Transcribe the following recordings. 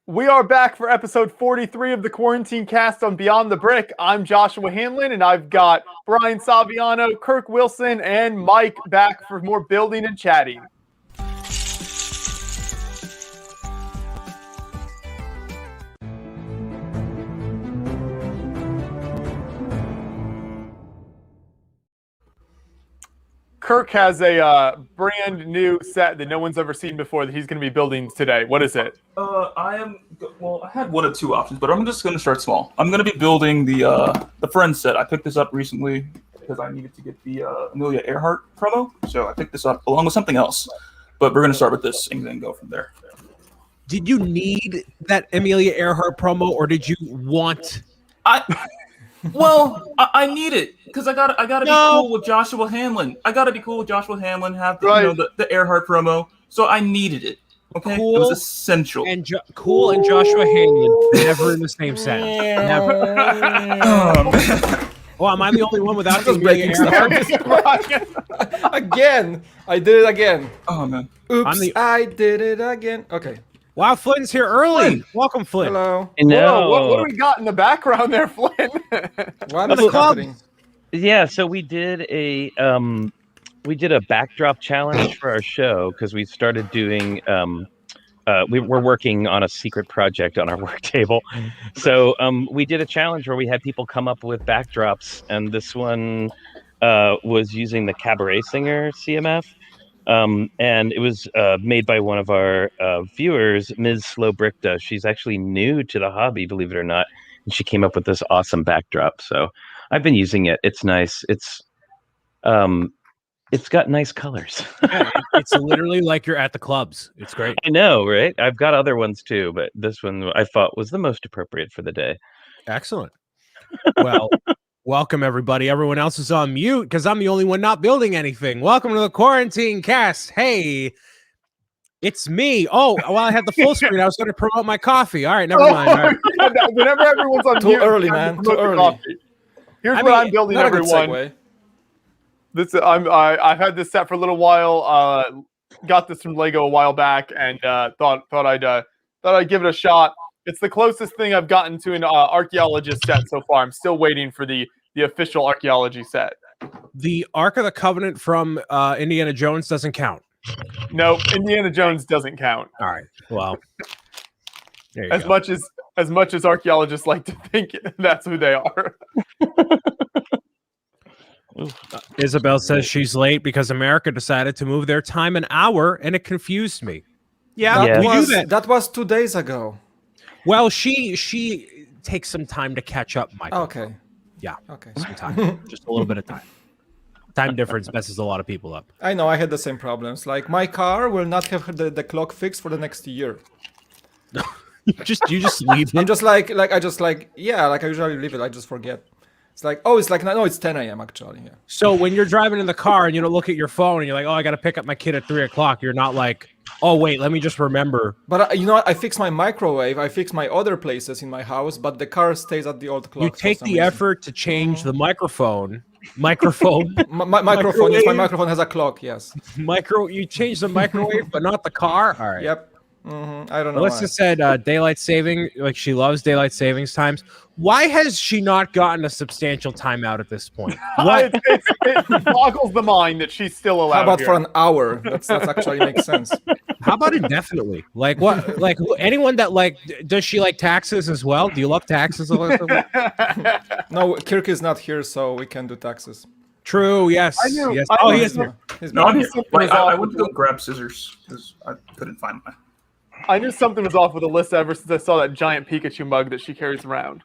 We are back for episode 43 of the Quarantine Cast on Beyond the Brick. I'm Joshua Hanlon, and I've got Brian Saviano, Kirk Wilson, and Mike back for more building and chatting. Kirk has a brand new set that no one's ever seen before that he's going to be building today. What is it? I had one of two options, but I'm just going to start small. I'm going to be building the Friends set. I picked this up recently because I needed to get the Amelia Earhart promo, so I picked this up along with something else. But we're going to start with this and then go from there. Did you need that Amelia Earhart promo, or did you want? I need it because I gotta be cool with Joshua Hanlon. I gotta be cool with Joshua Hanlon. Have the, the Earhart promo, so I needed it. Okay, cool, it was essential. And Cool and Joshua Hanlon never in the same sentence. Never. Well, am I the only one without the Amelia Earhart? Again, I did it again. Oh man, oops! I did it again. Okay. Wow, Flynn's here early. Flynn. Welcome, Flynn. Hello. No. What do we got in the background there, Flynn? What is happening? Yeah, so we did a backdrop challenge for our show because we started doing we're working on a secret project on our work table. So we did a challenge where we had people come up with backdrops, and this one was using the Cabaret Singer CMF. And it was made by one of our viewers, Ms. Slow Brickta. She's actually new to the hobby, believe it or not. And she came up with this awesome backdrop. So I've been using it. It's nice. It's got nice colors. Yeah, it's literally like you're at the clubs. It's great. I know, right? I've got other ones too, but this one I thought was the most appropriate for the day. Excellent. Well, welcome, everybody. Everyone else is on mute because I'm the only one not building anything. Welcome to the Quarantine Cast. Hey, it's me. Oh, well, I had the full screen. I was going to promote my coffee. All right, never mind. All right. Whenever everyone's on too mute, early, man. Too early. Here's what I'm building, everyone. I've had this set for a little while. Got this from Lego a while back, and thought I'd give it a shot. It's the closest thing I've gotten to an archaeologist set so far. I'm still waiting for the official archaeology set. The Ark of the Covenant from Indiana Jones doesn't count. No, Indiana Jones doesn't count. All right. Well, as much as archaeologists like to think that's who they are. Isabel says she's late because America decided to move their time an hour, and it confused me. Yeah, we do that. That was 2 days ago. Well, she takes some time to catch up, Michael. Okay. Yeah. Okay. Some time. Just a little bit of time. Time difference messes a lot of people up. I know. I had the same problems. Like, my car will not have the clock fixed for the next year. you just leave it? I'm just like I usually leave it. I just forget. It's like, it's 10 a.m. actually. Yeah. So when you're driving in the car and you don't look at your phone and you're like, oh, I got to pick up my kid at 3 o'clock. You're not like, oh, wait, let me just remember. But I fix my microwave. I fix my other places in my house, but the car stays at the old clock. You take the effort to change the microphone. My microphone. Yes, my microphone has a clock. Yes. You change the microwave, but not the car. All right. Yep. I don't know. Melissa said daylight saving, like she loves daylight savings times. Why has she not gotten a substantial timeout at this point? It boggles the mind that she's still allowed. How about here. for an hour? That actually makes sense. How about indefinitely? Like what? Like anyone that does she like taxes as well? Do you love taxes? No, Kirk is not here, so we can do taxes. True. Yes. Yes. Oh, he is here. No, I'm here. I went to go grab scissors because I couldn't find mine. I knew something was off with Alyssa ever since I saw that giant Pikachu mug that she carries around.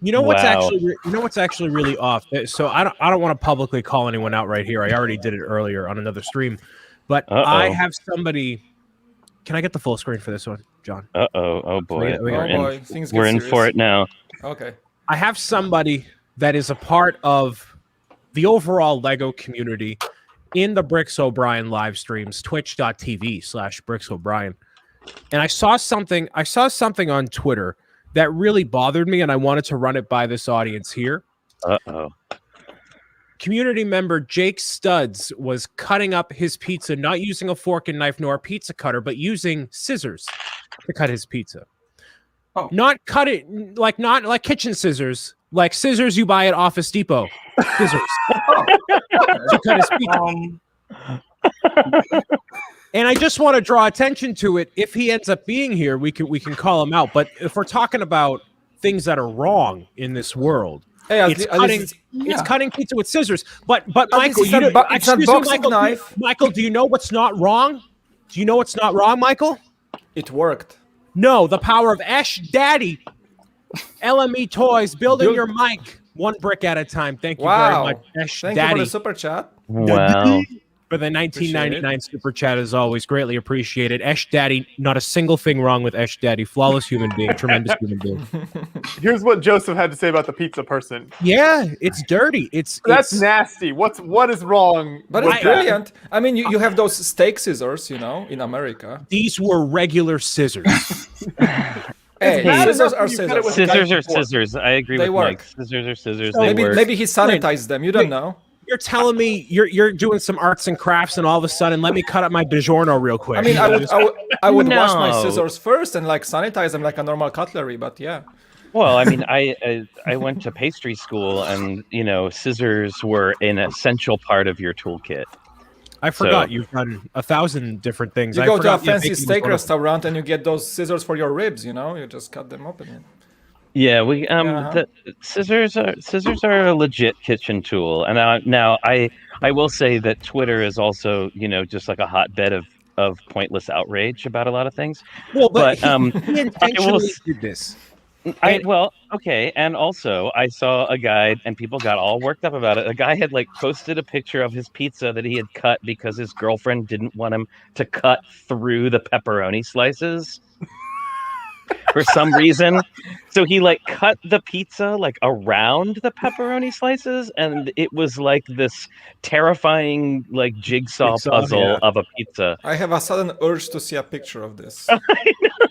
You know what's actually really off. So I don't want to publicly call anyone out right here. I already did it earlier on another stream, but I have somebody. Can I get the full screen for this one, John? Oh boy, we're in for it now. Okay. I have somebody that is a part of the overall Lego community in the Bricks O'Brien live streams, twitch.tv/BricksO'Brien. And I saw something on Twitter that really bothered me, and I wanted to run it by this audience here. Community member Jake Studs was cutting up his pizza, not using a fork and knife nor a pizza cutter, but using scissors. to cut his pizza. Oh. Not not like kitchen scissors, like scissors you buy at Office Depot. Scissors to cut his pizza. And I just want to draw attention to it. If he ends up being here, we can call him out. But if we're talking about things that are wrong in this world, it's cutting pizza with scissors. But Michael, it's not boxing knife. Michael, do you know what's not wrong? Do you know what's not wrong, Michael? It worked. No, the power of Ash Daddy, LME Toys, building your mic one brick at a time. Thank you very much, Ash Thank Daddy. you for the super chat. Wow. For the 1999 super chat, as always, greatly appreciated. Ash Daddy, not a single thing wrong with Ash Daddy. Flawless human being, tremendous human being. Here's what Joseph had to say about the pizza person. Yeah, it's dirty. That's nasty. What is wrong? But it's brilliant. I mean, you have those steak scissors, in America. These were regular scissors. Hey, scissors are scissors. Scissors are scissors. I agree with Mike. Scissors are scissors. They work. Maybe he sanitized them. You don't know. You're telling me you're doing some arts and crafts, and all of a sudden, let me cut up my DiGiorno real quick. I mean, I would wash my scissors first and sanitize them like a normal cutlery. But yeah. Well, I mean, I went to pastry school, and scissors were an essential part of your toolkit. I forgot you've done 1,000 different things. You go to a fancy steak restaurant and you get those scissors for your ribs. You just cut them open. Yeah, the scissors are a legit kitchen tool, and now I will say that Twitter is also just like a hotbed of pointless outrage about a lot of things. Well, but he intentionally did this. Okay, and also I saw a guy, and people got all worked up about it. A guy had posted a picture of his pizza that he had cut because his girlfriend didn't want him to cut through the pepperoni slices. For some reason, so he cut the pizza around the pepperoni slices, and it was this terrifying jigsaw puzzle of a pizza. I have a sudden urge to see a picture of this.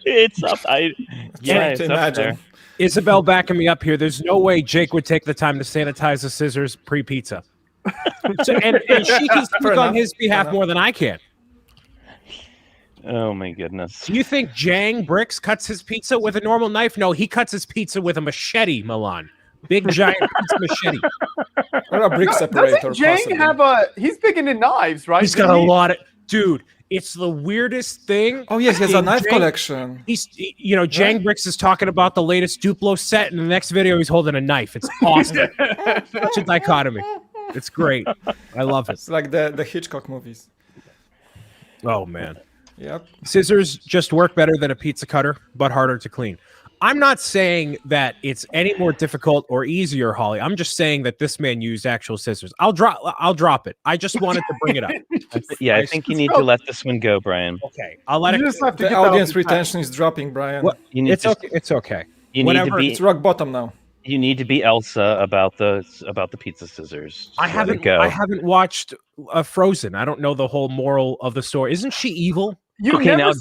It's up. It's up there. Isabel backing me up here. There's no way Jake would take the time to sanitize the scissors pre-pizza. and she can speak on his behalf more than I can. Oh my goodness. Do you think Jang Bricks cuts his pizza with a normal knife? No, he cuts his pizza with a machete, Milan. Big giant pizza machete. Or a brick separator. Doesn't Jang have he's big into knives, right? He's got a lot of dude. It's the weirdest thing. Oh yes, he has a knife collection. Jang Bricks is talking about the latest Duplo set, and in the next video he's holding a knife. It's awesome. Such a dichotomy. It's great. I love it. It's like the Hitchcock movies. Oh man. Yep. Scissors just work better than a pizza cutter, but harder to clean. I'm not saying that it's any more difficult or easier, Holly. I'm just saying that this man used actual scissors. I'll drop it. I just wanted to bring it up. I think you need to let this one go, Brian. Okay, I'll let it. The audience retention is dropping, Brian. It's okay. It's rock bottom now. You need to be Elsa about the pizza scissors. I haven't watched Frozen. I don't know the whole moral of the story. Isn't she evil? Now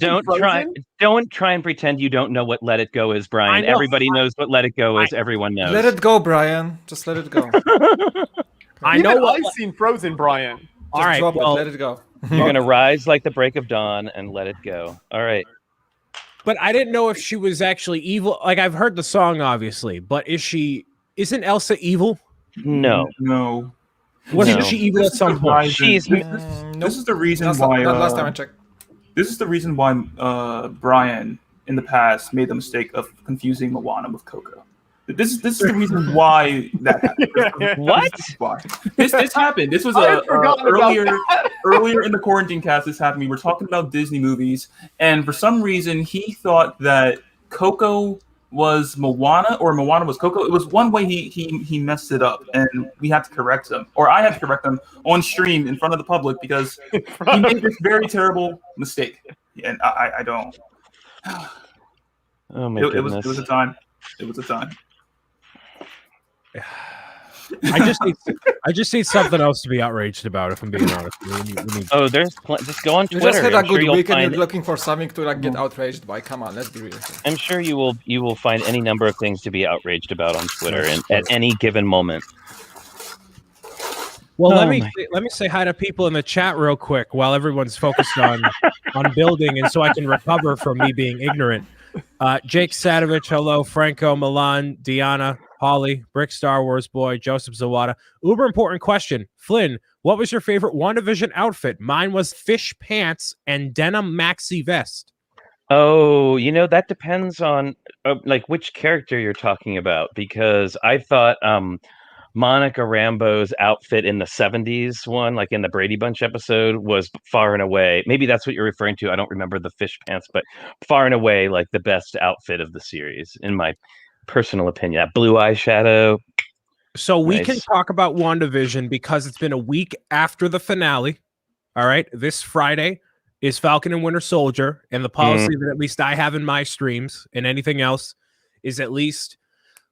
don't try and pretend you don't know what Let It Go is, Brian. Everybody knows what Let It Go is. Everyone knows. Let it go, Brian. Just let it go. I know I've seen Frozen, Brian. All right, let it go. You're gonna rise like the break of dawn and let it go. All right. But I didn't know if she was actually evil. I've heard the song, obviously, but isn't Elsa evil? No. Wasn't she evil at some point? This is the reason why. Last time I checked. This is the reason why Brian in the past made the mistake of confusing Moana with Coco. This is the reason why that happened. What? This happened. This was earlier in the quarantine cast. This happened. We were talking about Disney movies, and for some reason he thought that Coco was Moana or Moana was Coco. It was one way he messed it up, and we had to correct him, or I had to correct him on stream in front of the public because he made this very terrible mistake, and I don't. Oh my goodness! It was a time. It was a time. I just need something else to be outraged about. If I'm being honest, just go on Twitter. You just had a good week and you're looking for something to get outraged by. Come on, let's be real. I'm sure you will find any number of things to be outraged about on Twitter at any given moment. Well, Oh let me say hi to people in the chat real quick while everyone's focused on building, and so I can recover from me being ignorant. Jake Sadovich, hello. Franco, Milan, Diana, Holly, Brick Star Wars Boy, Joseph Zawada. Uber important question. Flynn, what was your favorite WandaVision outfit? Mine was fish pants and denim maxi vest. Oh, that depends on like which character you're talking about, because I thought Monica Rambeau's outfit in the 70s one, like in the Brady Bunch episode, was far and away. Maybe that's what you're referring to. I don't remember the fish pants, but far and away like the best outfit of the series, in my personal opinion. That blue eyeshadow. So we can Nice. talk about WandaVision because it's been a week after the finale. All right. This Friday is Falcon and Winter Soldier, and the policy that at least I have in my streams and anything else is at least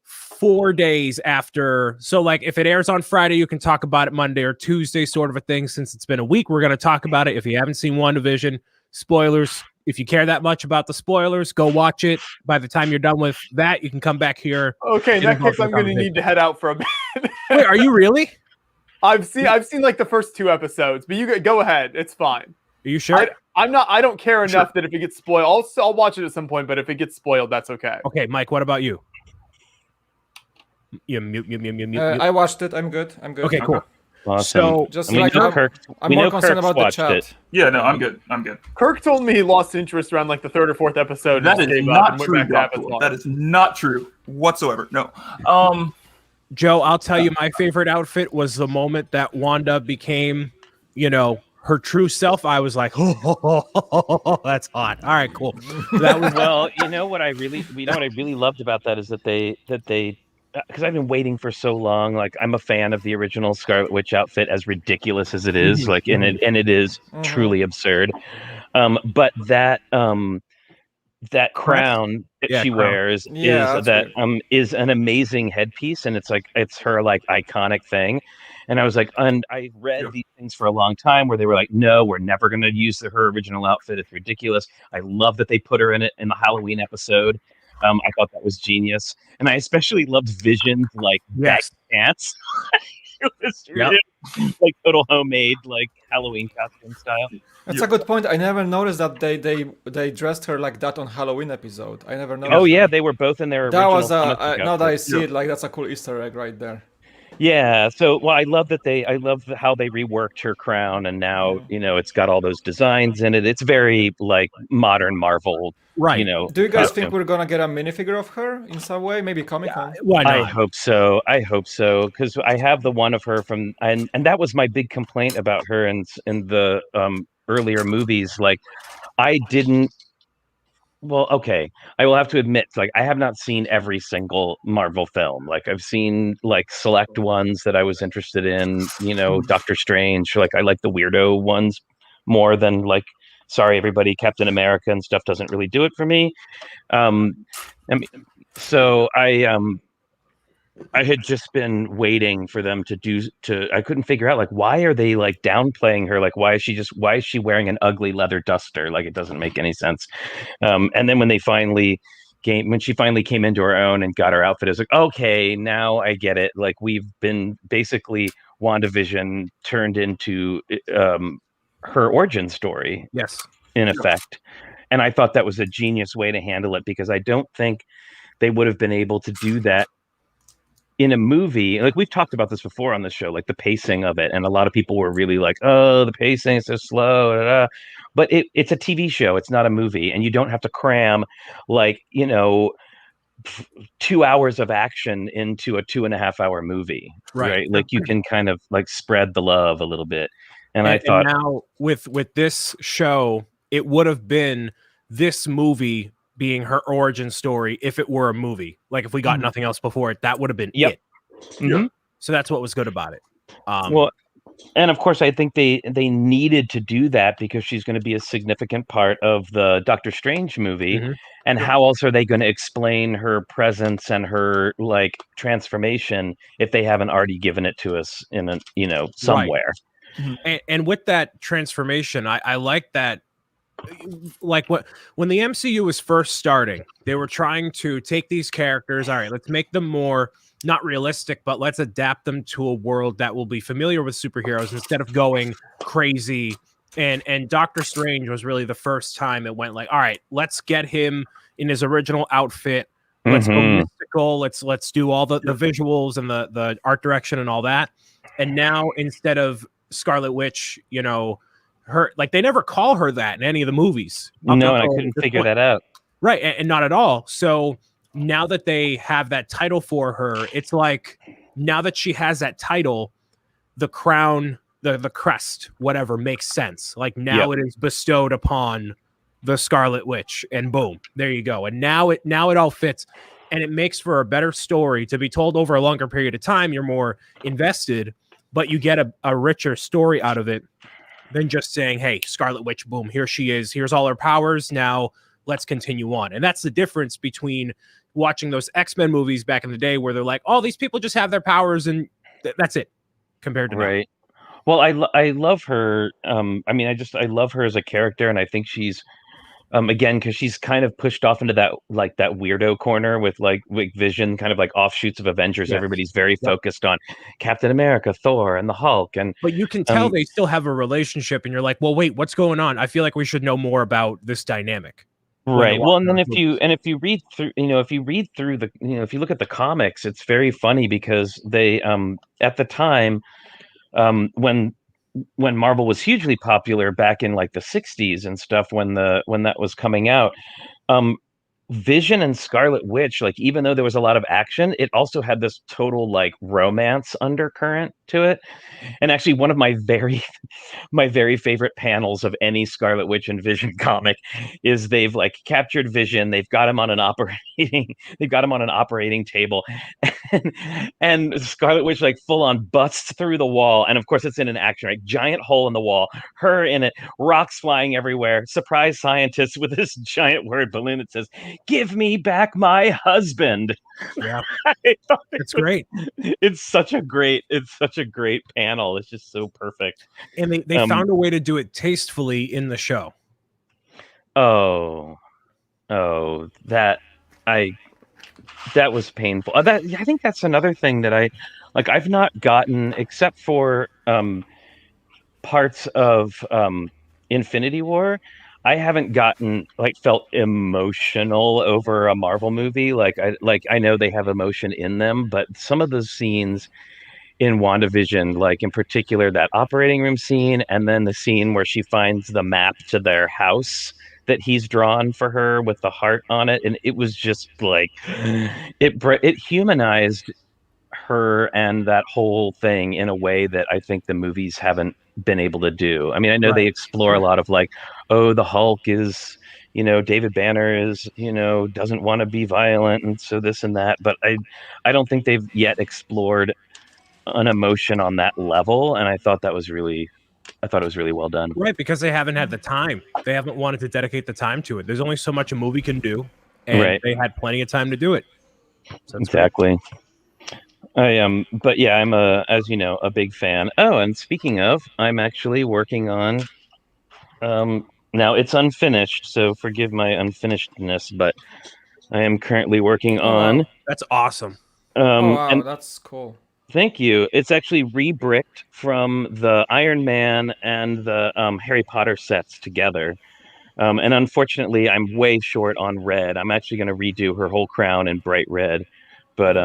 4 days after. So like if it airs on Friday, you can talk about it Monday or Tuesday, sort of a thing. Since it's been a week, we're going to talk about it. If you haven't seen WandaVision, spoilers. If you care that much about the spoilers, go watch it. By the time you're done with that, you can come back here. Okay, in that case, I'm going to need to head out for a bit. Wait, are you really? I've seen like the first 2 episodes, but you go ahead. It's fine. Are you sure? I don't care enough that if it gets spoiled, I'll watch it at some point. But if it gets spoiled, that's okay. Okay, Mike. What about you? Mute. I watched it. I'm good. Okay, cool. Awesome. So Just we like know Kirk, I'm we more know concerned Kirk's about the watched chat. it. Yeah, no, I'm good. Kirk told me he lost interest around like the 3rd or 4th episode. That and is gave up not and went true. back to Avatar. That is not true whatsoever. No. Joe, I'll tell you, my favorite outfit was the moment that Wanda became, her true self. I was like, oh, that's hot. All right, cool. That was Well, what I really loved about that is that they because I've been waiting for so long. Like, I'm a fan of the original Scarlet Witch outfit, as ridiculous as it is. Like, and it is truly absurd. But that crown that she wears is an amazing headpiece, and it's her like iconic thing. And I was like, and I read these things for a long time where they were like, no, we're never going to use her original outfit. It's ridiculous. I love that they put her in it in the Halloween episode. I thought that was genius, and I especially loved Vision's like back pants. It was really like total homemade, like Halloween costume style. That's a good point. I never noticed that they dressed her like that on Halloween episode. I never noticed. Oh yeah, they were both in their that original. Was now that I see it, like that's a cool Easter egg right there. Yeah, so I love how they reworked her crown, and now it's got all those designs in it. It's very like modern Marvel, right? Do you guys think we're gonna get a minifigure of her in some way? Maybe Comic-Con? Why not? I hope so, because I have the one of her from, and that was my big complaint about her in the earlier movies. Like, I didn't. Well, okay. I will have to admit, like, I have not seen every single Marvel film. Like, I've seen like select ones that I was interested in. Doctor Strange. Like, I like the weirdo ones more than like, sorry everybody, Captain America and stuff doesn't really do it for me. So I had just been waiting for them to I couldn't figure out, like, why are they like downplaying her? Like, why is she wearing an ugly leather duster? Like, it doesn't make any sense. And then when she finally came into her own and got her outfit, I was like, okay, now I get it. Like, we've been basically WandaVision turned into her origin story. Yes. In effect. And I thought that was a genius way to handle it, because I don't think they would have been able to do that in a movie. Like, we've talked about this before on the show, like the pacing of it, and a lot of people were really like, oh, the pacing is so slow, blah, blah. But it's a TV show, it's not a movie, and you don't have to cram like 2 hours of action into a 2.5 hour movie, right? Like, you can kind of like spread the love a little bit. And I thought, now with this show, it would have been this movie being her origin story if it were a movie. Like, if we got nothing else before it, that would have been it. Mm-hmm. So that's what was good about it. Well, and of course, I think they needed to do that because she's going to be a significant part of the Doctor Strange movie. Mm-hmm. And how else are they going to explain her presence and her like transformation if they haven't already given it to us in a somewhere? Right. And with that transformation, I like that like when the MCU was first starting, they were trying to take these characters. All right, let's make them more not realistic, but let's adapt them to a world that will be familiar with superheroes instead of going crazy. And Doctor Strange was really the first time it went like, all right, let's get him in his original outfit. Let's go mystical. Let's do all the visuals and the art direction and all that. And now instead of Scarlet Witch, you know, her, like, they never call her that in any of the movies. No, and I couldn't figure that out. Right, and not at all. So now that they have that title for her, it's like now that she has that title, the crown, the crest, whatever, makes sense. Like now it is bestowed upon the Scarlet Witch, and boom, there you go. And now it all fits, and it makes for a better story to be told over a longer period of time. You're more invested, but you get a richer story out of it than just saying, hey, Scarlet Witch, boom, here she is. Here's all her powers. Now let's continue on. And that's the difference between watching those X-Men movies back in the day where they're like, oh, these people just have their powers and that's it, compared to right now. Well, I love her. I mean, I love her as a character, and I think she's again, because she's kind of pushed off into that weirdo corner with Vision, kind of like offshoots of Avengers. Yes. Everybody's very focused on Captain America, Thor, and the Hulk, but you can tell they still have a relationship, and you're like, well, wait, what's going on? I feel like we should know more about this dynamic. Right. Well, and then if you read through, if you look at the comics, it's very funny because they at the time when Marvel was hugely popular back in like the 60s and stuff, when that was coming out, Vision and Scarlet Witch, like, even though there was a lot of action, it also had this total like romance undercurrent to it. And actually, one of my very favorite panels of any Scarlet Witch and Vision comic is they've like captured Vision, they've got him on an operating table, and Scarlet Witch like full on busts through the wall, and of course it's in an action, right? Giant hole in the wall, her in it, rocks flying everywhere, surprise scientists with this giant word balloon that says, "Give me back my husband." Yeah, it's great. It's such a great panel. It's just so perfect. And they found a way to do it tastefully in the show. Oh, that was painful. I think that's another thing that I've not gotten, except for parts of Infinity War. I haven't felt emotional over a Marvel movie. I know they have emotion in them, but some of those scenes in WandaVision, like in particular that operating room scene, and then the scene where she finds the map to their house that he's drawn for her with the heart on it, and it was just like it humanized her and that whole thing in a way that I think the movies haven't been able to do. I mean, I know they explore a lot of like, oh, the Hulk is, David Banner is, doesn't want to be violent, and so this and that, but I don't think they've yet explored an emotion on that level, and I thought it was really well done. Right, because they haven't had the time. They haven't wanted to dedicate the time to it. There's only so much a movie can do, and they had plenty of time to do it. So exactly. Great. I am, but yeah, I'm as you know, a big fan. Oh, and speaking of, I'm actually working on. Now it's unfinished, so forgive my unfinishedness, but I am currently working on. That's awesome. Wow, that's cool. Thank you. It's actually re-bricked from the Iron Man and the Harry Potter sets together. And unfortunately, I'm way short on red. I'm actually going to redo her whole crown in bright red, but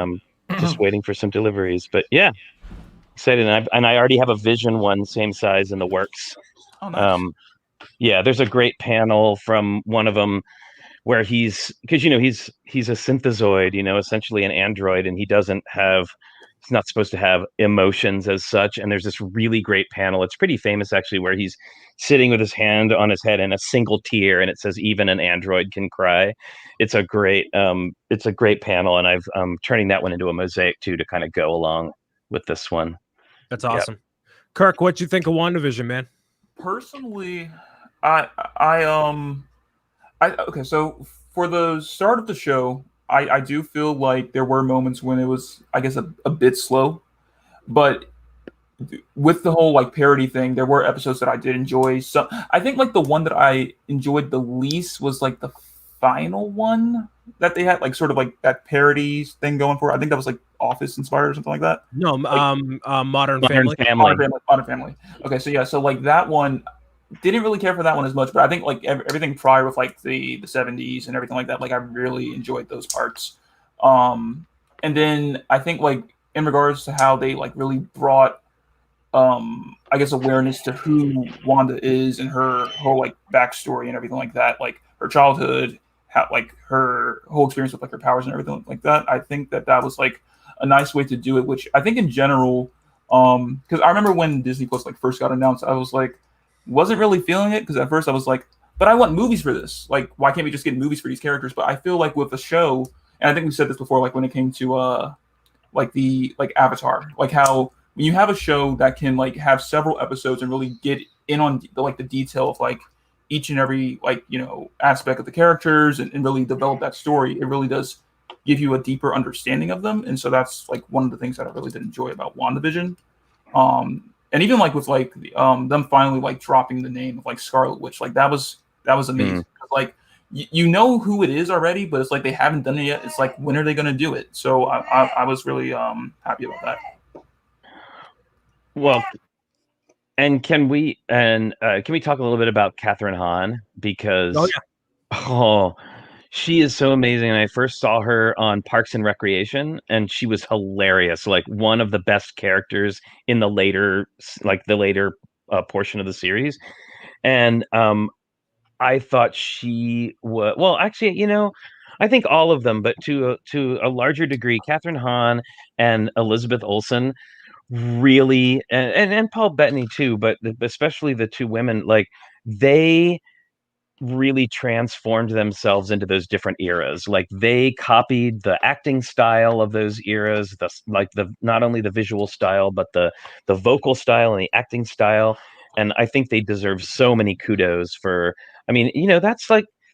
just waiting for some deliveries. But yeah, excited. And I already have a Vision one, same size, in the works. Oh, nice. Yeah, there's a great panel from one of them where he's a synthezoid, essentially an android, and he's not supposed to have emotions as such. And there's this really great panel. It's pretty famous, actually, where he's sitting with his hand on his head and a single tear, and it says, "Even an android can cry." It's a great panel, and I'm turning that one into a mosaic too, to kind of go along with this one. That's awesome. Yep. Kirk, what'd you think of WandaVision, man? Personally, okay, so for the start of the show, I do feel like there were moments when it was, I guess, a bit slow, but with the whole like parody thing, there were episodes that I did enjoy. So I think like the one that I enjoyed the least was like the final one that they had, like sort of like that parody thing going for. I think that was like Office inspired or something like that. No, Modern Family. Modern Family. Okay, so yeah, so like that one, didn't really care for that one as much, but I think like everything prior with like the 70s and everything like that, like I really enjoyed those parts. And then I think like in regards to how they like really brought I guess awareness to who Wanda is and her whole like backstory and everything like that, like her childhood, how like her whole experience with like her powers and everything like that. I think that was like a nice way to do it, which I think in general, because I remember when Disney Plus like first got announced, I was like, wasn't really feeling it, because at first I was like, but I want movies for this. Like, why can't we just get movies for these characters? But I feel like with the show, and I think we said this before, like when it came to like the like Avatar, like how when you have a show that can like have several episodes and really get in on the detail of like each and every like aspect of the characters and really develop that story, it really does give you a deeper understanding of them. And so that's like one of the things that I really did enjoy about WandaVision. And even like with like them finally like dropping the name of like Scarlet Witch, like that was amazing. Like you know who it is already, but it's like they haven't done it yet. It's like, when are they going to do it? So I was really happy about that. Well, and can we talk a little bit about Catherine Hahn, because she is so amazing. And I first saw her on Parks and Recreation, and she was hilarious. Like one of the best characters in the later portion of the series. And I thought she was, well, actually, I think all of them, but to a larger degree, Catherine Hahn and Elizabeth Olsen really, and Paul Bettany too, but especially the two women, like they really transformed themselves into those different eras. Like they copied the acting style of those eras, not only the visual style, but the vocal style and the acting style. And I think they deserve so many kudos for, I mean,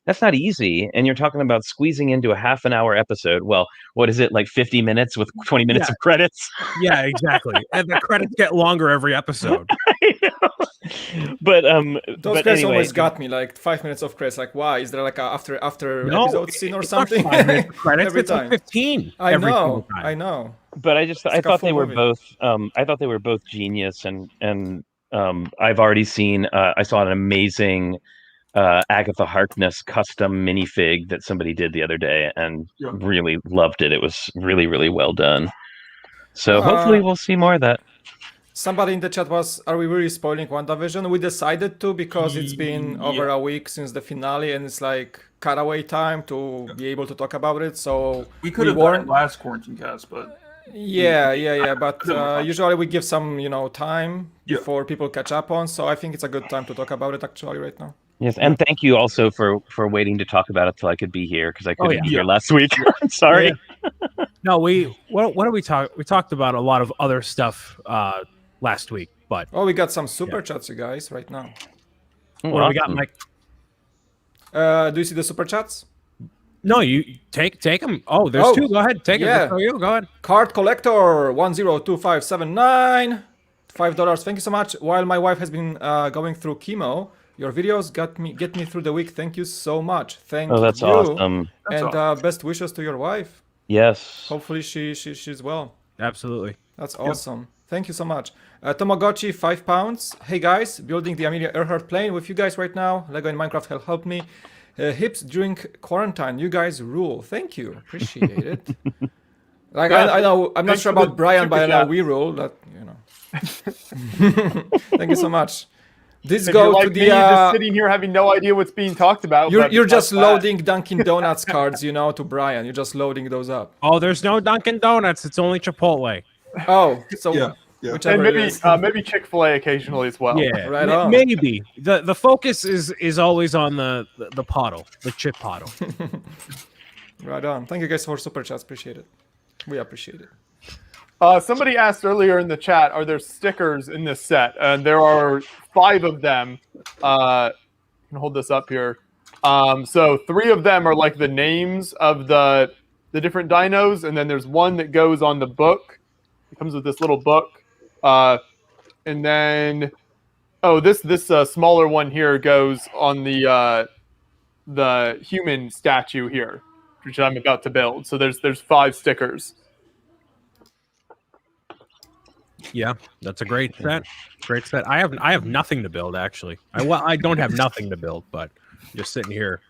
that's not easy. And you're talking about squeezing into a half an hour episode. Well, what is it, like 50 minutes with 20 minutes of credits? Yeah, exactly. And the credits get longer every episode. But those credits always got me, like 5 minutes of credits. Like, why is there like a after episode scene or something? Not 5 minutes of credits. Every it's time. Like 15. I know. But I thought they were both. I thought they were both genius, and I've already seen. I saw an amazing Agatha Harkness custom minifig that somebody did the other day, and really loved it. It was really, really well done. So hopefully we'll see more of that. Somebody in the chat was, are we really spoiling WandaVision? We decided to, because it's been over a week since the finale, and it's like cutaway time to be able to talk about it. So we could have done it last quarantine cast, but yeah. But usually we give some time before people catch up on. So I think it's a good time to talk about it actually right now. Yes, and thank you also for waiting to talk about it till I could be here, because I couldn't be here last week. I'm sorry. Yeah. No, what did we talk? We talked about a lot of other stuff last week, but we got some super chats, you guys, right now. What do we got, Mike? Do you see the super chats? No, you take them. Oh, there's two. Go ahead, take it. For you, go ahead. Card collector 102579, $5. Thank you so much. While my wife has been going through chemo, your videos get me through the week. Thank you so much. Thank you. Oh, that's awesome. And best wishes to your wife. Yes. Hopefully she's well. Absolutely. That's awesome. Thank you so much. Tamagotchi, £5. Hey guys, building the Amelia Earhart plane with you guys right now. Lego and Minecraft have helped me. Hips during quarantine. You guys rule. Thank you. Appreciate it. Like I know, I'm not sure about Brian, but I know we rule. That Thank you so much. This goes to the. Just sitting here having no idea what's being talked about. You're just loading Dunkin' Donuts cards, to Brian. You're just loading those up. Oh, there's no Dunkin' Donuts. It's only Chipotle. Oh, so yeah. And maybe Chick-fil-A occasionally as well. Yeah, right on. Maybe the focus is always on the pottle, the chip pottle. Right on. Thank you guys for super chats. Appreciate it. We appreciate it. Somebody asked earlier in the chat, are there stickers in this set? And there are 5 of them. I can hold this up here. So 3 of them are like the names of the different dinos, and then there's one that goes on the book. It comes with this little book. and then this smaller one here goes on the human statue here, which I'm about to build. So there's 5 stickers. Yeah, that's a great set. Great set. I have nothing to build actually. I don't have nothing to build, but just sitting here,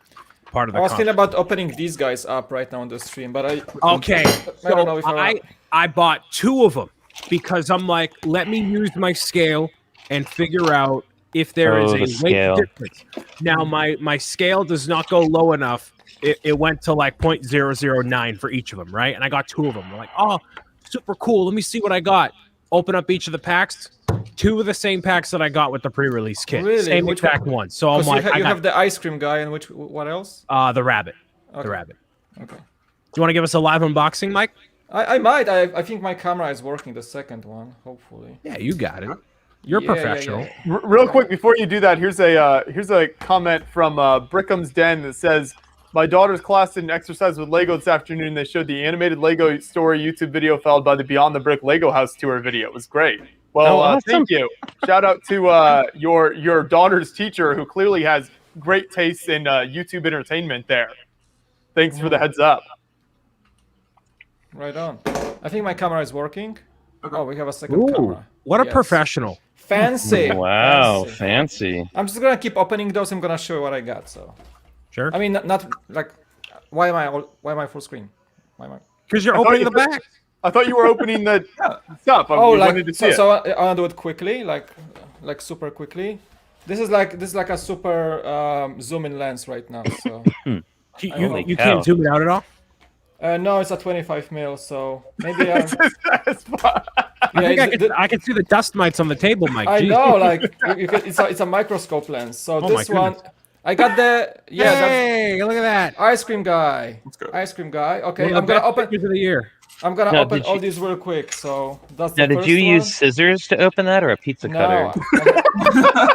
part of the. I was thinking about opening these guys up right now on the stream, but I don't know if I bought 2 of them because I'm like, let me use my scale and figure out if there is a weight difference. Now my scale does not go low enough. It went to like 0.009 for each of them, right? And I got 2 of them. I'm like, oh, super cool. Let me see what I got. Open up each of the packs. 2 of the same packs that I got with the pre-release kit. Really? Same Which exact one. So I'm like, you have the ice cream guy, and what else? The rabbit. Okay. The rabbit. Okay. Do you want to give us a live unboxing, Mike? I might. I think my camera is working. The second one, hopefully. Yeah, you got it. You're professional. Yeah. Real quick before you do that, here's a comment from Brickham's Den that says, "My daughter's class did an exercise with Lego this afternoon. They showed the animated Lego story YouTube video followed by the Beyond the Brick Lego House tour video. It was great." Well, awesome. Thank you. Shout out to your daughter's teacher who clearly has great taste in YouTube entertainment there. Thanks for the heads up. Right on. I think my camera is working. Oh, we have a second camera. What a Yes. professional. Fancy. Wow, Fancy. fancy. I'm just gonna keep opening those. I'm gonna show you what I got. So, Sure. I mean, not like, why am I full screen? Why am I? Because you're I thought opening you the back. I thought you were opening the stuff. Oh, We like wanted to see so it. I wanna do it quickly, like super quickly. This is like a super zoom in lens right now. So You cow. can't zoom it out at all? no, it's a 25 mil. So maybe I I can see the dust mites on the table, Mike. I Jeez. know, like it's a microscope lens. So Oh my this one, goodness. I got the Hey, look at that. that's ice cream guy. Let's go. Ice cream guy. Okay, One of I'm the gonna best open. pictures of the year. I'm gonna Now, open did all you- these real quick. So that's Now, the did first you one. use scissors to open that or a pizza cutter? No,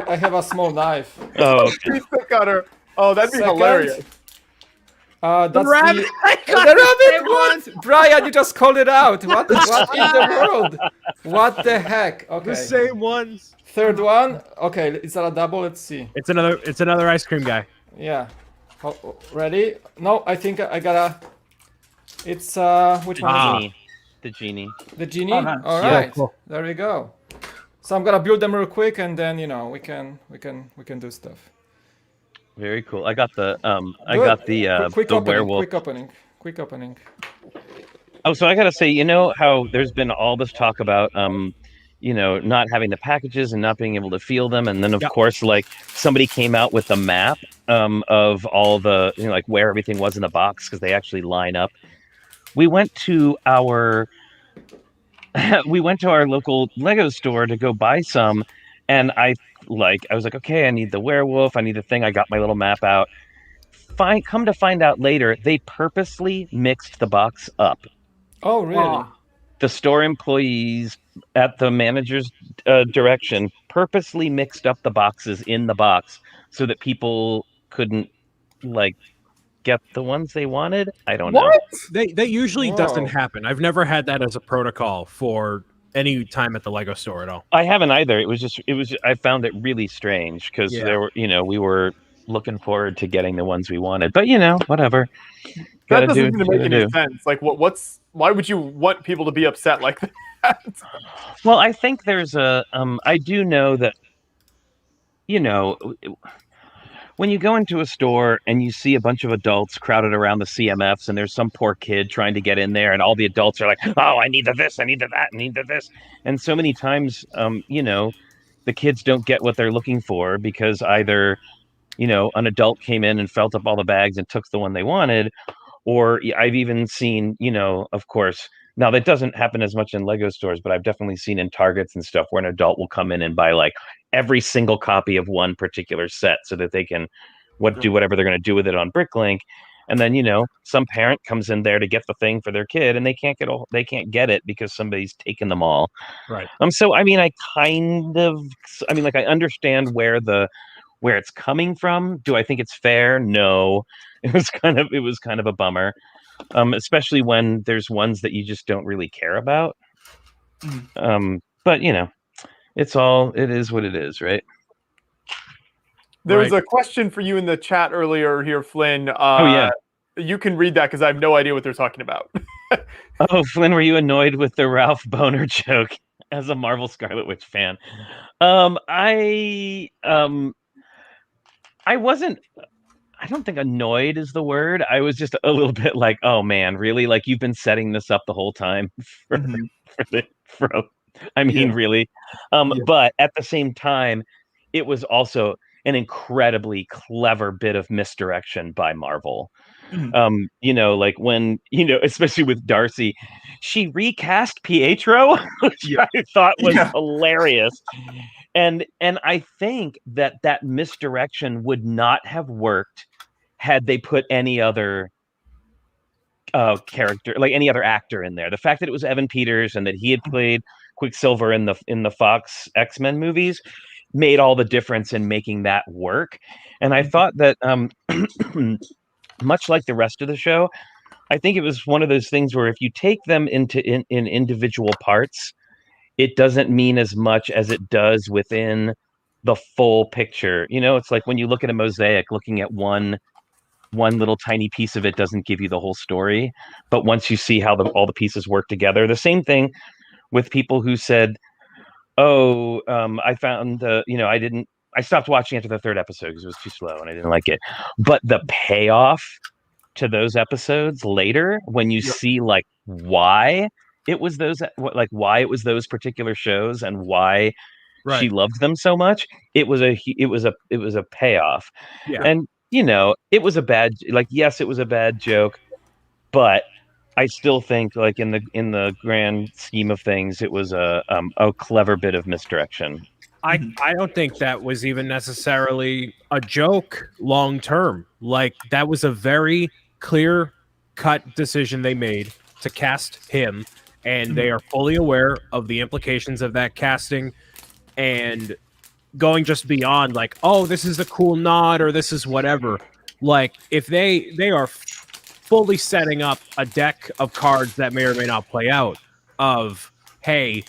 I have a small knife. Oh, Pizza cutter. Oh, that'd be Second. hilarious. That's rabbit. the rabbit one. Brian, you just called it out. What in the world? What the heck? Okay. The same ones. Third one. Okay, is that a double? Let's see. It's another ice cream guy. Yeah. Ready? No, I think I gotta. It's which one? Is genie. The genie. it? The genie. Oh, nice. All Yeah, right. cool. There we go. So I'm gonna build them real quick, and then we can do stuff. Very cool. I got the Good. quick the opening. werewolf. Quick opening. Oh, so I gotta say, you know how there's been all this talk about not having the packages and not being able to feel them, and then of course, like somebody came out with a map of all the like where everything was in the box because they actually line up. We went to our local Lego store to go buy some, and I was like, okay, I need the werewolf, I need the thing. I got my little map out. Come to find out later, they purposely mixed the box up. Oh, really? The store employees at the manager's direction purposely mixed up the boxes in the box so that people couldn't get the ones they wanted. I don't know. That usually Whoa. doesn't happen. I've never had that as a protocol for any time at the Lego store at all. I haven't either. It was I found it really strange because Yeah. there were we were looking forward to getting the ones we wanted, but whatever. That Gotta doesn't do even what make you any do. sense. Like, why would you want people to be upset like that? Well, I think there's a I do know that when you go into a store and you see a bunch of adults crowded around the CMFs and there's some poor kid trying to get in there and all the adults are like, oh, I need the this, I need the that, I need the this. And so many times, the kids don't get what they're looking for because either, an adult came in and felt up all the bags and took the one they wanted, or I've even seen, of course, now that doesn't happen as much in Lego stores, but I've definitely seen in Targets and stuff where an adult will come in and buy like every single copy of one particular set so that they can do whatever they're going to do with it on Bricklink. And then, some parent comes in there to get the thing for their kid and they can't get it because somebody's taken them all. Right. So, I mean, I understand where it's coming from. Do I think it's fair? No. It was kind of a bummer. Especially when there's ones that you just don't really care about. but it is what it is, right? There was Right. a question for you in the chat earlier here, Flynn. Oh, yeah. You can read that because I have no idea what they're talking about. Oh, Flynn, were you annoyed with the Ralph Boner joke as a Marvel Scarlet Witch fan? I wasn't. I don't think annoyed is the word. I was just a little bit like, oh man, really? Like you've been setting this up the whole time for Mhm. I mean, Yeah. really. Yeah. But at the same time, it was also an incredibly clever bit of misdirection by Marvel. Mhm. Like when, especially with Darcy, she recast Pietro, which Yeah. I thought was Yeah. hilarious. And I think that misdirection would not have worked had they put any other character, like any other actor in there. The fact that it was Evan Peters and that he had played Quicksilver in the Fox X-Men movies made all the difference in making that work. And I thought that much like the rest of the show, I think it was one of those things where if you take them in individual parts, it doesn't mean as much as it does within the full picture. It's like when you look at a mosaic, looking at one little tiny piece of it doesn't give you the whole story. But once you see how all the pieces work together, the same thing with people who said, "Oh, I found I stopped watching after the third episode because it was too slow and I didn't like it." But the payoff to those episodes later, when you Yeah. see like why it was why it was those particular shows and why she Right. loved them so much, it was a payoff. Yeah. And it was a bad, like, yes, it was a bad joke, but I still think, like, in the grand scheme of things, it was a clever bit of misdirection. I don't think that was even necessarily a joke long term. Like that was a very clear cut decision they made to cast him, and they are fully aware of the implications of that casting and going just beyond like, oh, this is a cool nod or this is whatever. Like if they are fully setting up a deck of cards that may or may not play out of, hey,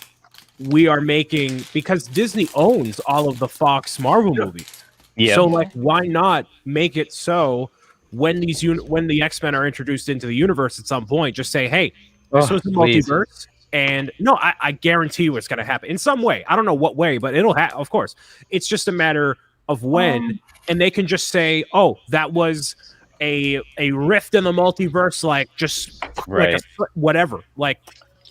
we are making, because Disney owns all of the Fox Marvel movies. Yeah. So like why not make it so when when the X-Men are introduced into the universe at some point, just say, hey, this was the Please. multiverse. And no, I guarantee you it's going to happen in some way. I don't know what way, but it'll happen. Of course, it's just a matter of when, and they can just say, "Oh, that was a rift in the multiverse," like just Right. like whatever, like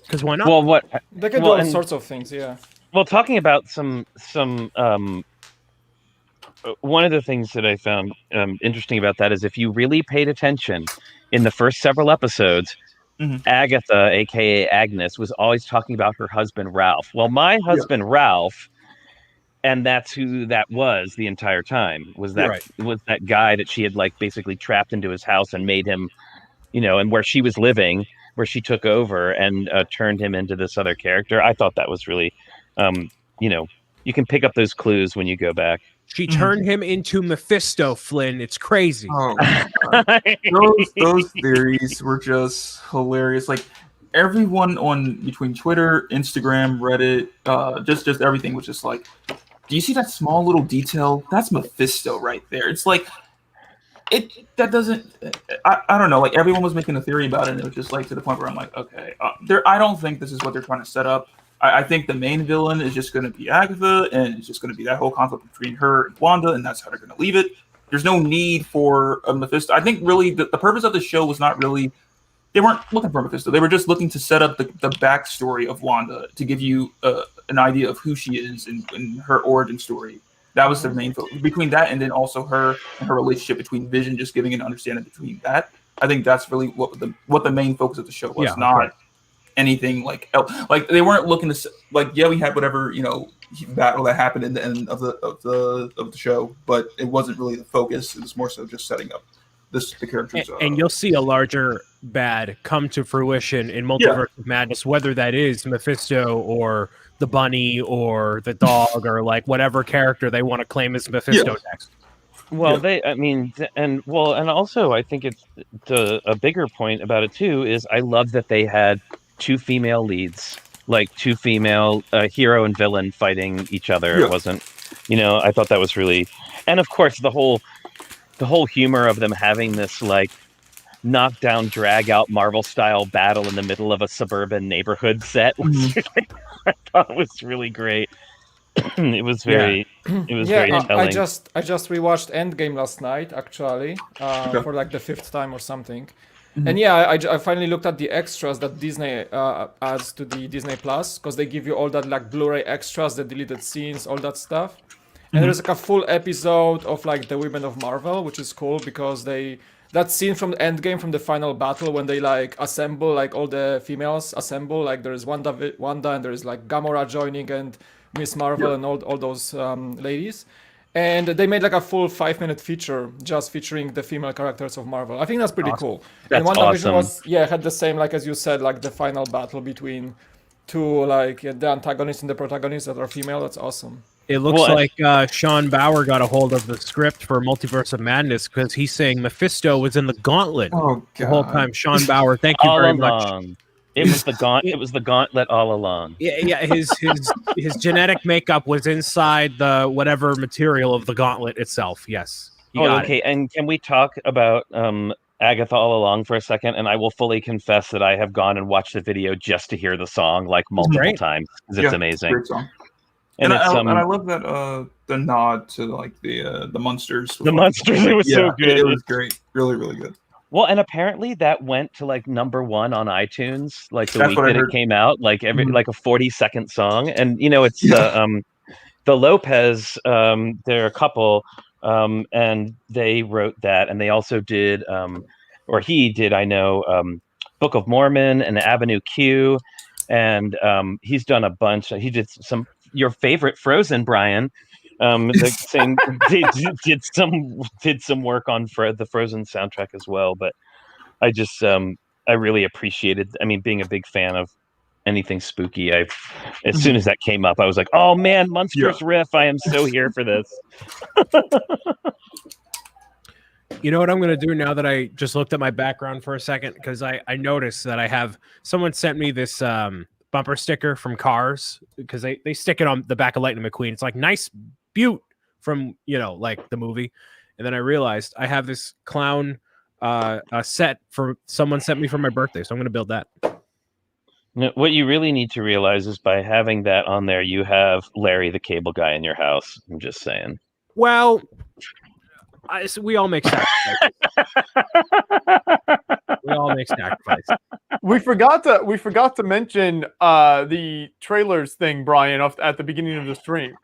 because why not? Well, what? They can Well, do all and- sorts of things, yeah. Well, talking about some one of the things that I found interesting about that is if you really paid attention in the first several episodes, Agatha, aka Agnes, was always talking about her husband Ralph. Well, my husband Ralph, and that's who that was the entire time. Was that guy that she had like basically trapped into his house and made him, and where she was living, where she took over and turned him into this other character. I thought that was really, you can pick up those clues when you go back. She turned him into Mephisto, Flynn. It's crazy. Oh, those theories were just hilarious. Like everyone on between Twitter, Instagram, Reddit, just everything was just like, do you see that small little detail? That's Mephisto right there. It's like that doesn't. I don't know. Like everyone was making a theory about it, and it was just like to the point where I'm like, okay, I don't think this is what they're trying to set up. I think the main villain is just going to be Agatha, and it's just going to be that whole conflict between her and Wanda, and that's how they're going to leave it. There's no need for a Mephisto. I think really the purpose of the show was not really, they weren't looking for Mephisto. They were just looking to set up the backstory of Wanda to give you an idea of who she is and her origin story. That was their main focus. Between that and then also her and her relationship between Vision, just giving an understanding between that. I think that's really what the main focus of the show was, not anything like else. Like they weren't looking to we had whatever battle that happened in the end of the show, but it wasn't really the focus. It was more so just setting up the characters. And you'll see a larger bad come to fruition in Multiverse of Madness, whether that is Mephisto or the bunny or the dog or like whatever character they want to claim as Mephisto next. Well, and also I think it's a bigger point about it too is I love that they had two female leads like two female hero and villain fighting each other. Yeah. It wasn't, I thought that was really, and of course the whole humor of them having this like knockdown, drag out Marvel style battle in the middle of a suburban neighborhood set was I thought was really great. It was very very I telling. just rewatched Endgame last night actually for like the 5th time or something. And I finally looked at the extras that Disney adds to the Disney Plus, because they give you all that like Blu-ray extras, the deleted scenes, all that stuff. And there's like a full episode of like the Women of Marvel, which is cool because that scene from the Endgame, from the final battle, when they like assemble, like all the females assemble, like there's Wanda and there's like Gamora joining and Miss Marvel and all those ladies. And they made like a full 5-minute feature just featuring the female characters of Marvel. I think that's pretty cool. That's and WandaVision awesome. had the same, like as you said, like the final battle between two, like the antagonist and the protagonist that are female. That's awesome. It looks like Sean Bauer got a hold of the script for Multiverse of Madness because he's saying Mephisto was in the gauntlet the whole time. Sean Bauer, thank you very much. It was the gauntlet all along. Yeah. His genetic makeup was inside the whatever material of the gauntlet itself. Yes. Okay. And can we talk about Agatha All Along for a second? And I will fully confess that I have gone and watched the video just to hear the song like multiple times because it's amazing. Great song. And I love that the nod to like the monsters. The monsters. It was so good. It was great. Really, really good. Well, and apparently that went to like #1 on iTunes, like the week that it came out, like like a 40-second song. And it's the Lopez, they're a couple, and they wrote that, and they also did, or he did, I know, Book of Mormon and Avenue Q, and he's done a bunch. He did your favorite Frozen, Brian. Saying did some work on the Frozen soundtrack as well, but I just I really appreciated. I mean, being a big fan of anything spooky, as soon as that came up, I was like, oh man, Monsters riff! I am so here for this. You know what I'm going to do now that I just looked at my background for a second, because I noticed that someone sent me this bumper sticker from Cars, because they stick it on the back of Lightning McQueen. It's like nice Butte from like the movie, and then I realized I have this clown set for someone sent me for my birthday, so I'm going to build that. No, what you really need to realize is by having that on there, you have Larry the Cable Guy in your house. I'm just saying. Well, we all make sacrifices. We all make sacrifices. We forgot to mention the trailers thing, Brian, at the beginning of the stream.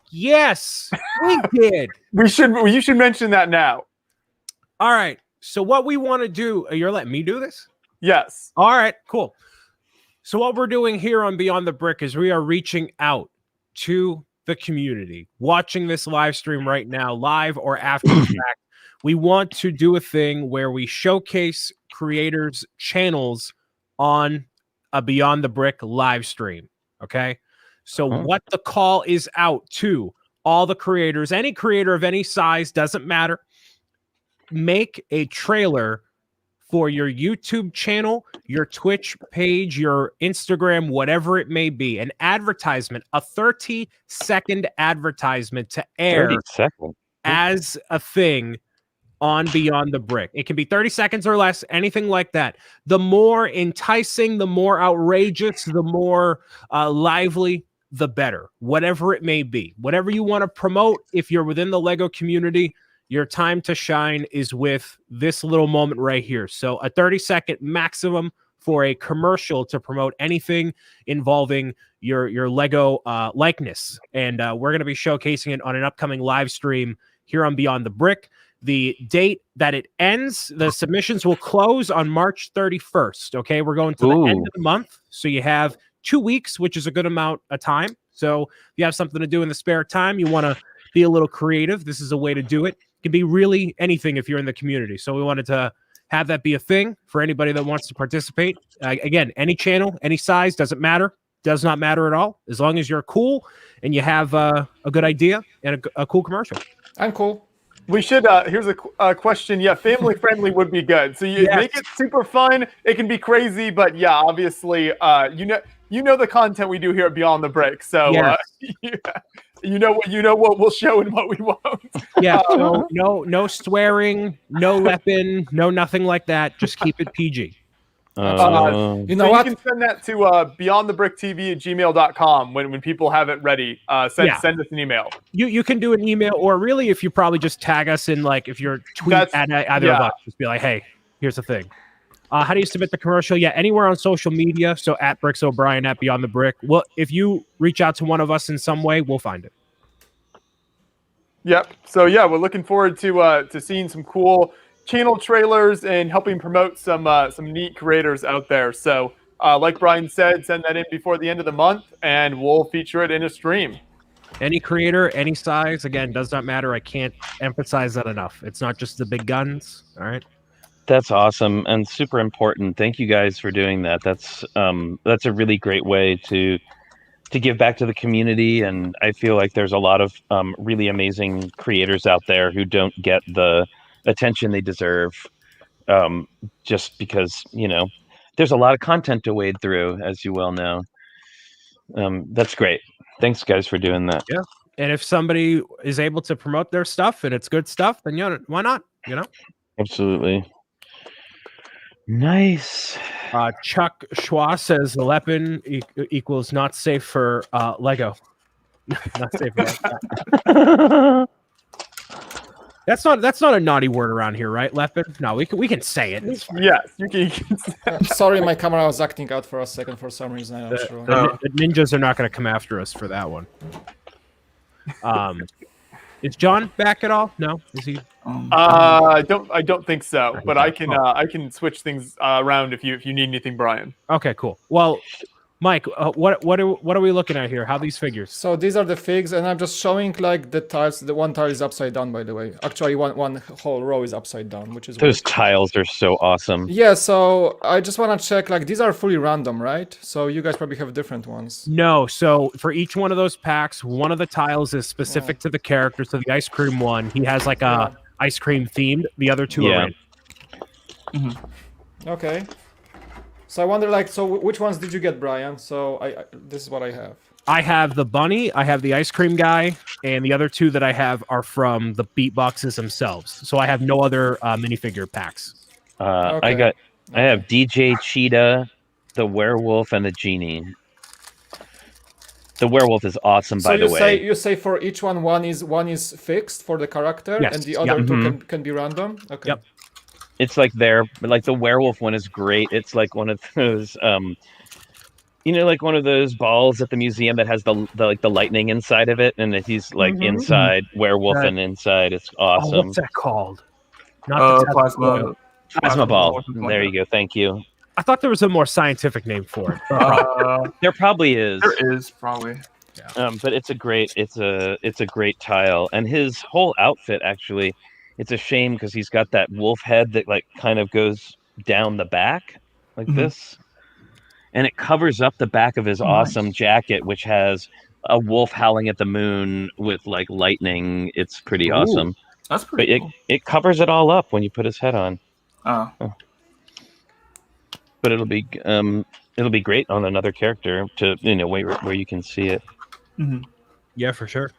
Yes, we did. You should mention that now. All right. So what we want to do, you're letting me do this? Yes. All right, cool. So what we're doing here on Beyond the Brick is we are reaching out to the community, watching this live stream right now, live or after the fact. We want to do a thing where we showcase creators' channels on a Beyond the Brick live stream. Okay. So what the call is out to all the creators, any creator of any size, doesn't matter. Make a trailer for your YouTube channel, your Twitch page, your Instagram, whatever it may be, an advertisement, a 30-second advertisement to air 30 seconds. as a thing on Beyond the Brick. It can be 30 seconds or less, anything like that. The more enticing, the more outrageous, the more lively, the better. Whatever it may be. Whatever you want to promote, if you're within the LEGO community, your time to shine is with this little moment right here. So a 30-second maximum for a commercial to promote anything involving your LEGO likeness. And we're going to be showcasing it on an upcoming live stream here on Beyond the Brick. The date that it ends, the submissions will close on March 31st. Okay, we're going to the end of the month. So you have 2 weeks, which is a good amount of time. So if you have something to do in the spare time, you want to be a little creative, this is a way to do it. It can be really anything if you're in the community. So we wanted to have that be a thing for anybody that wants to participate. Again, any channel, any size, doesn't matter. Does not matter at all. As long as you're cool and you have a good idea and a cool commercial. I'm cool. We should. Here's a question. Yeah, family friendly would be good. So you make it super fun. It can be crazy, but yeah, obviously, you know the content we do here at Beyond the Brick. So you know what we'll show and what we won't. Yeah. So no swearing, no weapon, no nothing like that. Just keep it PG. You know so what? You can send that to beyondthebricktv@gmail.com when people have it ready. Send us an email. You can do an email, or really, if you probably just tag us in, like if you're tweet at either of us, just be like, hey, here's the thing. How do you submit the commercial? Yeah, anywhere on social media. So at Bricks O'Brien, at Beyond the Brick. Well, if you reach out to one of us in some way, we'll find it. Yep. So yeah, we're looking forward to seeing some cool channel trailers and helping promote some neat creators out there. So like Brian said, send that in before the end of the month, and we'll feature it in a stream. Any creator, any size, again, does not matter. I can't emphasize that enough. It's not just the big guns. All right. That's awesome and super important. Thank you guys for doing that. That's a really great way to give back to the community, and I feel like there's a lot of really amazing creators out there who don't get the attention they deserve, just because there's a lot of content to wade through, as you well know. That's great. Thanks, guys, for doing that. Yeah, and if somebody is able to promote their stuff and it's good stuff, then why not? Absolutely. Nice. Chuck Schwa says Lepin equals not safe for Lego. Not safe for Lego. That's not a naughty word around here, right, Lepin? No, we can say it. Yes, you can. Sorry, my camera was acting out for a second for some reason. I'm not sure. The ninjas are not going to come after us for that one. Is John back at all? No, is he? I don't think so. But I can switch things around if you need anything, Brian. Okay, cool. Well, Mike, what are we looking at here? How are these figures? So these are the figs, and I'm just showing like the tiles. The one tile is upside down, by the way. Actually, one whole row is upside down, which is those tiles are so awesome. Yeah. So I just want to check. Like these are fully random, right? So you guys probably have different ones. No. So for each one of those packs, one of the tiles is specific to the character. So the ice cream one, he has like a ice cream themed. The other two are random. Okay. So I wonder, like, so which ones did you get, Brian? So this is what I have. I have the bunny, I have the ice cream guy, and the other two that I have are from the beatboxes themselves. So I have no other minifigure packs. I have DJ Cheetah, the werewolf, and the genie. The werewolf is awesome, by the way. So you say for each one is fixed for the character, and the other two can be random. Okay. Yep. It's like the werewolf one is great. It's like one of those, like one of those balls at the museum that has the lightning inside of it, and he's like inside werewolf and inside. It's awesome. Oh, what's that called? Not the plasma ball. There you go. Thank you. I thought there was a more scientific name for it. There probably is. There is probably. Yeah. But it's a great tile, and his whole outfit actually. It's a shame because he's got that wolf head that like kind of goes down the back like this, and it covers up the back of his awesome jacket, which has a wolf howling at the moon with like lightning. It's pretty awesome. That's pretty cool. It covers it all up when you put his head on. Oh. But it'll be great on another character to where you can see it. Yeah, for sure.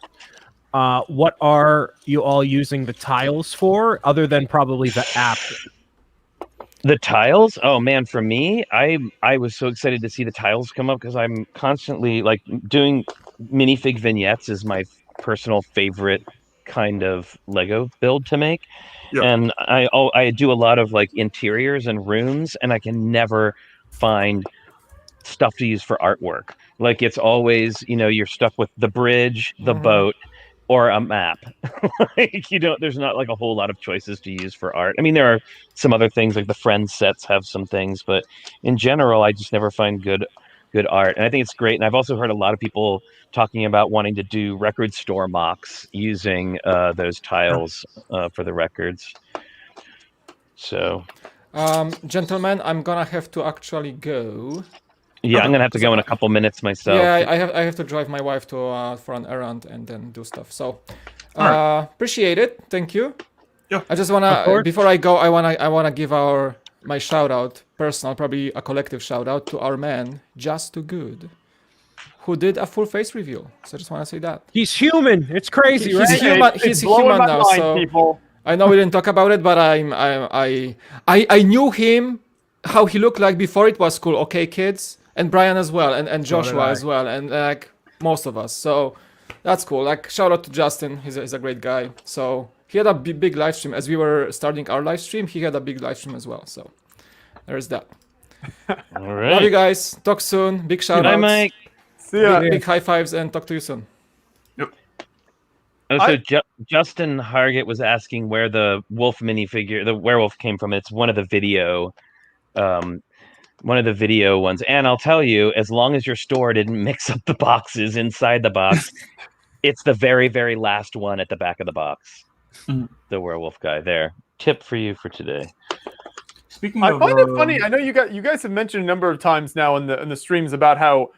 What are you all using the tiles for, other than probably the app? The tiles? Oh man, for me, I was so excited to see the tiles come up because I'm constantly like doing minifig vignettes is my personal favorite kind of Lego build to make. Yep. And I do a lot of like interiors and rooms, and I can never find stuff to use for artwork. Like it's always, you're stuck with the bridge, the boat, or a map. There's not like a whole lot of choices to use for art. I mean, there are some other things like the Friends sets have some things, but in general, I just never find good art. And I think it's great. And I've also heard a lot of people talking about wanting to do record store mocks using those tiles for the records. So, gentlemen, I'm gonna have to actually go. Yeah, I'm gonna have to go in a couple minutes myself. Yeah, I have to drive my wife for an errand and then do stuff. So, Appreciate it. Thank you. Yeah. I just Of wanna course. before I go, I wanna give my shout out, personal, probably a collective shout out to our man Just Too Good, who did a full face reveal. So I just wanna say that He's human. It's crazy, he's right? human. It's He's blowing human my now. mind, So people. I know we didn't talk about it, but I knew him, how he looked like before it was cool. Okay, kids, and Brian as well, and Joshua I. as well, and like most of us. So that's cool. Like shout out to Justin. He's a great guy. So he had a big live stream as we were starting our live stream. He had a big live stream as well. So there's that. All Love you right. guys. Talk soon. Big shout Bye, outs. Mike. See ya. Big high fives and talk to you soon. Oh, so Justin Hargett was asking where the wolf minifigure, the werewolf, came from. It's one of the video ones. And I'll tell you, as long as your store didn't mix up the boxes inside the box, it's the very, very last one at the back of the box. Mhm. The werewolf guy there. Tip for you for today. Speaking I of, find it funny. I know you guys have mentioned a number of times now in the streams about how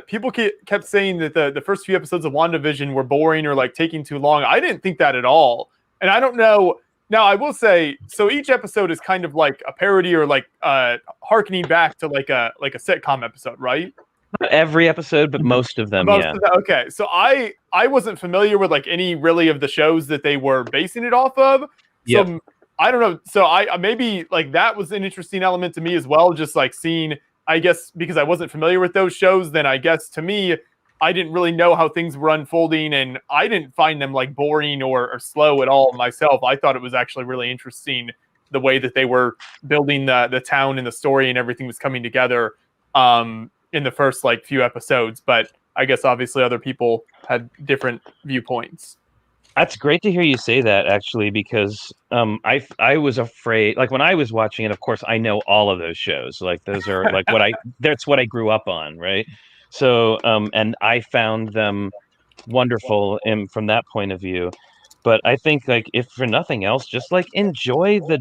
people kept saying that the first few episodes of WandaVision were boring or like taking too long. I didn't think that at all, and I don't know. Now I will say, so each episode is kind of like a parody or like harkening back to like a sitcom episode, right? Not every episode, but most of them, Most yeah. of the, okay, so I wasn't familiar with like any really of the shows that they were basing it off of. So Yep. I don't know. So I maybe like that was an interesting element to me as well. Just like seeing, I guess because I wasn't familiar with those shows, then I guess to me, I didn't really know how things were unfolding, and I didn't find them like boring or slow at all myself. I thought it was actually really interesting the way that they were building the town and the story and everything was coming together in the first like few episodes. But I guess obviously other people had different viewpoints. That's great to hear you say that, actually, because I was afraid, like when I was watching it, of course, I know all of those shows. Like those are like that's what I grew up on, right? So, and I found them wonderful from that point of view. But I think, like, if for nothing else, just like enjoy the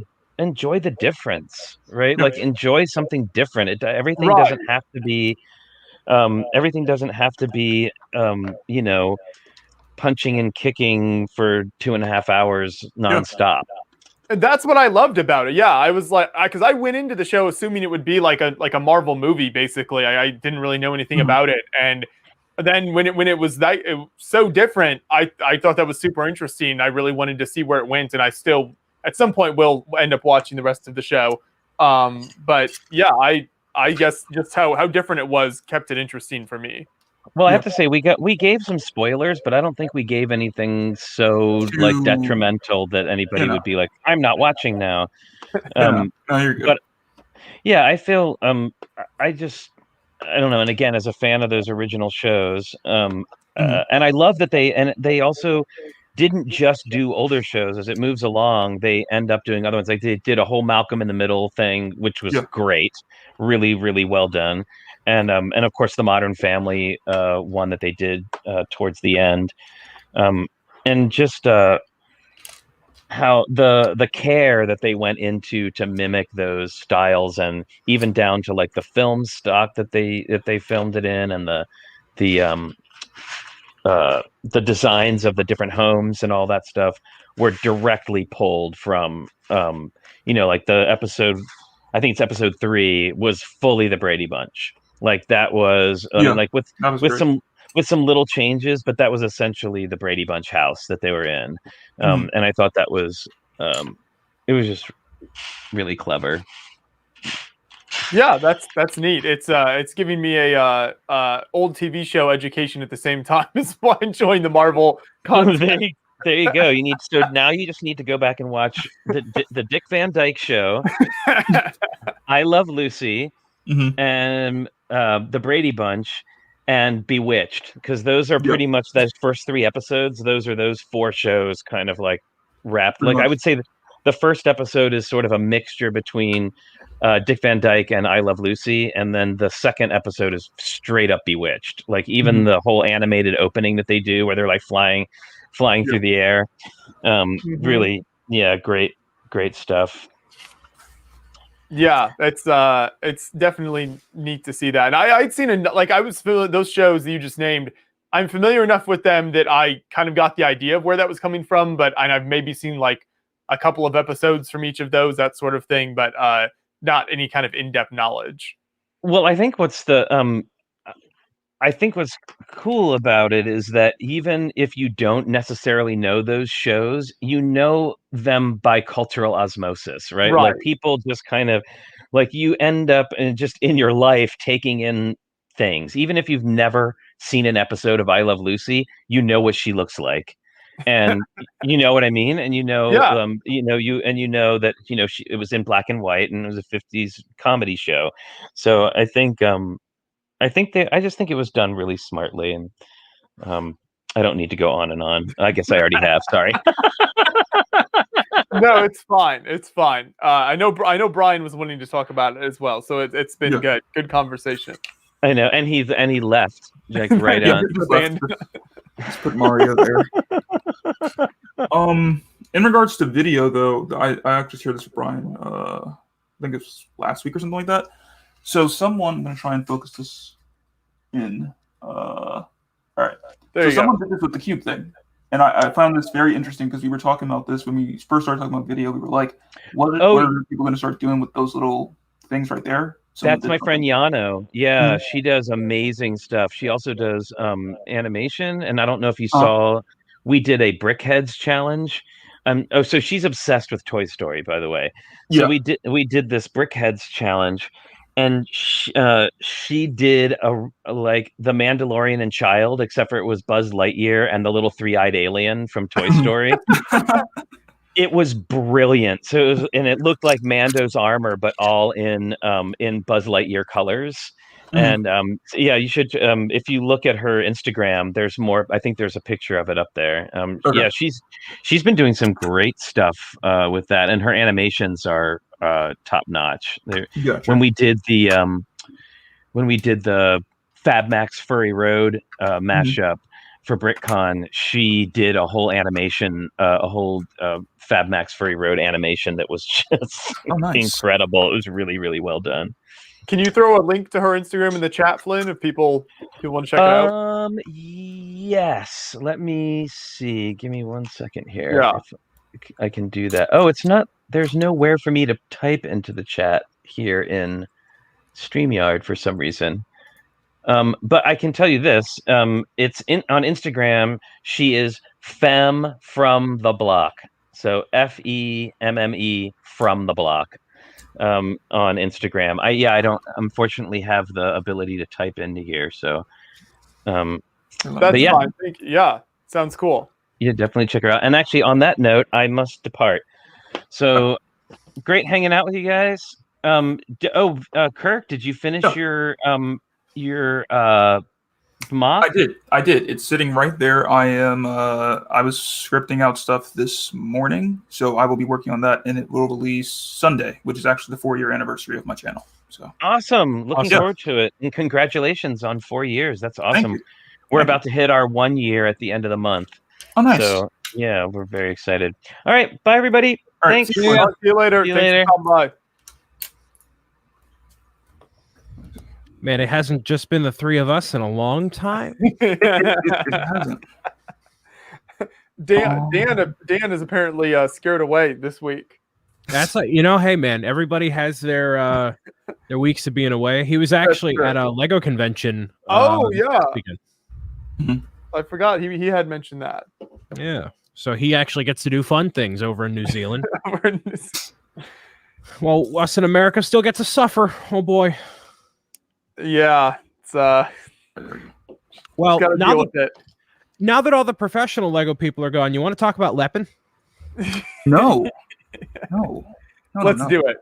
difference, right? Yeah. Like enjoy something different. Everything Right. doesn't have to be, you know, punching and kicking for 2.5 hours nonstop. And that's what I loved about it. Yeah, I was like, because I went into the show assuming it would be like a Marvel movie. Basically, I didn't really know anything about it, and then when it was so different, I thought that was super interesting. I really wanted to see where it went, and I still at some point will end up watching the rest of the show. But yeah, I guess just how different it was kept it interesting for me. Well, I have to say we gave some spoilers, but I don't think we gave anything so like detrimental that anybody would be like, "I'm not watching now." No, you're good. But yeah, I feel I don't know. And again, as a fan of those original shows, and I love that they also didn't just do older shows. As it moves along, they end up doing other ones. Like they did a whole Malcolm in the Middle thing, which was great, really, really well done. And of course the Modern Family one that they did towards the end, and just how the care that they went into to mimic those styles, and even down to like the film stock that they filmed it in, and the designs of the different homes and all that stuff were directly pulled from like the episode. I think it's episode 3 was fully the Brady Bunch. Like that was like with some little changes, but that was essentially the Brady Bunch house that they were in. And I thought that was it was just really clever. Yeah, that's neat. It's giving me a old TV show education at the same time as while enjoying the Marvel content. There you go. Now you just need to go back and watch the Dick Van Dyke Show, I Love Lucy, and the Brady Bunch, and Bewitched, because those are pretty much those first 3 episodes. Those are those 4 shows kind of like wrapped. Like I would say that the first episode is sort of a mixture between Dick Van Dyke and I Love Lucy, and then the second episode is straight up Bewitched. Like even the whole animated opening that they do, where they're like flying through the air. Really, yeah, great stuff. Yeah, it's definitely neat to see that. And I'd seen I was feeling those shows that you just named. I'm familiar enough with them that I kind of got the idea of where that was coming from, but I've maybe seen like a couple of episodes from each of those, that sort of thing, but not any kind of in-depth knowledge. Well, I think what's cool about it is that even if you don't necessarily know those shows, you know them by cultural osmosis, right? Right. Like people just kind of like you end up just in your life taking in things. Even if you've never seen an episode of I Love Lucy, you know what she looks like. And you know what I mean? And Yeah. you know that, it was in black and white and it was a 50s comedy show. So I just think it was done really smartly, and I don't need to go on and on. I guess I already have. Sorry. No, it's fine. It's fine. I know Brian was wanting to talk about it as well, so it's been good conversation. I know, and he left like right on. Let's put Mario there. In regards to video, though, I actually shared this with Brian. I think it was last week or something like that. So I'm going to try and focus this in. All right. Someone did this with the cube thing. And I found this very interesting because we were talking about this when we first started talking about video. We were like, what are people going to start doing with those little things right there? That's my friend Yano. Yeah, she does amazing stuff. She also does animation. And I don't know if you saw, we did a Brickheads challenge. So she's obsessed with Toy Story, by the way. So we did this Brickheads challenge. And she did like the Mandalorian and Child, except for it was Buzz Lightyear and the little three-eyed alien from Toy Story. It was brilliant. So it looked like Mando's armor, but all in Buzz Lightyear colors. And you should. If you look at her Instagram, there's more. I think there's a picture of it up there. Yeah, she's been doing some great stuff with that, and her animations are top notch. When we did the Fab Max Furry Road mashup for BrickCon, she did a whole animation, Fab Max Furry Road animation that was just incredible. It was really, really well done. Can you throw a link to her Instagram in the chat, Flynn, if people want to check it out? Yes. Let me see. Give me 1 second here. Yeah. If I can do that. Oh, it's not. There's nowhere for me to type into the chat here in StreamYard for some reason. But I can tell you this. It's on Instagram. She is Femme from the Block. So FEMME from the Block. On Instagram. I don't unfortunately have the ability to type into here, so that's fine. Sounds cool. Yeah, definitely check her out. And actually, on that note, I must depart. So great hanging out with you guys. Kirk, did you finish your mock? I did. It's sitting right there. I was scripting out stuff this morning, so I will be working on that, and it will release Sunday, which is actually the 4-year anniversary of my channel. So awesome! Looking forward to it, and congratulations on 4 years. That's awesome. We're about to hit our 1 year at the end of the month. Oh, nice! So yeah, we're very excited. All right, bye everybody. All right, thanks. See you later. See you later. Bye. Man, it hasn't just been the three of us in a long time. It hasn't. Dan is apparently scared away this week. That's like, hey man, everybody has their weeks of being away. He was actually at a Lego convention. I forgot he had mentioned that. Yeah, so he actually gets to do fun things over in New Zealand. Well, us in America still get to suffer. Oh boy. Yeah, it's well, now that all the professional Lego people are gone, you want to talk about Lepin? No. Let's do it.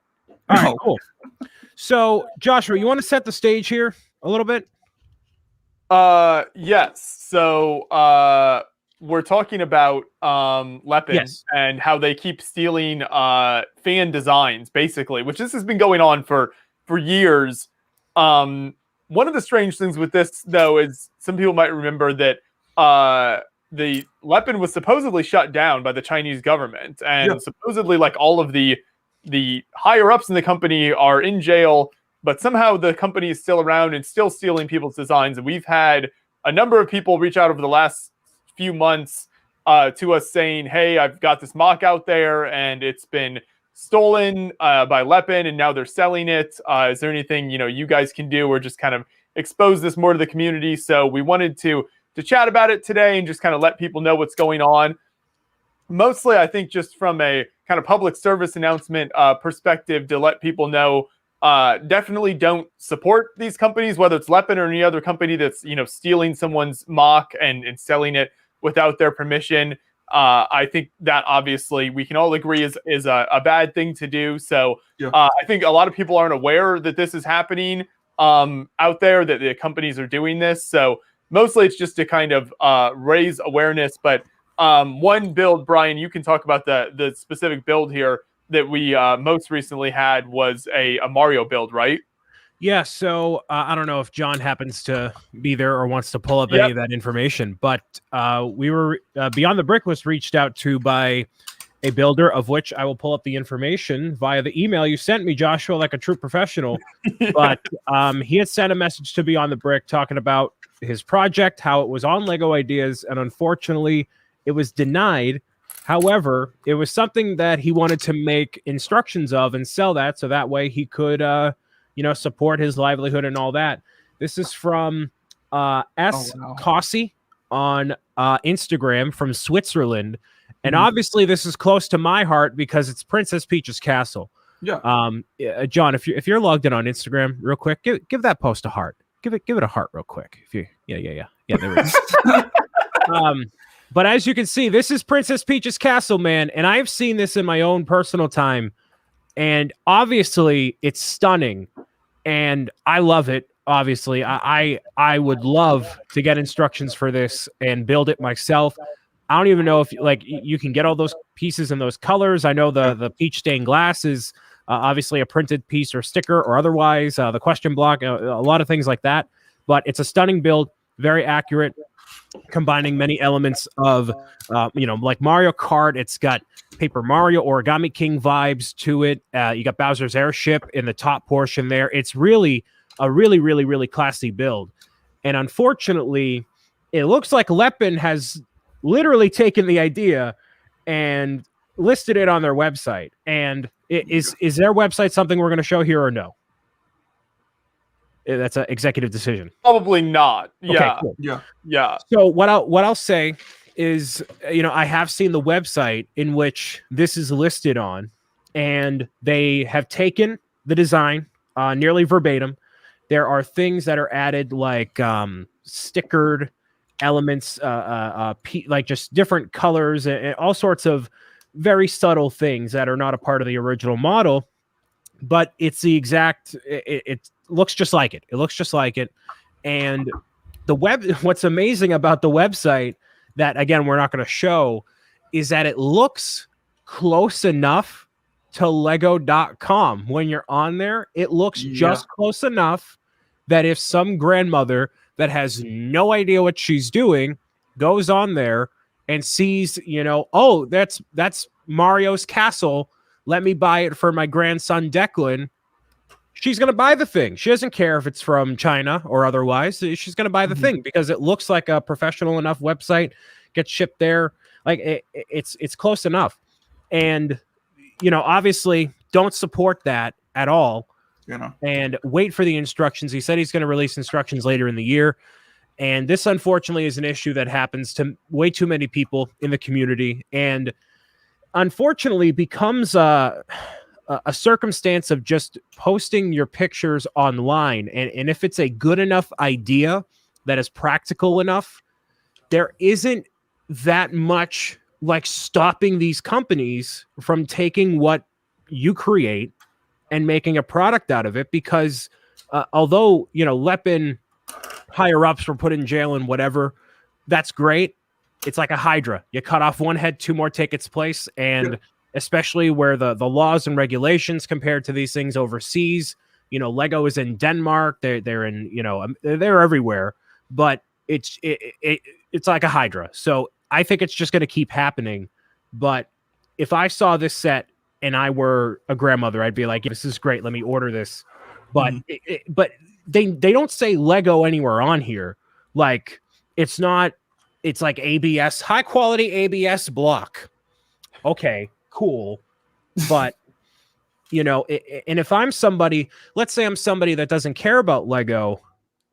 All right, cool. So, Joshua, you want to set the stage here a little bit? Yes. So, we're talking about Lepin and how they keep stealing fan designs, basically, which this has been going on for years. One of the strange things with this, though, is some people might remember that the Lepin was supposedly shut down by the Chinese government, and supposedly, like, all of the higher ups in the company are in jail, but somehow the company is still around and still stealing people's designs. And we've had a number of people reach out over the last few months to us saying, hey, I've got this mock out there and it's been stolen by Lepin and now they're selling it. Is there anything, you guys can do or just kind of expose this more to the community? So we wanted to chat about it today and just kind of let people know what's going on. Mostly, I think just from a kind of public service announcement perspective to let people know, definitely don't support these companies, whether it's Lepin or any other company that's, stealing someone's mock and selling it without their permission. I think that obviously we can all agree is a bad thing to do. So I think a lot of people aren't aware that this is happening out there, that the companies are doing this. So mostly it's just to kind of raise awareness. But one build, Brian, you can talk about the specific build here that we most recently had was a Mario build, right? Yeah, so I don't know if John happens to be there or wants to pull up any of that information, but we were Beyond the Brick was reached out to by a builder, of which I will pull up the information via the email you sent me, Joshua, like a true professional. But he had sent a message to Beyond the Brick talking about his project, how it was on Lego Ideas, and unfortunately it was denied. However, it was something that he wanted to make instructions of and sell that, so that way he could support his livelihood and all that. This is from Cossi on Instagram from Switzerland. And obviously this is close to my heart because it's Princess Peach's castle. Yeah. John, if you're logged in on Instagram real quick, give that post a heart. Give it a heart real quick. If you Yeah, there we go. But as you can see, this is Princess Peach's castle, man, and I've seen this in my own personal time. And obviously it's stunning and I love it. Obviously, I would love to get instructions for this and build it myself. I don't even know if you can get all those pieces in those colors. I know the peach stained glass is obviously a printed piece or sticker or otherwise, the question block, a lot of things like that. But it's a stunning build, very accurate, combining many elements of, like Mario Kart. It's got Paper Mario, Origami King vibes to it. You got Bowser's airship in the top portion there. It's really a really, really, really classy build. And unfortunately, it looks like Lepin has literally taken the idea and listed it on their website. And is their website something we're going to show here or no? That's an executive decision. Probably not. Yeah. Okay, cool. Yeah. So what I'll say is, I have seen the website in which this is listed on, and they have taken the design nearly verbatim. There are things that are added like stickered elements, like just different colors and all sorts of very subtle things that are not a part of the original model, but it's the exact, it looks just like it. It looks just like it. And what's amazing about the website that, again, we're not going to show is that it looks close enough to lego.com. When you're on there, it looks just close enough that if some grandmother that has no idea what she's doing goes on there and sees, oh, that's Mario's castle, let me buy it for my grandson Declan, she's going to buy the thing. She doesn't care if it's from China or otherwise. She's going to buy the thing because it looks like a professional enough website, gets shipped there. Like it's close enough. And, obviously don't support that at all. And wait for the instructions. He said he's going to release instructions later in the year. And this, unfortunately, is an issue that happens to way too many people in the community. And unfortunately becomes a circumstance of just posting your pictures online. And if it's a good enough idea that is practical enough, there isn't that much like stopping these companies from taking what you create and making a product out of it. Because although, Lepin higher ups were put in jail and whatever, that's great. It's like a Hydra. You cut off one head, two more take its place. And especially where the laws and regulations compared to these things overseas, Lego is in Denmark. They're in, they're everywhere, but it's like a Hydra. So I think it's just going to keep happening. But if I saw this set and I were a grandmother, I'd be like, this is great. Let me order this. But but they don't say Lego anywhere on here. Like, it's not. It's like ABS, high quality ABS block. Okay, cool, but and if I'm somebody, let's say I'm somebody that doesn't care about Lego,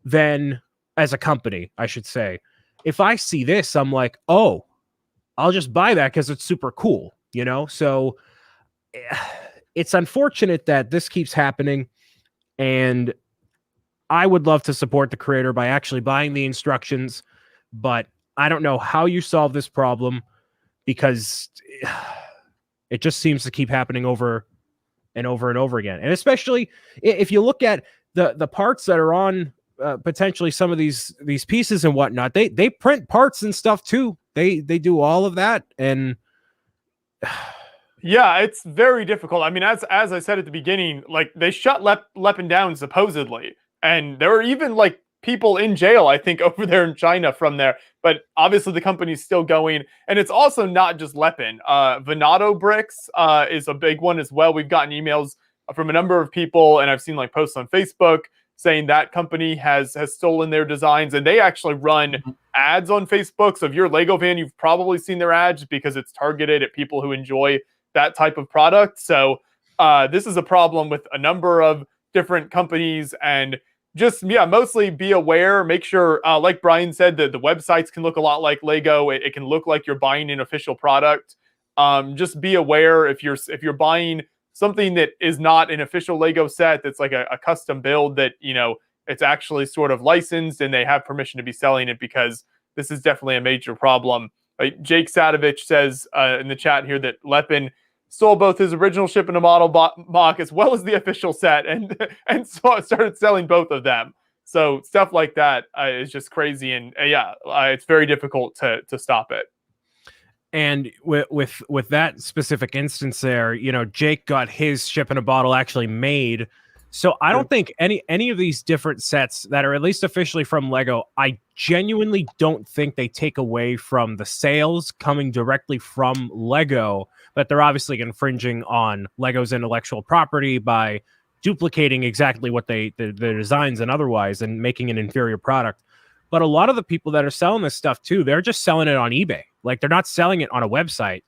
then as a company, I should say, if I see this, I'm like, oh, I'll just buy that because it's super cool, So it's unfortunate that this keeps happening, and I would love to support the creator by actually buying the instructions, but I don't know how you solve this problem because it just seems to keep happening over and over and over again. And especially if you look at the parts that are on potentially some of these pieces and whatnot, they print parts and stuff too. They do all of that. And yeah, it's very difficult. I mean, as I said at the beginning, like they shut Lepin down supposedly, and there were even like people in jail, I think, over there in China from there. But obviously the company's still going. And it's also not just Lepin. Venato Bricks is a big one as well. We've gotten emails from a number of people, and I've seen like posts on Facebook saying that company has stolen their designs, and they actually run ads on Facebook. So if you're a Lego fan, you've probably seen their ads because it's targeted at people who enjoy that type of product. So this is a problem with a number of different companies, and just, mostly be aware, make sure, like Brian said, that the websites can look a lot like Lego. It can look like you're buying an official product. Just be aware if you're buying something that is not an official Lego set, that's like a custom build, that, it's actually sort of licensed and they have permission to be selling it, because this is definitely a major problem. Jake Sadovich says in the chat here that Lepin stole both his original ship and a model mock as well as the official set, and started selling both of them. So stuff like that is just crazy, and it's very difficult to stop it. And with that specific instance there, Jake got his ship in a bottle actually made. So I don't think any of these different sets that are at least officially from Lego, I genuinely don't think they take away from the sales coming directly from Lego, but they're obviously infringing on Lego's intellectual property by duplicating exactly what their designs and otherwise, and making an inferior product. But a lot of the people that are selling this stuff too, they're just selling it on eBay. Like, they're not selling it on a website.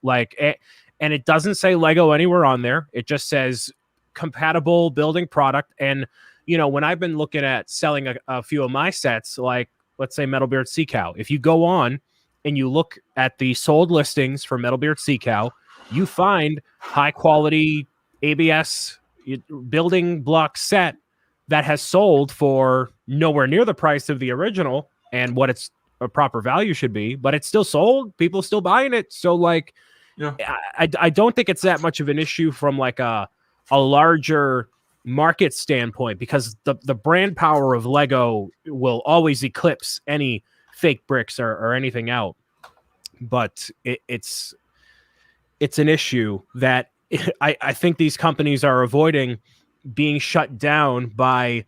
And it doesn't say Lego anywhere on there. It just says compatible building product. And when I've been looking at selling a few of my sets, like let's say Metal Beard Sea Cow, if you go on and you look at the sold listings for Metal Beard Sea Cow, you find high quality ABS building block set that has sold for nowhere near the price of the original and what its a proper value should be, but it's still sold. People still buying it. So like, I don't think it's that much of an issue from like a larger market standpoint, because the brand power of Lego will always eclipse any fake bricks or anything out. But it's an issue that I think these companies are avoiding being shut down by.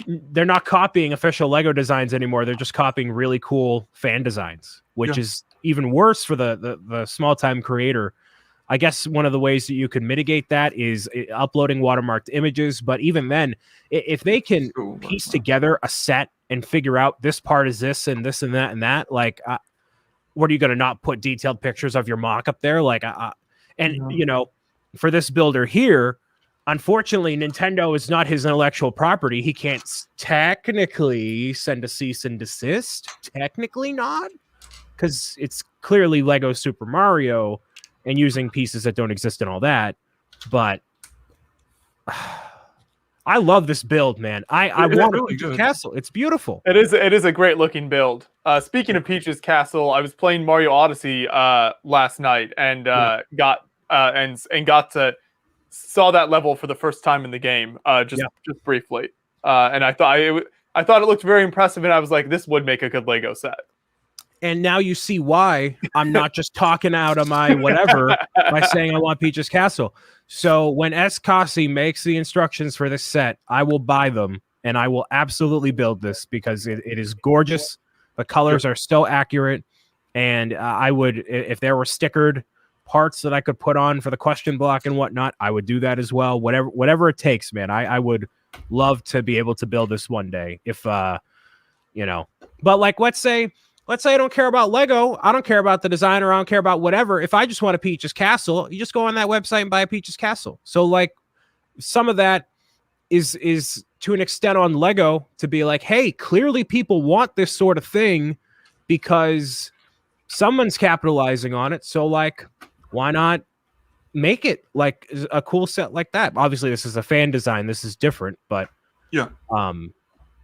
They're not copying official Lego designs anymore. They're just copying really cool fan designs, which is even worse for the small time creator. I guess one of the ways that you can mitigate that is uploading watermarked images. But even then, if they can piece together a set and figure out this part is this and this and that and that, like, what are you going to not put detailed pictures of your mock up there? Like, for this builder here, unfortunately, Nintendo is not his intellectual property. He can't technically send a cease and desist. Technically not, because it's clearly Lego Super Mario and using pieces that don't exist and all that. But I love this build, man. I want a Peach's Castle. It's beautiful. It is a great looking build. Speaking of Peach's Castle, I was playing Mario Odyssey last night and got to saw that level for the first time in the game, just briefly, and I thought it looked very impressive, and I was like, this would make a good Lego set. And now you see why I'm not just talking out of my whatever by saying I want Peach's Castle. So when S. Kasi makes the instructions for this set, I will buy them, and I will absolutely build this because it is gorgeous. The colors are so accurate, and I would, if there were stickered parts that I could put on for the question block and whatnot, I would do that as well. Whatever it takes, man. I would love to be able to build this one day. If you know. But like, let's say I don't care about Lego. I don't care about the designer. I don't care about whatever. If I just want a Peach's Castle, you just go on that website and buy a Peach's Castle. So like some of that is to an extent on Lego to be like, hey, clearly people want this sort of thing because someone's capitalizing on it. So like, why not make it like a cool set like that? Obviously this is a fan design. This is different, but yeah.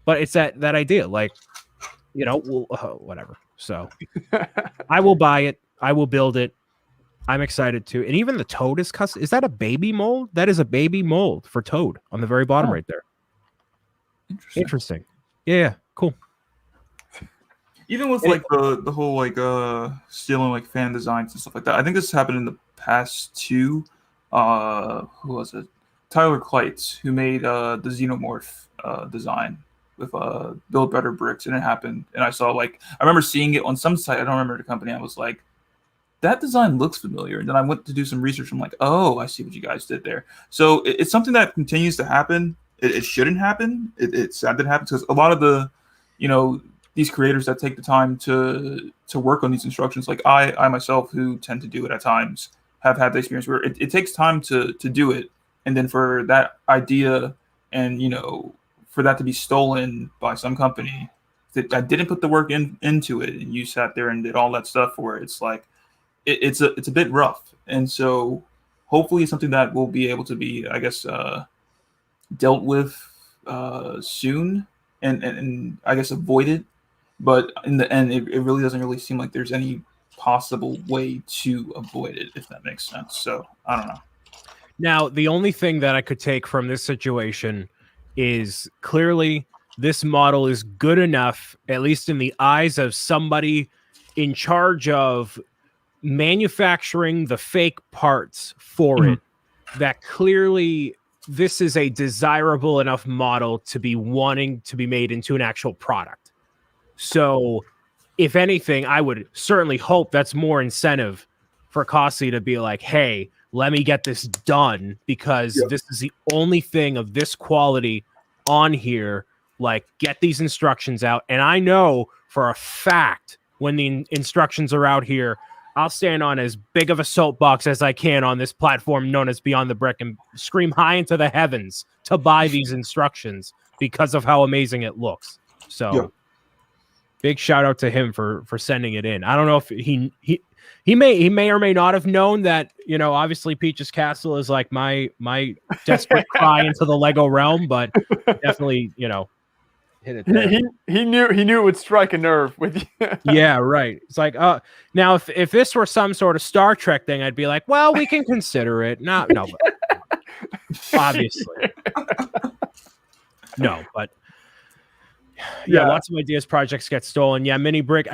But it's that idea, like, you know, whatever. So I will buy it. I will build it. I'm excited too. And even the Toad is custom. Is that a baby mold? That is a baby mold for Toad on the very bottom right there. Interesting. Yeah, cool. Even with like the whole like stealing like fan designs and stuff like that. I think this happened in the past too. Who was it? Tyler Kleitz, who made the Xenomorph design with Build Better Bricks, and it happened. And I saw like I remember seeing it on some site. I don't remember the company. I was like, that design looks familiar. And then I went to do some research. I'm like, oh, I see what you guys did there. So it's something that continues to happen. It shouldn't happen. It's sad that it happens because a lot of the, you know, these creators that take the time to work on these instructions, like I myself, who tend to do it at times, have had the experience where it takes time to do it. And then for that idea and, you know, for that to be stolen by some company that didn't put the work into it, and you sat there and did all that stuff for it, it's like, it's a bit rough. And so hopefully it's something that will be able to be, I guess, dealt with soon and I guess avoided. But in the end, it really doesn't really seem like there's any possible way to avoid it, if that makes sense. So I don't know. Now, the only thing that I could take from this situation is clearly this model is good enough, at least in the eyes of somebody in charge of manufacturing the fake parts for it, that clearly this is a desirable enough model to be wanting to be made into an actual product. So if anything, I would certainly hope that's more incentive for Cossi to be like, hey, let me get this done because this is the only thing of this quality on here. Like, get these instructions out. And I know for a fact when the instructions are out here, I'll stand on as big of a soapbox as I can on this platform known as Beyond the Brick and scream high into the heavens to buy these instructions because of how amazing it looks. So big shout out to him for sending it in. I don't know if he may or may not have known that, you know, obviously Peach's Castle is like my desperate cry into the Lego realm, but definitely, you know, hit it there. He knew it would strike a nerve with you. Yeah, right. It's like, now if this were some sort of Star Trek thing, I'd be like, well, we can consider it. No, obviously, no, but yeah, lots of ideas projects get stolen. Yeah, Mini Brick.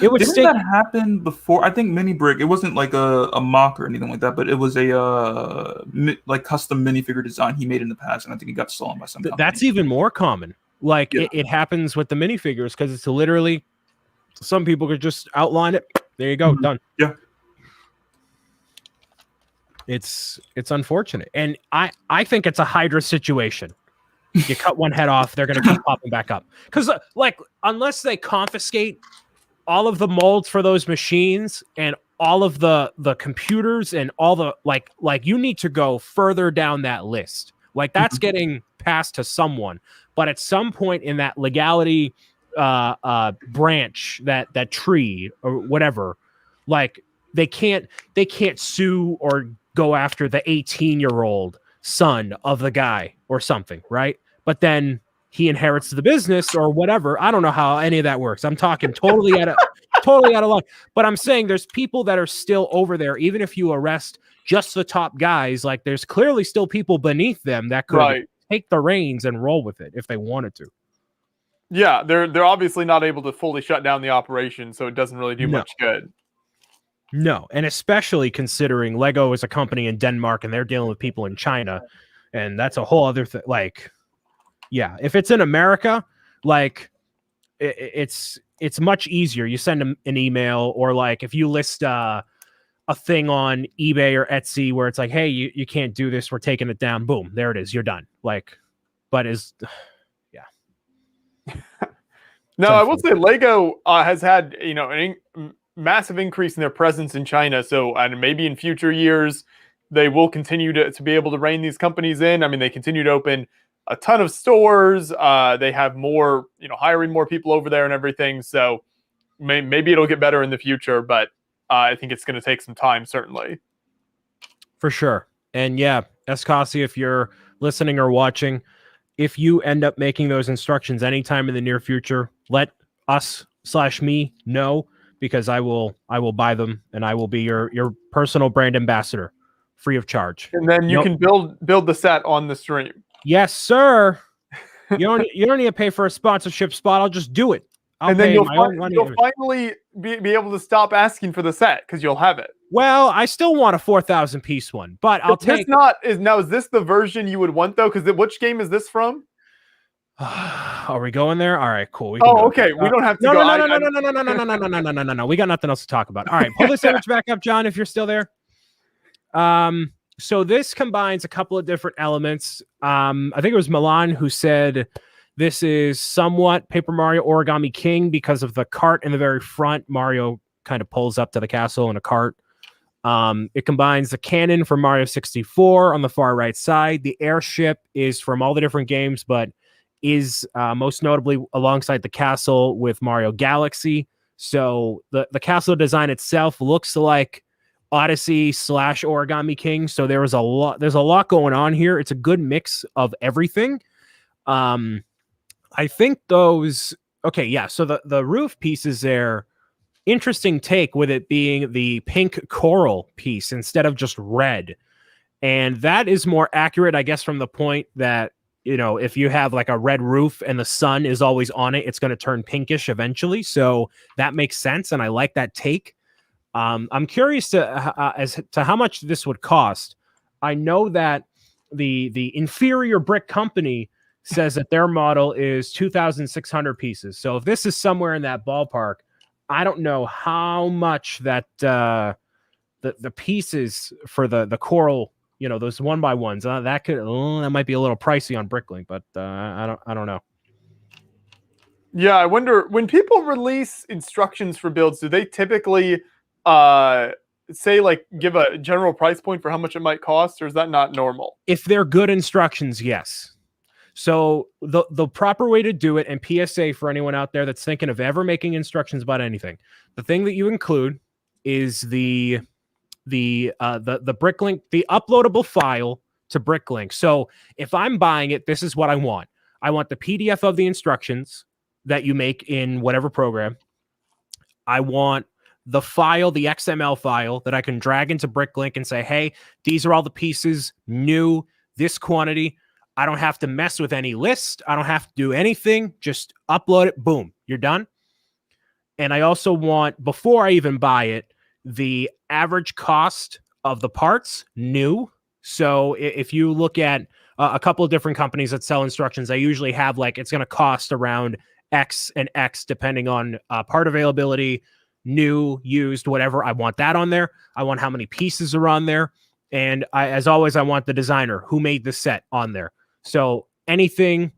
It would Didn't that happen before? I think Mini Brick, it wasn't like a mock or anything like that, but it was a like custom minifigure design he made in the past, and I think it got stolen by some company. That's even more common. Like it happens with the minifigures because it's literally some people could just outline it. There you go, done. Yeah. It's unfortunate. And I think it's a Hydra situation. You cut one head off, they're gonna keep popping back up. Because like unless they confiscate all of the molds for those machines and all of the computers and all the like you need to go further down that list. Like that's getting passed to someone. But at some point in that legality branch, that tree or whatever, like they can't sue or go after the 18-year-old son of the guy or something, right? But then he inherits the business or whatever. I don't know how any of that works. I'm talking totally out of luck. But I'm saying there's people that are still over there, even if you arrest just the top guys. Like there's clearly still people beneath them that could take the reins and roll with it if they wanted to. Yeah, they're obviously not able to fully shut down the operation, so it doesn't really do much good. No, and especially considering Lego is a company in Denmark and they're dealing with people in China, and that's a whole other thing. Like, yeah, if it's in America, like it's much easier. You send them an email, or like if you list a thing on eBay or Etsy where it's like, hey, you can't do this, we're taking it down. Boom, there it is, you're done. Like, but yeah. No, I will say Lego has had massive increase in their presence in China. So, and maybe in future years, they will continue to be able to rein these companies in. I mean, they continue to open a ton of stores. They have more, hiring more people over there and everything. So maybe it'll get better in the future, but I think it's going to take some time, certainly. For sure. And yeah, Escasi, if you're listening or watching, if you end up making those instructions anytime in the near future, let us/me know, because I will buy them and I will be your personal brand ambassador, free of charge. And then you can build the set on the stream. Yes, sir. You don't need to pay for a sponsorship spot. I'll just do it. And then you'll finally be able to stop asking for the set because you'll have it. Well, I still want a 4,000 piece one, but I'll take. Is this the version you would want though? Because which game is this from? Are we going there? All right, cool. Okay. We don't have to go. No. We got nothing else to talk about. All right, pull this image back up, John, if you're still there. So this combines a couple of different elements. I think it was Milan who said this is somewhat Paper Mario Origami King because of the cart in the very front. Mario kind of pulls up to the castle in a cart. It combines the cannon from Mario 64 on the far right side. The airship is from all the different games, but is most notably alongside the castle with Mario Galaxy. So the castle design itself looks like Odyssey / Origami King. So there's a lot going on here. It's a good mix of everything. I think those, okay, yeah. So the roof pieces there, interesting take with it being the pink coral piece instead of just red. And that is more accurate, I guess, from the point that, if you have like a red roof and the sun is always on it, it's going to turn pinkish eventually. So that makes sense. And I like that take. I'm curious as to how much this would cost. I know that the inferior brick company says that their model is 2,600 pieces. So if this is somewhere in that ballpark, I don't know how much that the pieces for the coral, those 1x1s, that might be a little pricey on Bricklink, but I don't know. Yeah, I wonder when people release instructions for builds, do they typically say give a general price point for how much it might cost, or is that not normal? If they're good instructions, yes. So the proper way to do it, and PSA for anyone out there that's thinking of ever making instructions about anything, the thing that you include is the Bricklink, the uploadable file to Bricklink. So if I'm buying it, this is what I want. I want the PDF of the instructions that you make in whatever program. I want the file, the XML file that I can drag into Bricklink and say, hey, these are all the pieces, new, this quantity. I don't have to mess with any list. I don't have to do anything. Just upload it. Boom, you're done. And I also want, before I even buy it, the average cost of the parts, new. So if you look at a couple of different companies that sell instructions, they usually have it's going to cost around X and X depending on part availability, new, used, whatever. I want that on there. I want how many pieces are on there. And as always, I want the designer who made the set on there. So anything,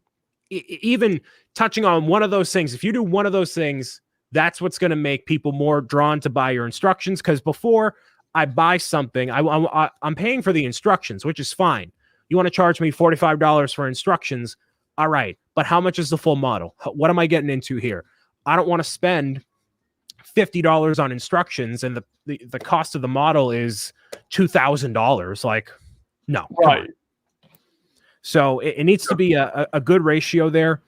even touching on one of those things, if you do one of those things, that's what's going to make people more drawn to buy your instructions. Because before I buy something, I'm paying for the instructions, which is fine. You want to charge me $45 for instructions? All right. But how much is the full model? What am I getting into here? I don't want to spend $50 on instructions and the cost of the model is $2,000. No. Right. So it needs to be a good ratio there.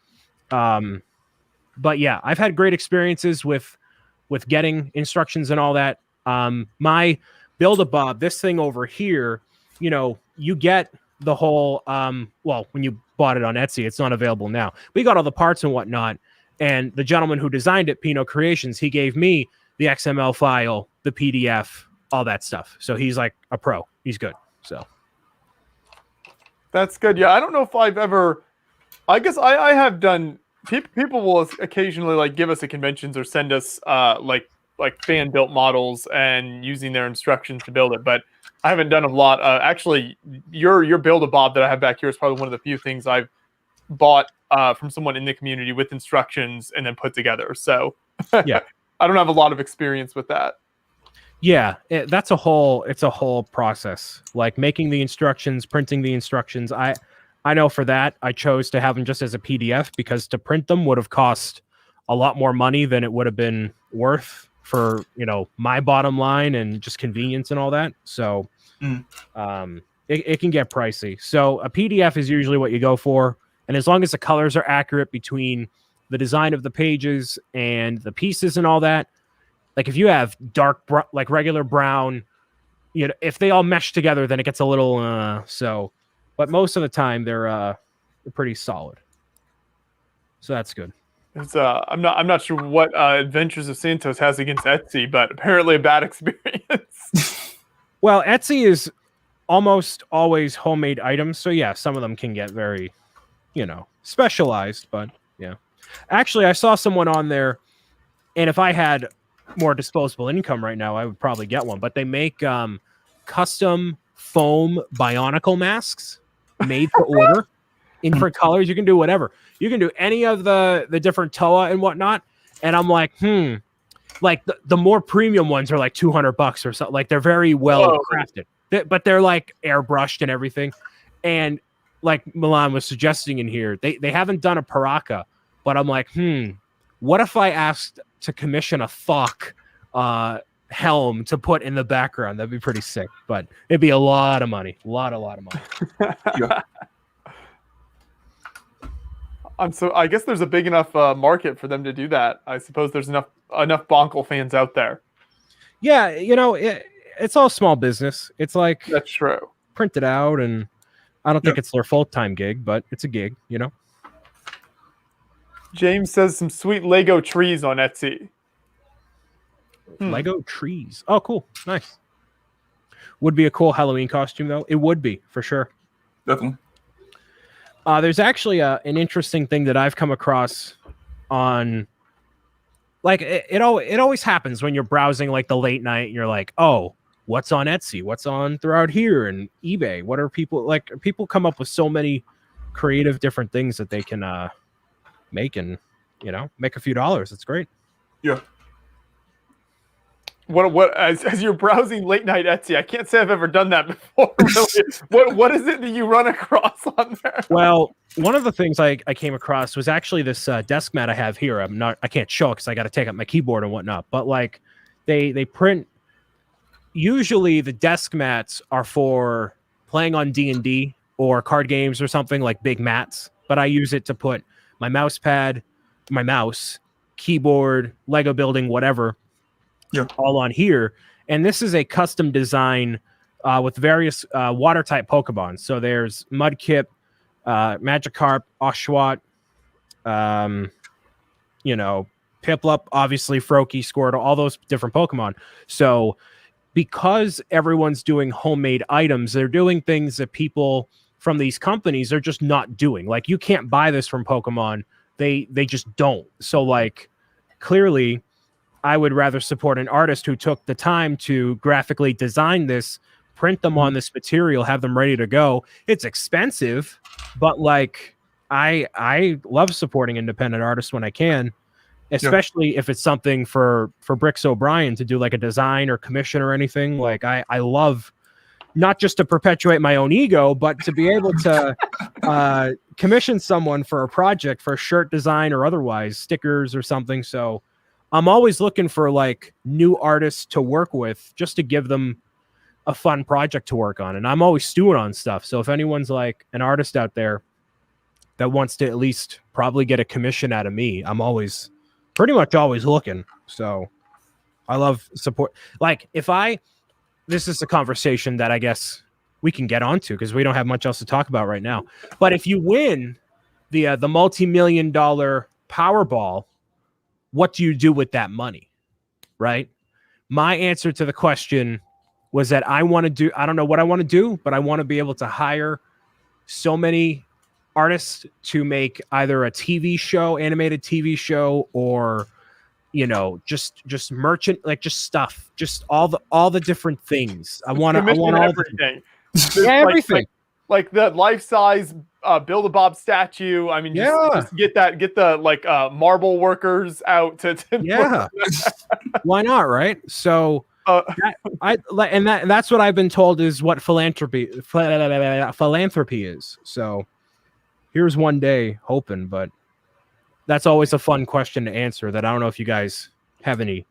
But yeah, I've had great experiences with getting instructions and all that. My Build-A-Bob, this thing over here, you get the whole, when you bought it on Etsy, it's not available now. We got all the parts and whatnot. And the gentleman who designed it, Pinot Creations, he gave me the XML file, the PDF, all that stuff. So he's like a pro. He's good. So that's good. Yeah, I don't know if I've ever. I guess I have done. People will occasionally give us at conventions or send us like fan built models and using their instructions to build it. But I haven't done a lot. Actually, your Build-A-Bob that I have back here is probably one of the few things I've bought from someone in the community with instructions and then put together. So Yeah. I don't have a lot of experience with that. Yeah, it's a whole process. Like making the instructions, printing the instructions. I know for that I chose to have them just as a PDF because to print them would have cost a lot more money than it would have been worth for, my bottom line and just convenience and all that. So it can get pricey. So a PDF is usually what you go for. And as long as the colors are accurate between the design of the pages and the pieces and all that, like if you have dark, like regular brown, if they all mesh together, then it gets a little, but most of the time they're pretty solid. So that's good. It's, I'm not sure what Adventures of Santos has against Etsy, but apparently a bad experience. Well, Etsy is almost always homemade items. So yeah, some of them can get very, specialized, but yeah. Actually, I saw someone on there, and if I had more disposable income right now, I would probably get one, but they make custom foam bionicle masks made to order in different colors. You can do whatever. You can do any of the different Toa and whatnot. And I'm like, like the more premium ones are like $200 or something. Like they're very well crafted, but they're like airbrushed and everything. And like Milan was suggesting in here, they haven't done a Paraka, but I'm like, what if I asked to commission a Thok helm to put in the background? That'd be pretty sick, but it'd be a lot of money. A lot of money. Yeah. I guess there's a big enough market for them to do that. I suppose there's enough Bonkle fans out there. Yeah, it's all small business. It's like that's true. Print it out, and I don't think it's their full-time gig, but it's a gig, James says some sweet Lego trees on Etsy. Lego trees. Oh, cool. Nice. Would be a cool Halloween costume, though. It would be, for sure. Definitely. There's actually an interesting thing that I've come across on... Like, it always happens when you're browsing, like, the late night, and you're like, oh, what's on Etsy? What's on throughout here and eBay? What are people... Like, people come up with so many creative different things that they can... make and make a few dollars. It's great. Yeah. What as you're browsing late night Etsy, I can't say I've ever done that before. Really. what is it that you run across on there? Well, one of the things I came across was actually this desk mat I have here. I can't show it because I got to take up my keyboard and whatnot. But like they print. Usually the desk mats are for playing on D&D or card games or something, like big mats. But I use it to put my mouse pad, my mouse, keyboard, Lego building, whatever, all on here. And this is a custom design with various water type Pokemon. So there's Mudkip, Magikarp, Oshawott, Piplup, obviously Froakie, Squirtle, all those different Pokemon. So because everyone's doing homemade items, they're doing things that people from these companies are just not doing. Like, you can't buy this from Pokemon. They just don't. So like, clearly I would rather support an artist who took the time to graphically design this, print them on this material, have them ready to go. It's expensive, but like I love supporting independent artists when I can, especially if it's something for Bricks O'Brien to do like a design or commission or anything. Like I love not just to perpetuate my own ego, but to be able to commission someone for a project, for a shirt design or otherwise, stickers or something. So I'm always looking for like new artists to work with just to give them a fun project to work on. And I'm always stewing on stuff. So if anyone's like an artist out there that wants to at least probably get a commission out of me, I'm pretty much always looking. So I love support. Like this is a conversation that I guess we can get onto because we don't have much else to talk about right now. But if you win the multi-million-dollar Powerball, what do you do with that money? Right? My answer to the question was that I don't know what I want to do, but I want to be able to hire so many artists to make either a TV show, animated TV show, or just merchant, like just stuff, just all the different things. I want everything. Yeah, everything. like the life-size Build-A-Bob statue. I mean, just get the like marble workers out to yeah. Why not, right? So that's what I've been told is what philanthropy is. So here's one day hoping, but that's always a fun question to answer that I don't know if you guys have any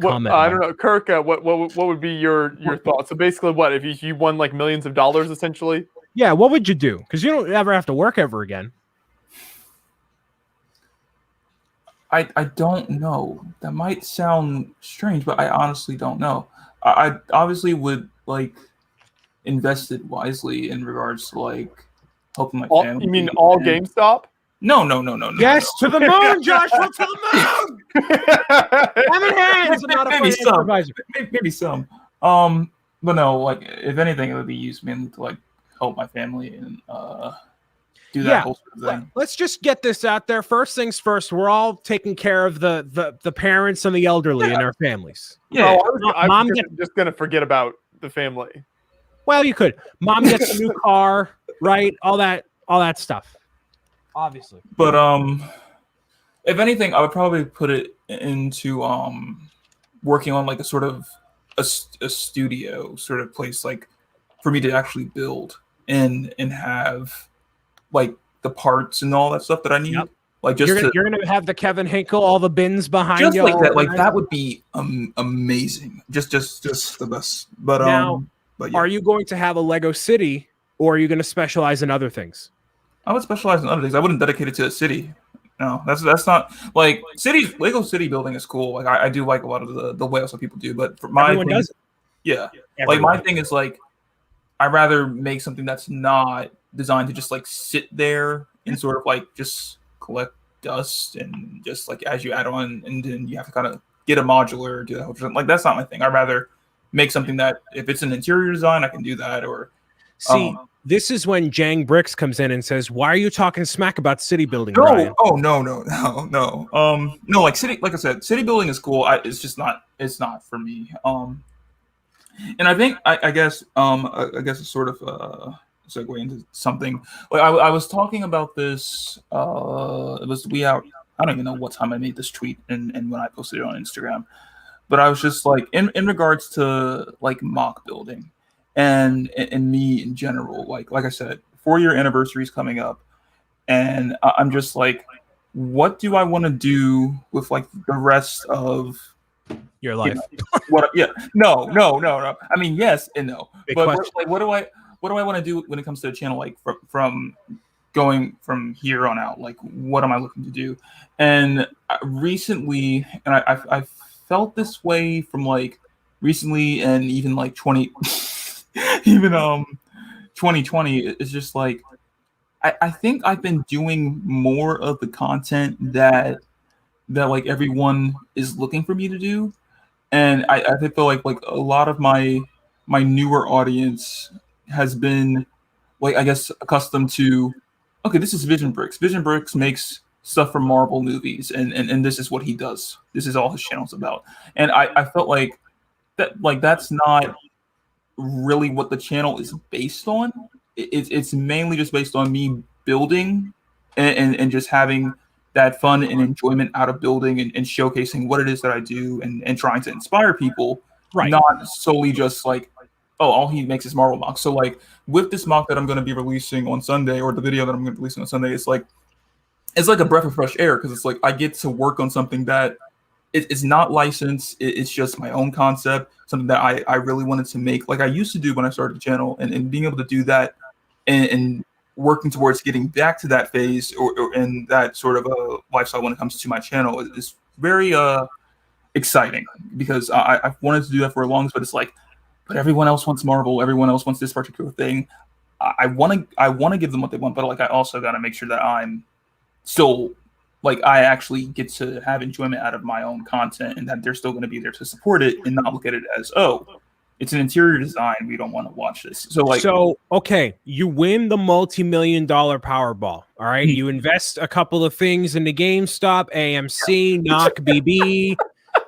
comment. I don't know, Kirk, what would be your thoughts? So basically what if you won like millions of dollars essentially? Yeah, what would you do? Because you don't ever have to work ever again. I don't know. That might sound strange, but I honestly don't know. I obviously would like invest it wisely in regards to like helping my family. You mean all GameStop? No. Yes, to the moon, Joshua, to the moon. Lemon hands. I'm not a maybe some. advisor. Maybe some. But no, like if anything, it would be used mainly to like help my family and do that whole sort of thing. Let's just get this out there. First things first, we're all taking care of the parents and the elderly in our families. Yeah. I'm just gonna forget about the family. Well, you could. Mom gets a new car, right? All that stuff. Obviously. But if anything, I would probably put it into working on like a sort of a studio sort of place, like for me to actually build and have like the parts and all that stuff that I need. Yep. Like you're gonna have the Kevin Hinkle, all the bins behind just you, like that. Like that would be amazing. Just the best. But now, but yeah. Are you going to have a Lego City, or are you going to specialize in other things? I would specialize in other things. I wouldn't dedicate it to a city. No, that's not like Lego City building is cool. Like I do like a lot of the way some people do, but for my everyone does it. Yeah. Like my thing is like I'd rather make something that's not designed to just like sit there and sort of like just collect dust and just like as you add on and then you have to kind of get a modular do that. Like that's not my thing. I'd rather make something that if it's an interior design, I can do that. Or see. This is when Jang Bricks comes in and says, "Why are you talking smack about city building?" No, Brian? No. Like city, like I said, city building is cool. It's just not. It's not for me. And I think I guess it's sort of segue into something. Like I was talking about this. It was I don't even know what time I made this tweet and when I posted it on Instagram, but I was just like in regards to like mock building. And me in general, like I said, 4-year anniversary is coming up, and I'm just like, what do I want to do with like the rest of your life? What? Yeah, no. I mean, yes and no. Big but question. what do I want to do when it comes to the channel? Like from going from here on out, like what am I looking to do? And recently, and I felt this way from like recently, and even like 2020 is just like I think I've been doing more of the content that like everyone is looking for me to do, and I feel like a lot of my newer audience has been like I guess accustomed to okay, this is Vision Bricks. Vision Bricks makes stuff from Marvel movies, and this is what he does. This is all his channel's about, and I felt like that's not really what the channel is based on. It's mainly just based on me building and just having that fun and enjoyment out of building and showcasing what it is that I do and trying to inspire people, right? Not solely just like, oh, all he makes is Marvel mocks. So like with this mock that I'm going to be releasing on Sunday, or the video that I'm going to be releasing on Sunday, it's like a breath of fresh air because it's like I get to work on something that it's not licensed. It's just my own concept, something that I really wanted to make like I used to do when I started the channel, and being able to do that and working towards getting back to that phase or in that sort of a lifestyle when it comes to my channel is very exciting because I've wanted to do that for a long time, but it's like, but everyone else wants Marvel, everyone else wants this particular thing. I want to give them what they want, but like I also got to make sure that I'm still like I actually get to have enjoyment out of my own content and that they're still going to be there to support it and not look at it as, oh, it's an interior design, we don't want to watch this. So okay, you win the multi-million-dollar Powerball. All right, you invest a couple of things into GameStop, AMC, Knock, BB,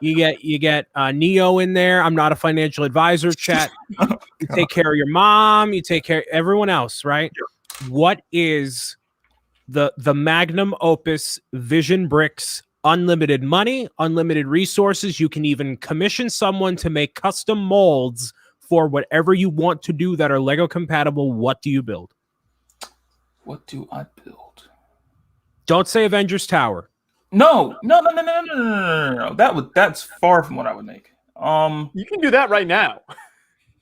You get Neo in there. I'm not a financial advisor. Chat. You take care of your mom. You take care of everyone else, right? What is the magnum opus Vision Bricks? Unlimited money, unlimited resources. You can even commission someone to make custom molds for whatever you want to do that are Lego compatible. What do you build? What do I build? Don't say Avengers Tower. No. That's far from what I would make. You can do that right now.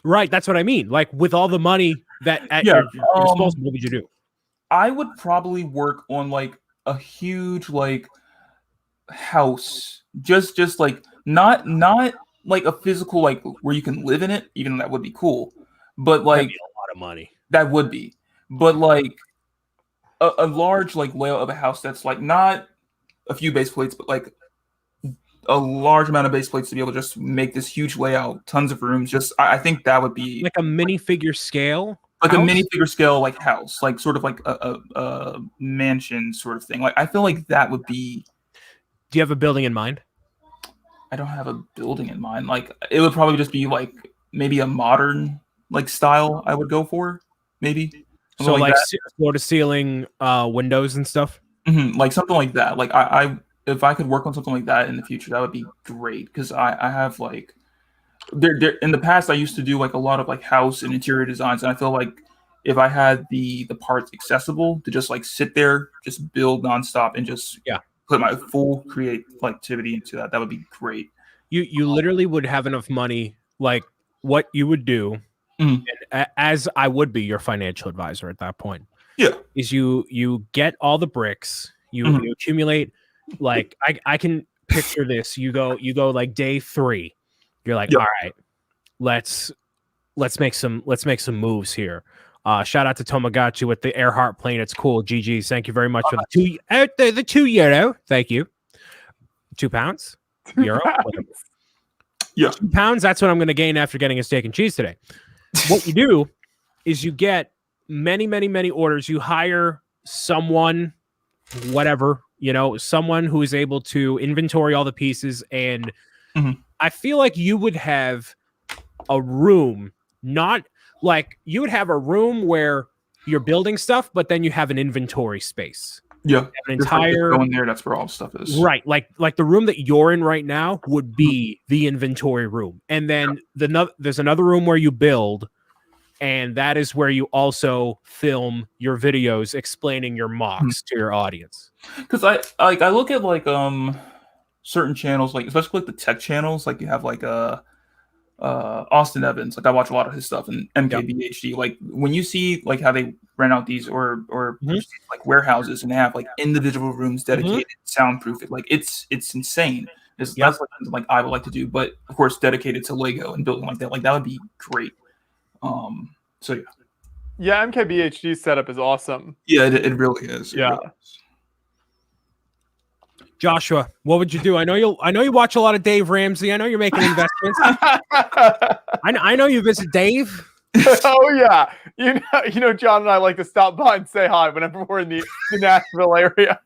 Right, that's what I mean. Like with all the money that at your disposal, what would you do? I would probably work on like a huge like house, just like not like a physical like where you can live in it, even though that would be cool, but like That'd be a lot of money. That would be, but like a large like layout of a house that's like not a few base plates, but like a large amount of base plates to be able to just make this huge layout, tons of rooms. Just I think that would be like a minifigure scale. Like house? a minifigure scale, like house, like sort of like a mansion sort of thing. Like I feel like that would be. Do you have a building in mind? I don't have a building in mind. Like it would probably just be like maybe a modern like style I would go for, maybe. So like floor to ceiling windows and stuff. Mm-hmm. Like something like that. Like I if I could work on something like that in the future, that would be great because I have like there in the past I used to do like a lot of like house and interior designs, and I feel like if I had the parts accessible to just like sit there, just build nonstop and just put my full creativity into that, that would be great. You literally would have enough money. Like what you would do, as I would be your financial advisor at that point. Yeah, is you get all the bricks, you accumulate. Like I can picture this. You go like day 3. You're like, all right, let's make some moves here. Shout out to Tomagachi with the Earhart plane. It's cool. GG's. Thank you very much for the 2 euro. Thank you. £2? Euro? Yeah. £2. That's what I'm going to gain after getting a steak and cheese today. What you do is you get many orders. You hire someone, whatever, someone who is able to inventory all the pieces. And I feel like you would have a room, not like you would have a room where you're building stuff, but then you have an inventory space. Yeah, an entire going there. That's where all the stuff is. Right, like the room that you're in right now would be the inventory room, and then there's another room where you build, and that is where you also film your videos explaining your mocks to your audience. Because I look at like certain channels, like especially like the tech channels, like you have like Austin Evans, like I watch a lot of his stuff, and MKBHD. Like when you see like how they rent out these or like warehouses and they have like individual rooms dedicated, soundproof it, like it's insane. That's like something like I would like to do, but of course dedicated to Lego and building like that would be great. So yeah, MKBHD's setup is awesome. Yeah, it really is. Yeah. Really is. Joshua, what would you do? I know you watch a lot of Dave Ramsey. I know you're making investments. I know you visit Dave. Oh yeah, you know, John and I like to stop by and say hi whenever we're in the Nashville area.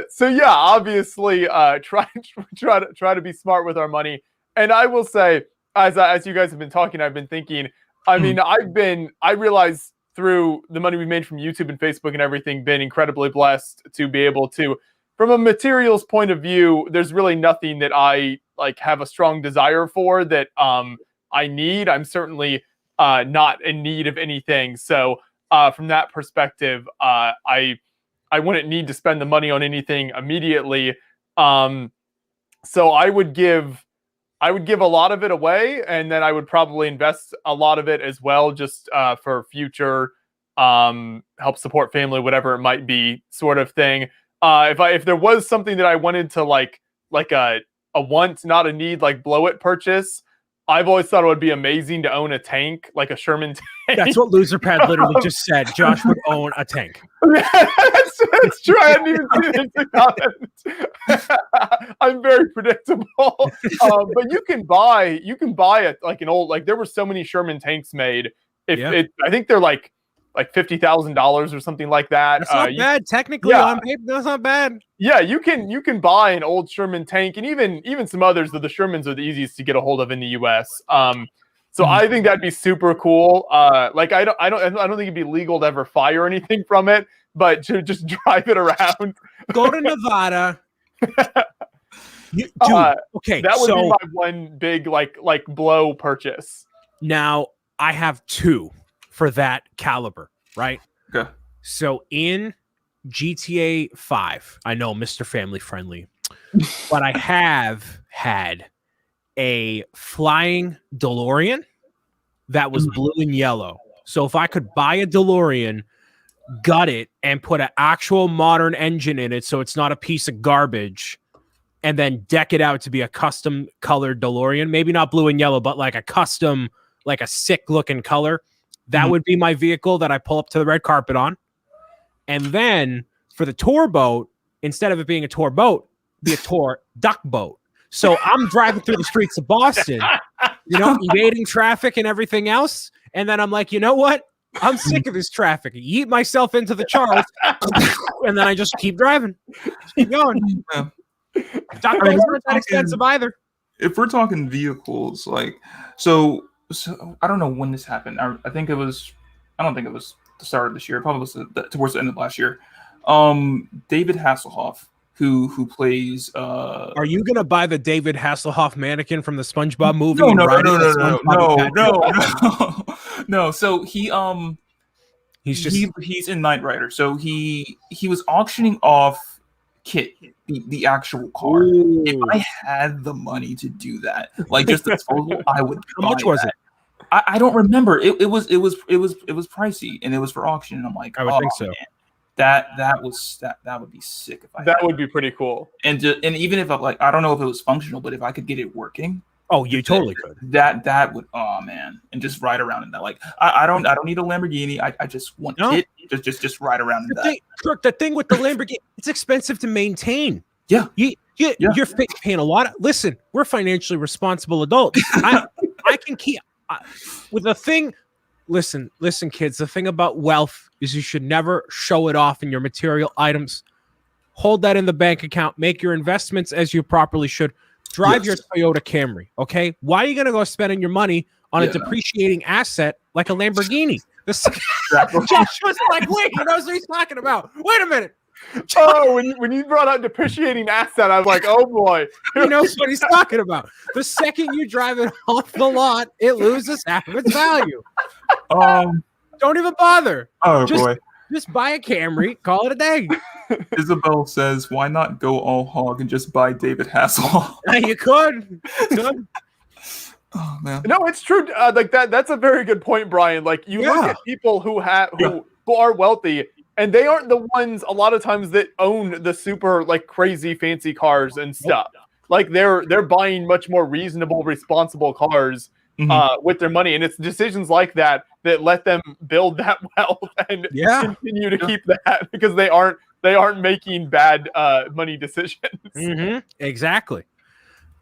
So yeah, obviously, try to be smart with our money. And I will say, as you guys have been talking, I've been thinking. I mean, I realize through the money we made from YouTube and Facebook and everything, been incredibly blessed to be able to, from a materials point of view, there's really nothing that I like have a strong desire for that I need. I'm certainly not in need of anything. So from that perspective, I wouldn't need to spend the money on anything immediately. So I would give a lot of it away, and then I would probably invest a lot of it as well, just for future help support family, whatever it might be, sort of thing. If there was something that I wanted to like a want, not a need, like blow it purchase, I've always thought it would be amazing to own a tank, like a Sherman tank. That's what Loserpad literally just said. Josh would own a tank. That's true. I hadn't even seen it in comments. I'm very predictable. But you can buy it like an old, like there were so many Sherman tanks made. I think they're like like $50,000 or something like that. That's not bad. Technically, yeah. on paper, that's not bad. Yeah, you can buy an old Sherman tank, and even some others. But the Shermans are the easiest to get a hold of in the U.S. So I think that'd be super cool. Like I don't think it'd be legal to ever fire anything from it, but to just drive it around. Go to Nevada. Dude, okay, that would be my one big like blow purchase. Now I have two for that caliber, right? Okay. So in GTA 5, I know Mr. Family Friendly, but I have had a flying DeLorean that was blue and yellow. So if I could buy a DeLorean, gut it, and put an actual modern engine in it so it's not a piece of garbage, and then deck it out to be a custom colored DeLorean, maybe not blue and yellow, but like a custom, like a sick looking color, that would be my vehicle that I pull up to the red carpet on. And then for the tour boat, instead of it being a tour boat, be a tour duck boat. So I'm driving through the streets of Boston, evading traffic and everything else. And then I'm like, you know what? I'm sick of this traffic. Yeet myself into the Charles, and then I just keep driving. Keep going. Yeah. Duck boats aren't that expensive either. If we're talking vehicles, like, so I don't know when this happened. I don't think it was the start of this year. Probably was towards the end of last year. David Hasselhoff, who plays. Are you gonna buy the David Hasselhoff mannequin from the SpongeBob movie? No. So he's in Knight Rider. So he was auctioning off Kit, the actual car. Ooh. If I had the money to do that, like just a total, I would. How much was it? I don't remember. It was pricey, and it was for auction. And I'm like, I would think so. Man, that would be sick if I. That would be pretty cool. And even if I don't know if it was functional, but if I could get it working. Oh, you totally could. That would, oh man, and just ride around in that. Like I don't need a Lamborghini. I just want it. Just ride around in that. Kirk, the thing with the Lamborghini, it's expensive to maintain. Yeah. You're paying a lot. Listen, we're financially responsible adults. I can keep with the thing. Listen, kids. The thing about wealth is you should never show it off in your material items. Hold that in the bank account. Make your investments as you properly should. Drive your Toyota Camry, okay? Why are you going to go spending your money on a depreciating asset like a Lamborghini? Josh was like, wait, he knows what he's talking about. Wait a minute. Oh, when you brought out depreciating asset, I was like, oh boy. He knows what he's talking about. The second you drive it off the lot, it loses half of its value. Don't even bother. Oh, boy. Just buy a Camry, call it a day. Isabel says, why not go all hog and just buy David Hasselhoff? You could. Oh, man. No, it's true. Like that's a very good point, Brian. Like you look at people who are wealthy, and they aren't the ones a lot of times that own the super like crazy fancy cars and stuff. Like they're buying much more reasonable, responsible cars with their money, and it's decisions like that let them build that wealth and continue to keep that because they aren't making bad money decisions. Exactly.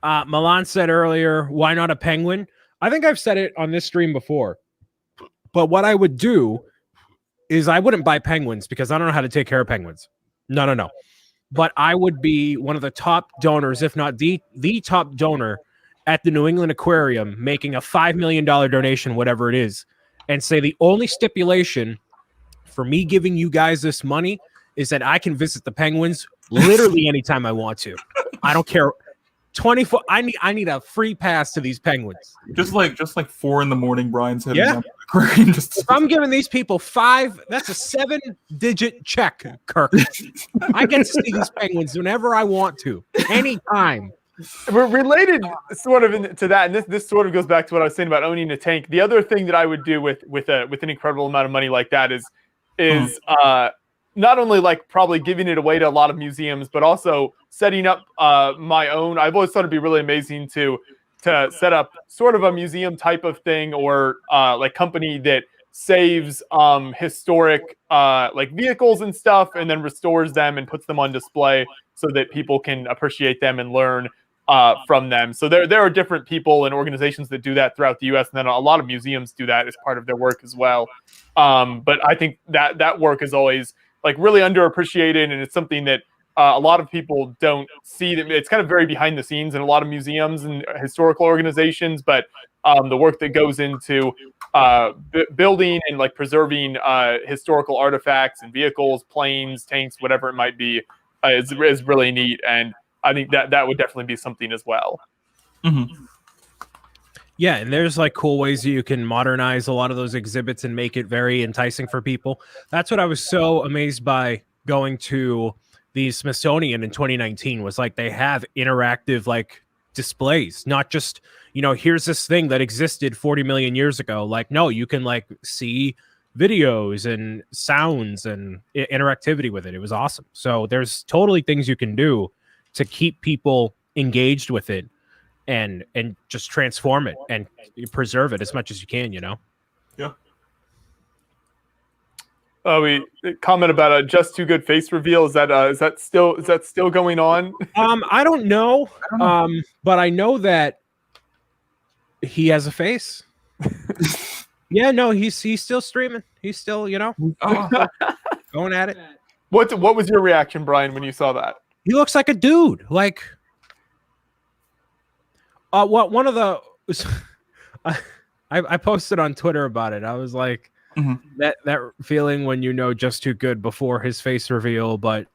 Milan said earlier, why not a penguin? I think I've said it on this stream before, but what I would do is I wouldn't buy penguins because I don't know how to take care of penguins. No. But I would be one of the top donors, if not the top donor at the New England Aquarium, making a $5 million donation, whatever it is, and say the only stipulation for me giving you guys this money is that I can visit the penguins literally anytime I want to. I don't care. 24. I need a free pass to these penguins. Just like 4 a.m, Brian's heading down to the aquarium. If I'm giving these people 5, that's a 7-digit check, Kirk. I get to see these penguins whenever I want to, anytime. We're related sort of to that, and this sort of goes back to what I was saying about owning a tank. The other thing that I would do with an incredible amount of money like that is not only like probably giving it away to a lot of museums, but also setting up my own. I've always thought it'd be really amazing to set up sort of a museum type of thing or like company that saves historic like vehicles and stuff and then restores them and puts them on display so that people can appreciate them and learn from them. So there are different people and organizations that do that throughout the U.S. and then a lot of museums do that as part of their work as well. But I think that work is always like really underappreciated, and it's something that a lot of people don't see. That it's kind of very behind the scenes in a lot of museums and historical organizations, but the work that goes into building and like preserving historical artifacts and vehicles, planes, tanks, whatever it might be, is really neat. And I think that would definitely be something as well. Mm-hmm. Yeah, and there's like cool ways that you can modernize a lot of those exhibits and make it very enticing for people. That's what I was so amazed by going to the Smithsonian in 2019 was like they have interactive like displays, not just, here's this thing that existed 40 million years ago. Like, no, you can like see videos and sounds and interactivity with it. It was awesome. So there's totally things you can do to keep people engaged with it and just transform it and preserve it as much as you can, Yeah. We comment about a just too good face reveal. Is that still going on? I don't know. But I know that he has a face. Yeah, no, he's still streaming. He's still, going at it. What was your reaction, Brian, when you saw that? He looks like a dude. Like, one of the I posted on Twitter about it. I was like, that feeling when just too good before his face reveal, but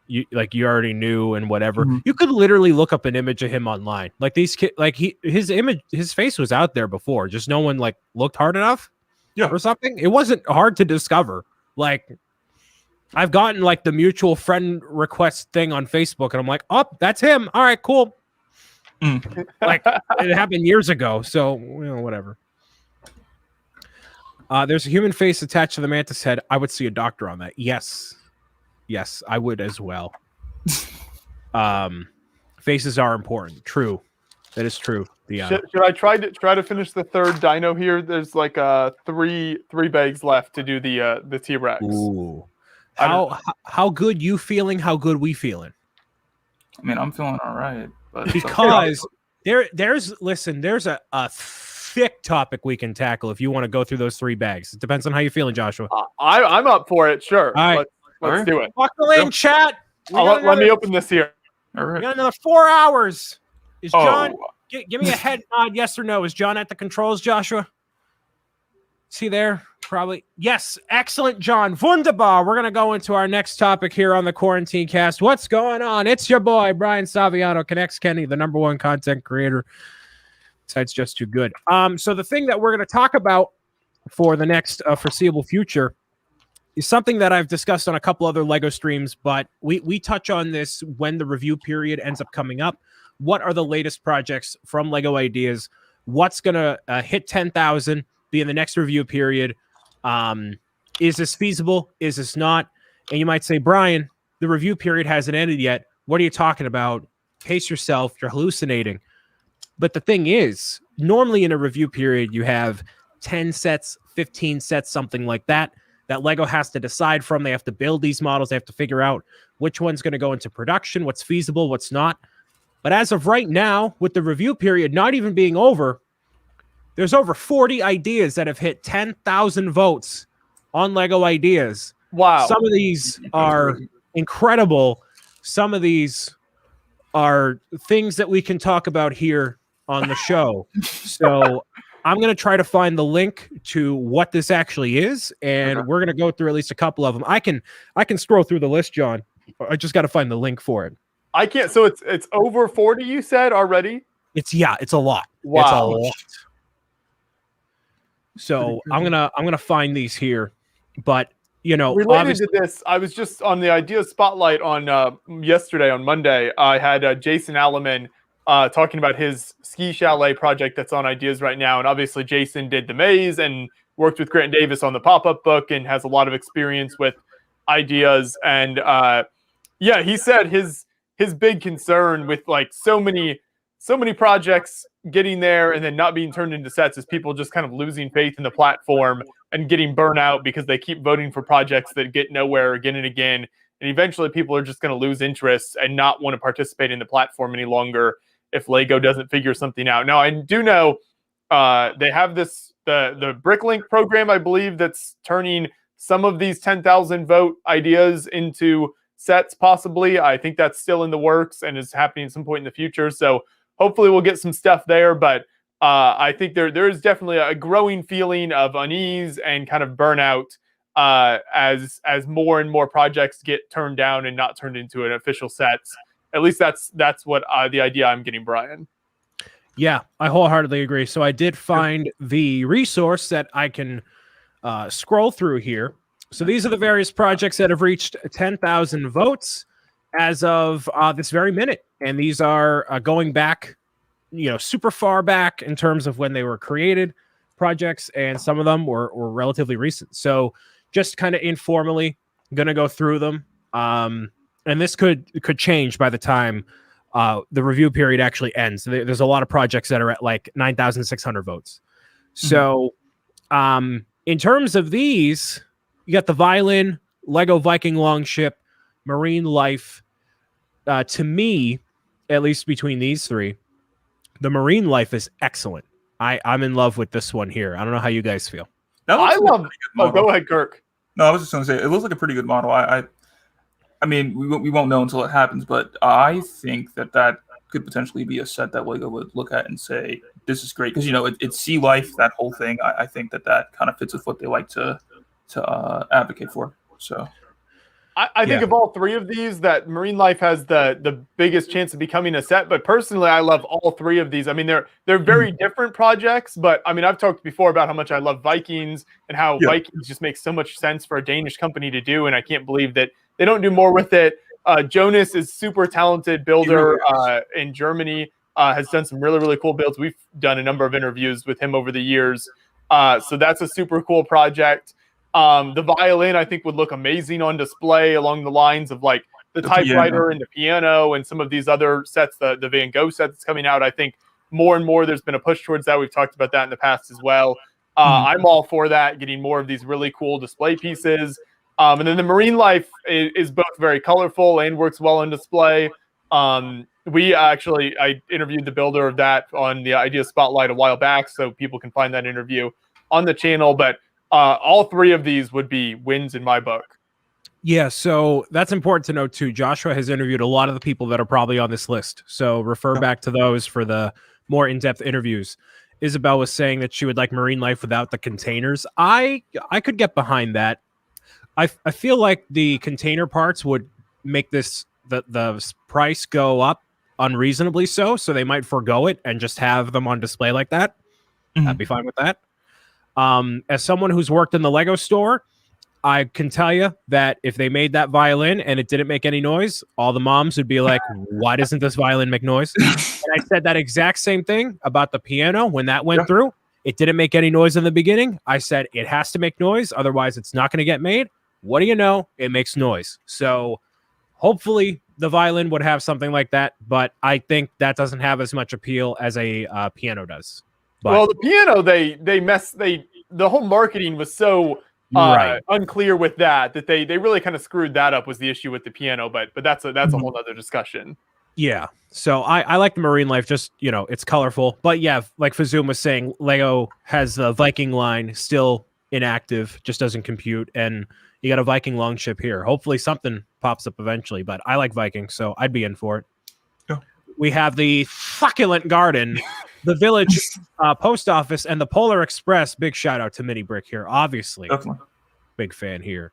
you already knew and whatever. You could literally look up an image of him online. Like these kids, like his face was out there before. Just no one like looked hard enough, or something. It wasn't hard to discover. Like, I've gotten like the mutual friend request thing on Facebook, and I'm like, oh, that's him. All right, cool. Like it happened years ago, so whatever. There's a human face attached to the mantis head. I would see a doctor on that. Yes, I would as well. Faces are important. True, that is true. Should I try to finish the third dino here? There's like three bags left to do the T-Rex. Ooh. How good you feeling? How good we feeling? I mean, I'm feeling all right. But because there's a thick topic we can tackle if you want to go through those 3 bags. It depends on how you're feeling, Joshua. I'm up for it. Sure. All right. Let's do it. Buckle in, chat. Let me open this here. All right. We got another 4 hours. Is John? Give me a head nod, yes or no. Is John at the controls, Joshua? Is he there? Probably. Yes. Excellent, John. Wunderbar. We're going to go into our next topic here on the Quarantine Cast. What's going on? It's your boy, Brian Saviano, Connects Kenny, the #1 content creator. Besides just too good. So the thing that we're going to talk about for the next foreseeable future is something that I've discussed on a couple other LEGO streams, but we touch on this when the review period ends up coming up. What are the latest projects from LEGO Ideas? What's going to hit 10,000, be in the next review period? Is this feasible? Is this not? And you might say, Brian, the review period hasn't ended yet. What are you talking about? Pace yourself. You're hallucinating. But the thing is, normally in a review period, you have 10 sets, 15 sets, something like that LEGO has to decide from. They have to build these models. They have to figure out which one's going to go into production, what's feasible, what's not. But as of right now, with the review period not even being over, there's over 40 ideas that have hit 10,000 votes on LEGO Ideas. Wow. Some of these are incredible. Some of these are things that we can talk about here on the show. So I'm going to try to find the link to what this actually is, and we're going to go through at least a couple of them. I can scroll through the list, John. I just got to find the link for it. I can't. So it's over 40, you said already? It's a lot. Wow. It's a lot. So I'm gonna find these here, but related to this, I was just on the Ideas Spotlight on yesterday on Monday. I had Jason Alleman talking about his ski chalet project that's on Ideas right now, and obviously Jason did the maze and worked with Grant Davis on the pop-up book and has a lot of experience with Ideas. And he said his big concern with like so many projects getting there and then not being turned into sets is people just kind of losing faith in the platform and getting burnt out because they keep voting for projects that get nowhere again and again. And and eventually people are just going to lose interest and not want to participate in the platform any longer if Lego doesn't figure something out. Now, I do know they have the Bricklink program, I believe, that's turning some of these 10,000 vote ideas into sets, possibly. I think that's still in the works and is happening at some point in the future. So hopefully we'll get some stuff there. But I think there is definitely a growing feeling of unease and kind of burnout as more and more projects get turned down and not turned into an official sets. At least that's what the idea I'm getting, Brian. Yeah, I wholeheartedly agree. So I did find the resource that I can scroll through here. So these are the various projects that have reached 10,000 votes as of this very minute. And these are going back, super far back in terms of when they were created projects. And some of them were relatively recent. So just kind of informally going to go through them. And this could change by the time the review period actually ends. There's a lot of projects that are at like 9,600 votes. So in terms of these, you got the Violin, Lego Viking Longship, Marine Life. To me, at least between these three, the Marine Life is excellent. I'm in love with this one here. I don't know how you guys feel. I love. Oh, go ahead, Kirk. No, I was just going to say it looks like a pretty good model. I mean, we won't know until it happens, but I think that could potentially be a set that Lego would look at and say, "This is great," because it's sea life, that whole thing. I think that kind of fits with what they like to advocate for. So. I think of all three of these, that Marine Life has the biggest chance of becoming a set. But personally, I love all three of these. I mean, they're very different projects. But I mean, I've talked before about how much I love Vikings and how Vikings just makes so much sense for a Danish company to do. And I can't believe that they don't do more with it. Jonas is super talented builder in Germany. Has done some really, really cool builds. We've done a number of interviews with him over the years. So that's a super cool project. The Violin, I think, would look amazing on display along the lines of like the typewriter and the piano and some of these other sets, the Van Gogh set that's coming out. I think more and more there's been a push towards that. We've talked about that in the past as well. I'm all for that, getting more of these really cool display pieces. And then the Marine Life is both very colorful and works well on display. I interviewed the builder of that on the Idea Spotlight a while back, so people can find that interview on the channel. But all three of these would be wins in my book. Yeah, so that's important to note too. Joshua has interviewed a lot of the people that are probably on this list. So refer back to those for the more in-depth interviews. Isabel was saying that she would like Marine Life without the containers. I could get behind that. I feel like the container parts would make the price go up unreasonably so they might forego it and just have them on display like that. I'd be fine with that. As someone who's worked in the Lego store, I can tell you that if they made that violin and it didn't make any noise, all the moms would be like, why doesn't this violin make noise? And I said that exact same thing about the piano when that went through. It didn't make any noise in the beginning. I said it has to make noise, otherwise it's not going to get made. What do you know? It makes noise. So hopefully the violin would have something like that, but I think that doesn't have as much appeal as a piano does. But, well, the piano, the whole marketing was so unclear with that they really kind of screwed that up, was the issue with the piano. But that's a whole other discussion. Yeah. So I like the Marine Life, just, it's colorful. But yeah, like Fazum was saying, Lego has the Viking line still inactive, just doesn't compute. And you got a Viking Longship here. Hopefully something pops up eventually, but I like Viking, so I'd be in for it. Yeah. We have the Succulent Garden, the Village Post Office, and the Polar Express. Big shout out to Mini Brick here, obviously. Definitely. Big fan here.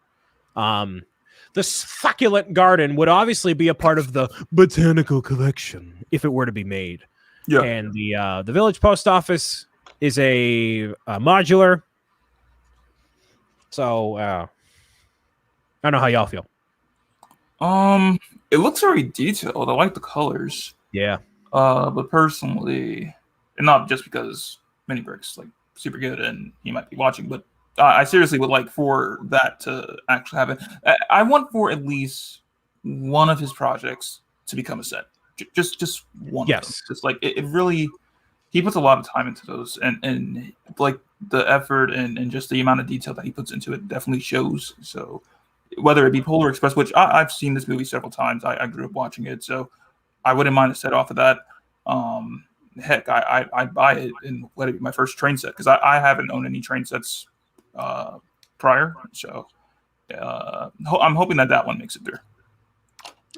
The Succulent Garden would obviously be a part of the Botanical Collection if it were to be made. Yeah. And the Village Post Office is a modular. So I don't know how y'all feel. It looks very detailed. I like the colors. Yeah. But personally, and not just because Mini Brick's like super good and he might be watching, but I seriously would like for that to actually happen. I want for at least one of his projects to become a set. Just one. Yes. Of them. Just like it really, he puts a lot of time into those, and like the effort and just the amount of detail that he puts into it definitely shows. So whether it be Polar Express, which I've seen this movie several times. I grew up watching it, so I wouldn't mind a set off of that. Heck, I'd buy it and let it be my first train set because I haven't owned any train sets prior. So I'm hoping that one makes it through.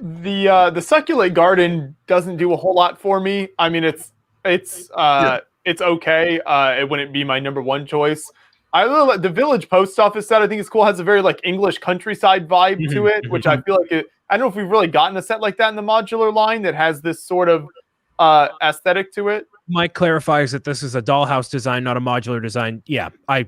The succulent garden doesn't do a whole lot for me. I mean, it's okay. It wouldn't be my number one choice. I really like the village post office set. I think it's cool. It has a very like English countryside vibe to it, which I feel like I don't know if we've really gotten a set like that in the modular line that has this sort of aesthetic to it. Mike clarifies that this is a dollhouse design, not a modular design. Yeah, I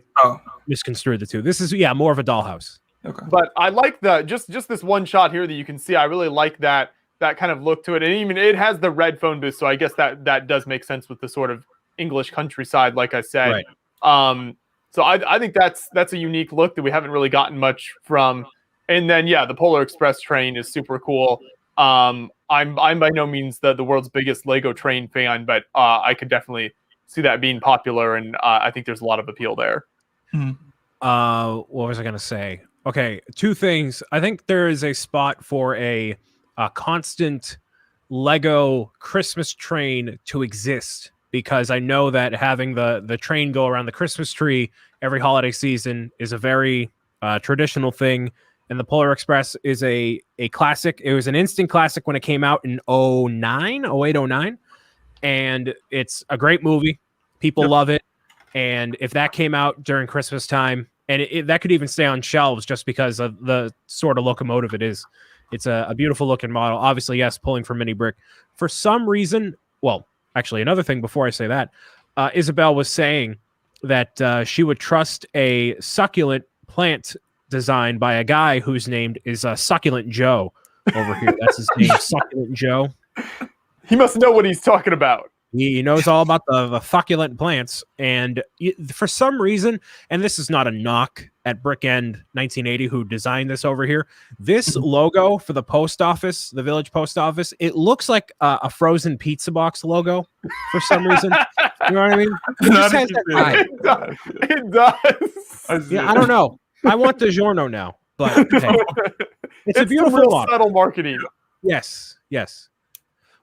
misconstrued the two. This is more of a dollhouse. Okay. But I like the just this one shot here that you can see. I really like that kind of look to it, and even it has the red phone booth, so I guess that does make sense with the sort of English countryside, like I said. Right. So I think that's a unique look that we haven't really gotten much from. And then the Polar Express train is super cool. I'm by no means the world's biggest Lego train fan, but I could definitely see that being popular, and I think there's a lot of appeal there. What was I gonna say? Okay, two things. I think there is a spot for a constant Lego Christmas train to exist, because I know that having the train go around the Christmas tree every holiday season is a very traditional thing. And the Polar Express is a classic. It was an instant classic when it came out in 08, 09. And it's a great movie. People love it. And if that came out during Christmas time, and that could even stay on shelves just because of the sort of locomotive it is. It's a beautiful looking model. Obviously, yes, pulling from Mini Brick. For some reason, well, actually, another thing before I say that, Isabel was saying that she would trust a succulent plant design by a guy whose name is Succulent Joe over here. That's his name, Succulent Joe. He must know what he's talking about. He knows all about the succulent plants. And for some reason, and this is not a knock at Brickend 1980 who designed this over here, this logo for the post office, the village post office, it looks like a frozen pizza box logo for some reason. You know what I mean? It just has that vibe. It does. Yeah, I don't know. I want DiGiorno now, but hey, it's a beautiful model. Subtle marketing. Yes.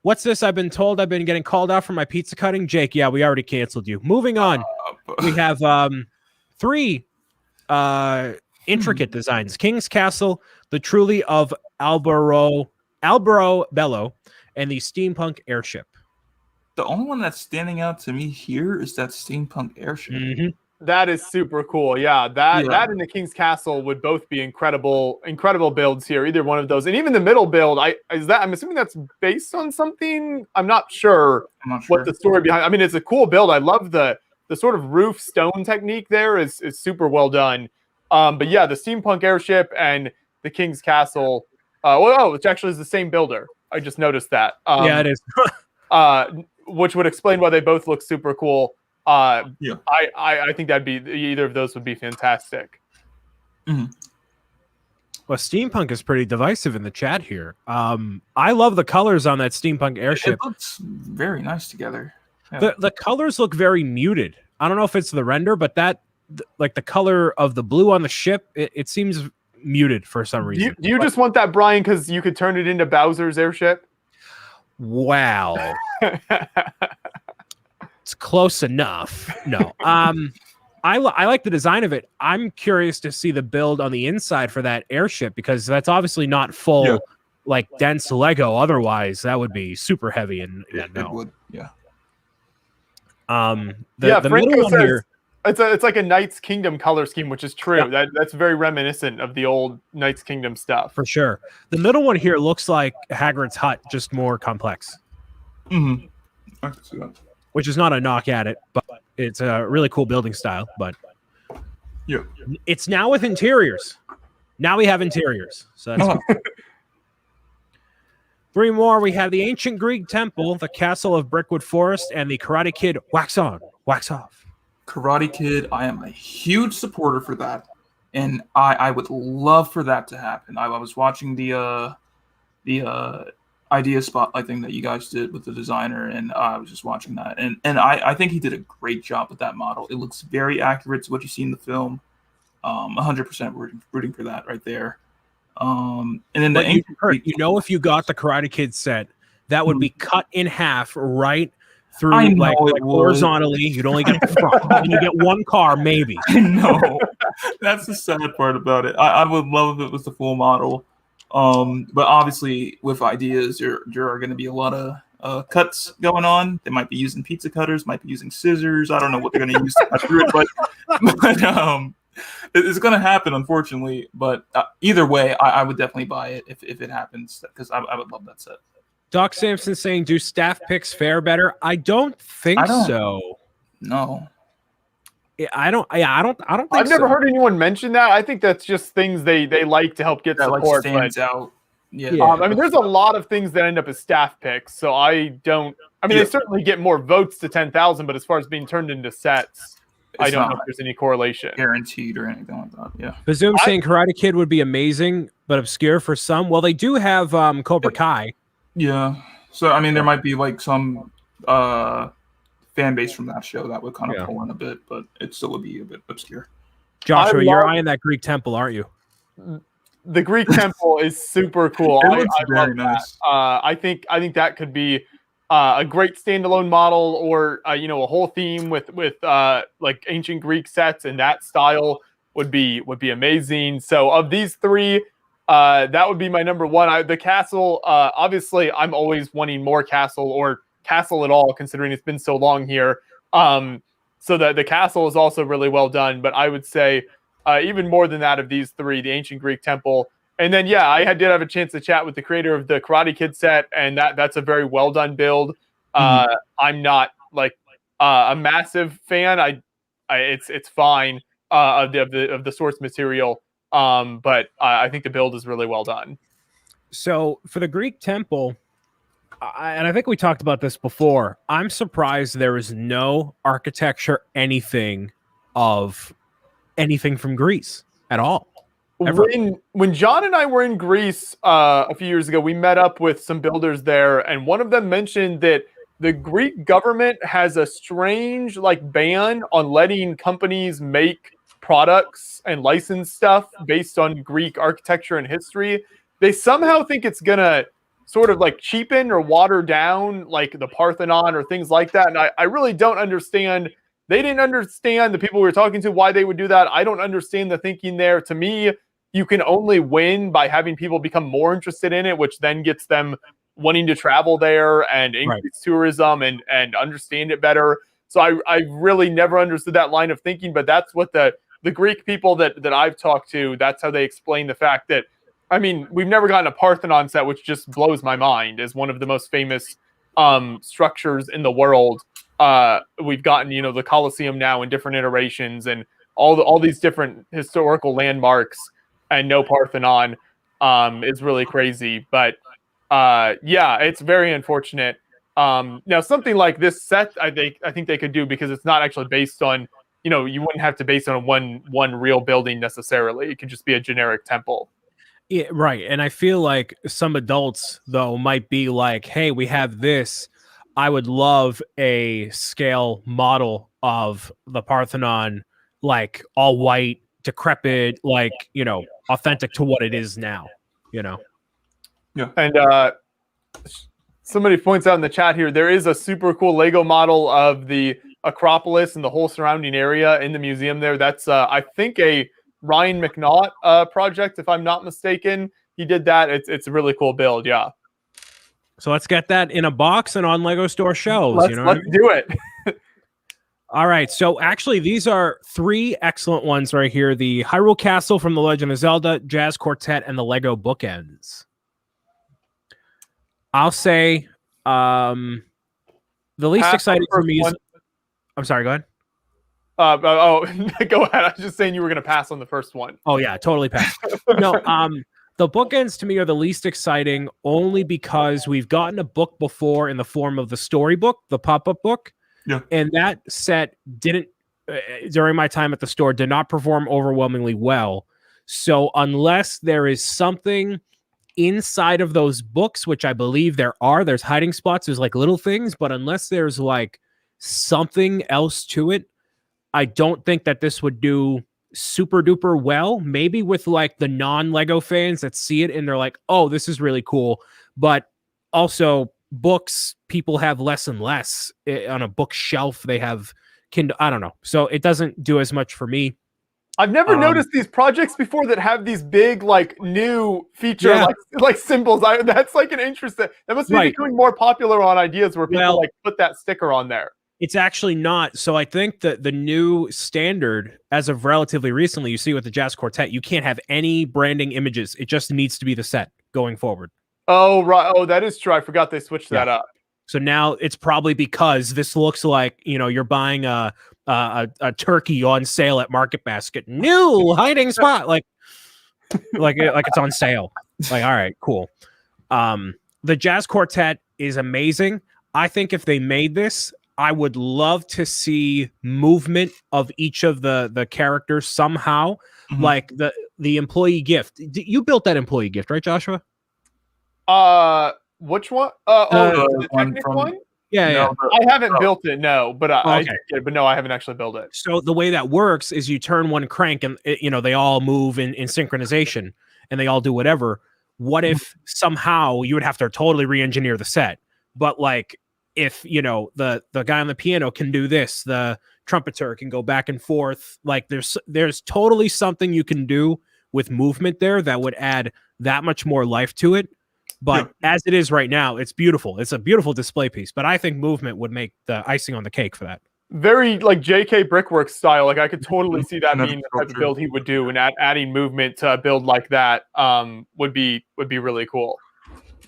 What's this? I've been told I've been getting called out for my pizza cutting. Jake, yeah, we already canceled you. Moving on. We have 3 intricate designs. King's Castle, the Truly of Albero Bello, and the Steampunk Airship. The only one that's standing out to me here is that Steampunk Airship. Mm-hmm. That is super cool. Yeah, that and the King's Castle would both be incredible builds here. Either one of those, and even the middle build. I'm assuming that's based on something. I'm not sure what the story behind. I mean, it's a cool build. I love the sort of roof stone technique there is super well done. But yeah, the Steampunk Airship and the King's Castle. Which actually is the same builder. I just noticed that. Yeah, it is. Which would explain why they both look super cool. I think that'd be either of those would be fantastic. Mm-hmm. Well, Steampunk is pretty divisive in the chat here. I love the colors on that Steampunk Airship. It looks very nice together. Yeah. The colors look very muted. I don't know if it's the render, but like the color of the blue on the ship, it seems muted for some reason. Do you just want that, Brian, because you could turn it into Bowser's airship? Wow. It's close enough. No. I like the design of it. I'm curious to see the build on the inside for that airship, because that's obviously not full, like dense Lego. Otherwise, that would be super heavy. And it would. Yeah. The middle one says here, it's like a Knight's Kingdom color scheme, which is true. Yeah. That's very reminiscent of the old Knight's Kingdom stuff. For sure. The middle one here looks like Hagrid's hut, just more complex. Mm-hmm. I can see that. Which is not a knock at it, but it's a really cool building style. But it's now with interiors. Now we have interiors. So that's cool. 3 more. We have the Ancient Greek Temple, the Castle of Brickwood Forest, and the Karate Kid Wax On, Wax Off. Karate Kid, I am a huge supporter for that. And I would love for that to happen. I was watching the idea spotlight thing that you guys did with the designer, and I was just watching that, and I think he did a great job with that model. It looks very accurate to what you see in the film. 100% rooting for that right there. And then But the if you got the Karate Kid set, that would be cut in half right through, I know like it would. horizontally. You'd only get the front, and you get one car, maybe. I know. That's the sad part about it. I would love if it was the full model. But obviously, with ideas, there are going to be a lot of cuts going on. They might be using pizza cutters, might be using scissors. I don't know what they're going to use to cut through it, but it's going to happen, unfortunately. But either way, I would definitely buy it if it happens, because I would love that set. Doc Sampson saying, "Do staff picks fare better?" I don't think so. No. I don't think I've never heard anyone mention that. I think that's just things they like to help get That support. stands out. Yeah. I mean, there's a lot of things that end up as staff picks, so I don't. I mean, they certainly get more votes to 10,000, but as far as being turned into sets, I don't know if there's any correlation. Guaranteed or anything like that. Yeah. Bazoom saying Karate Kid would be amazing, but obscure for some. Well, they do have Cobra Kai. Yeah. So I mean, there might be like some fan base from that show that would kind of pull in a bit, but it still would be a bit obscure. Joshua, you're eyeing that Greek temple, aren't you? The Greek temple is super cool. It I looks love very nice. that. I think that could be a great standalone model, or a whole theme with like ancient Greek sets, and that style would be amazing. So of these three, that would be my number one. The castle, obviously, I'm always wanting more castle, or castle at all, considering it's been so long here. So the castle is also really well done, but I would say even more than that of these three, the ancient Greek temple. And then, I did have a chance to chat with the creator of the Karate Kid set, and that's a very well done build. I'm not like a massive fan. It's fine of the source material, but I think the build is really well done. So for the Greek temple, and I think we talked about this before, I'm surprised there is no architecture anything from Greece at all. Ever. When John and I were in Greece a few years ago, we met up with some builders there, and one of them mentioned that the Greek government has a strange ban on letting companies make products and license stuff based on Greek architecture and history. They somehow think it's gonna sort of cheapen or water down the Parthenon or things like that. And I really don't understand. They didn't understand, the people we were talking to, why they would do that. I don't understand the thinking there. To me, you can only win by having people become more interested in it, which then gets them wanting to travel there and increase tourism and understand it better. So I really never understood that line of thinking, but that's what the Greek people that I've talked to, that's how they explain the fact that, I mean, we've never gotten a Parthenon set, which just blows my mind as one of the most famous structures in the world. We've gotten, the Colosseum now in different iterations and all these different historical landmarks, and no Parthenon is really crazy. But it's very unfortunate. Now something like this set, I think they could do, because it's not actually based on, you wouldn't have to base it on one real building necessarily. It could just be a generic temple. Yeah, right. And I feel like some adults, though, might be like, hey, we have this. I would love a scale model of the Parthenon, all white, decrepit, authentic to what it is now, Yeah. And somebody points out in the chat here, there is a super cool Lego model of the Acropolis and the whole surrounding area in the museum there. That's, I think, a Ryan McNaught project, if I'm not mistaken. He did that. It's a really cool build, yeah. So let's get that in a box and on Lego Store shelves. Let's do it. All right. So actually, these are three excellent ones right here: the Hyrule Castle from The Legend of Zelda, Jazz Quartet, and the Lego Bookends. I'll say the least exciting for me is. I'm sorry. Go ahead. Go ahead. I was just saying you were going to pass on the first one. Oh yeah, totally pass. No, the bookends to me are the least exciting, only because we've gotten a book before in the form of the storybook, the pop-up book, and that set didn't, during my time at the store, did not perform overwhelmingly well. So unless there is something inside of those books, which I believe there's hiding spots, there's little things, but unless there's something else to it, I don't think that this would do super duper well. Maybe with like the non-Lego fans that see it and they're like, oh, this is really cool. But also books, people have less and less on a bookshelf. They have Kindle. I don't know. So it doesn't do as much for me. I've never noticed these projects before that have these big, like, new feature, Yeah. like symbols. That's like an interest that must be becoming more popular on ideas where people like put that sticker on there. It's actually not. So I think that the new standard, as of relatively recently, you see with the Jazz Quartet, you can't have any branding images. It just needs to be the set going forward. Oh, right. Oh, that is true. I forgot they switched that up. So now it's probably because this looks like, you know, you're buying a turkey on sale at Market Basket. New hiding spot. Like it's on sale. Like, all right, cool. The Jazz Quartet is amazing. I think if they made this, I would love to see movement of each of the characters somehow. Like the employee gift. You built that employee gift, right, Joshua? Which one? The Technic one? Yeah. I haven't built it, no, but I did, but no, I haven't actually built it. So the way that works is you turn one crank and they all move in synchronization and they all do whatever. What if somehow you would have to totally re-engineer the set? But like if the guy on the piano can do this, the trumpeter can go back and forth. Like there's totally something you can do with movement there that would add that much more life to it. But as it is right now, it's beautiful. It's a beautiful display piece. But I think movement would make the icing on the cake for that. Very like JK Brickworks style. Like I could totally see that being the type of build he would do, and adding movement to a build like that would be really cool.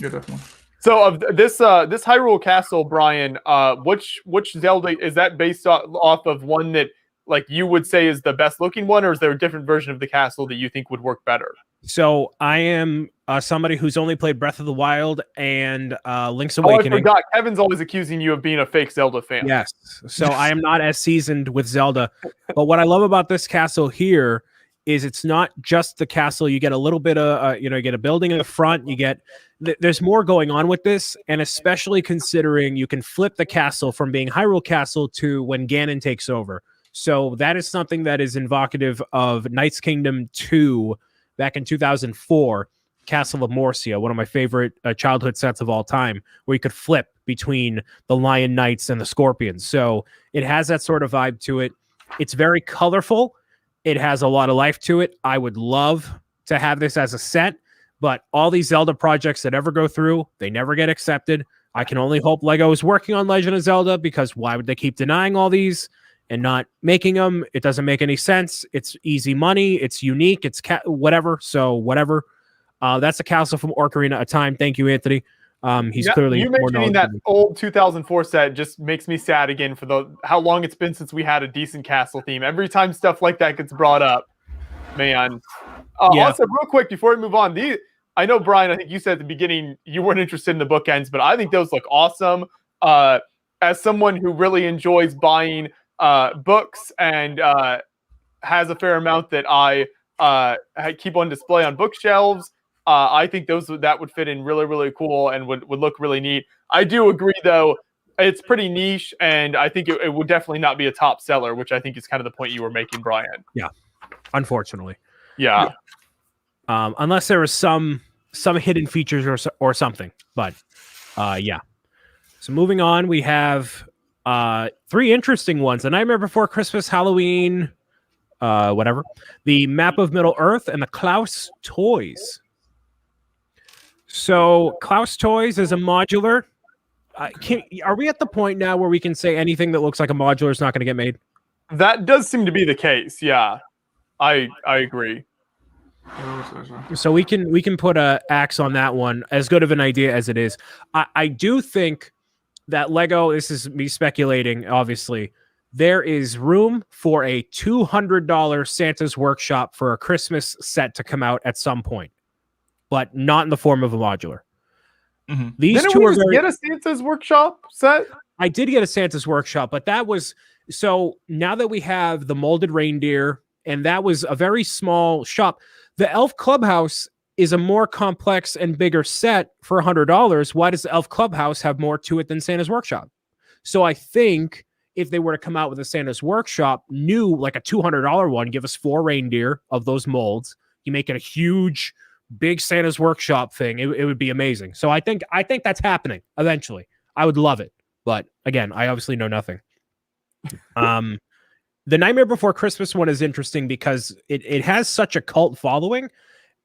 Yeah, definitely. So of this Hyrule Castle, Brian, which Zelda is that based off of? One that like you would say is the best looking one, or is there a different version of the castle that you think would work better? So I am somebody who's only played Breath of the Wild and Link's Awakening. Oh, I forgot. Kevin's always accusing you of being a fake Zelda fan. Yes. So I am not as seasoned with Zelda. But what I love about this castle here is it's not just the castle. You get a little bit of, you get a building in the front. You get, there's more going on with this. And especially considering you can flip the castle from being Hyrule Castle to when Ganon takes over. So that is something that is invocative of Knight's Kingdom 2 back in 2004, Castle of Morcia, one of my favorite childhood sets of all time, where you could flip between the Lion Knights and the Scorpions. So it has that sort of vibe to it. It's very colorful. It has a lot of life to it. I would love to have this as a set, but all these Zelda projects that ever go through, they never get accepted. I can only hope Lego is working on Legend of Zelda, because why would they keep denying all these and not making them? It doesn't make any sense. It's easy money. It's unique. It's whatever. So whatever. That's a castle from Ocarina of Time. Thank you, Anthony. He's clearly you mentioning that old 2004 set just makes me sad again for how long it's been since we had a decent castle theme. Every time stuff like that gets brought up, man. Also, real quick before we move on, I know, Brian, I think you said at the beginning you weren't interested in the bookends, but I think those look awesome. As someone who really enjoys buying books and has a fair amount that I keep on display on bookshelves, I think that would fit in really, really cool and would look really neat. I do agree, though, it's pretty niche, and I think it would definitely not be a top seller, which I think is kind of the point you were making, Brian. Yeah, unfortunately. Yeah. Unless there was some hidden features or something, but yeah. So moving on, we have 3 interesting ones: The Nightmare Before Christmas, Halloween, whatever, the Map of Middle Earth, and the Klaus Toys. So Klaus Toys is a modular. Are we at the point now where we can say anything that looks like a modular is not going to get made? That does seem to be the case. Yeah, I agree. So we can put a axe on that one. As good of an idea as it is, I do think that Lego, this is me speculating, obviously, there is room for a $200 Santa's Workshop for a Christmas set to come out at some point, but not in the form of a modular. Mm-hmm. These Didn't two we are just very... get a Santa's Workshop set? I did get a Santa's Workshop, but that was... So now that we have the molded reindeer, and that was a very small shop, the Elf Clubhouse is a more complex and bigger set for $100. Why does the Elf Clubhouse have more to it than Santa's Workshop? So I think if they were to come out with a Santa's Workshop, new like a $200 one, give us 4 reindeer of those molds. You make it a huge, big Santa's Workshop thing. It would be amazing. So I think that's happening eventually. I would love it. But again, I obviously know nothing. The Nightmare Before Christmas one is interesting because it has such a cult following,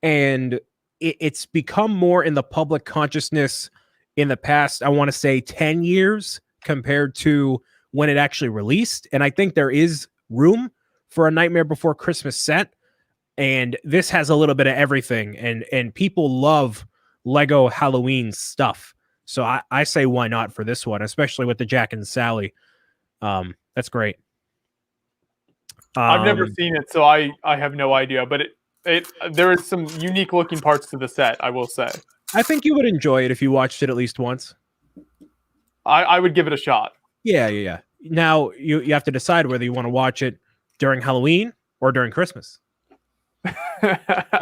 and it's become more in the public consciousness in the past, I want to say 10 years compared to when it actually released. And I think there is room for a Nightmare Before Christmas set. And this has a little bit of everything. And people love Lego Halloween stuff. So I say why not for this one, especially with the Jack and Sally. That's great. I've never seen it, so I have no idea. But there is some unique looking parts to the set, I will say. I think you would enjoy it if you watched it at least once. I would give it a shot. Yeah. Now you have to decide whether you want to watch it during Halloween or during Christmas. Yeah.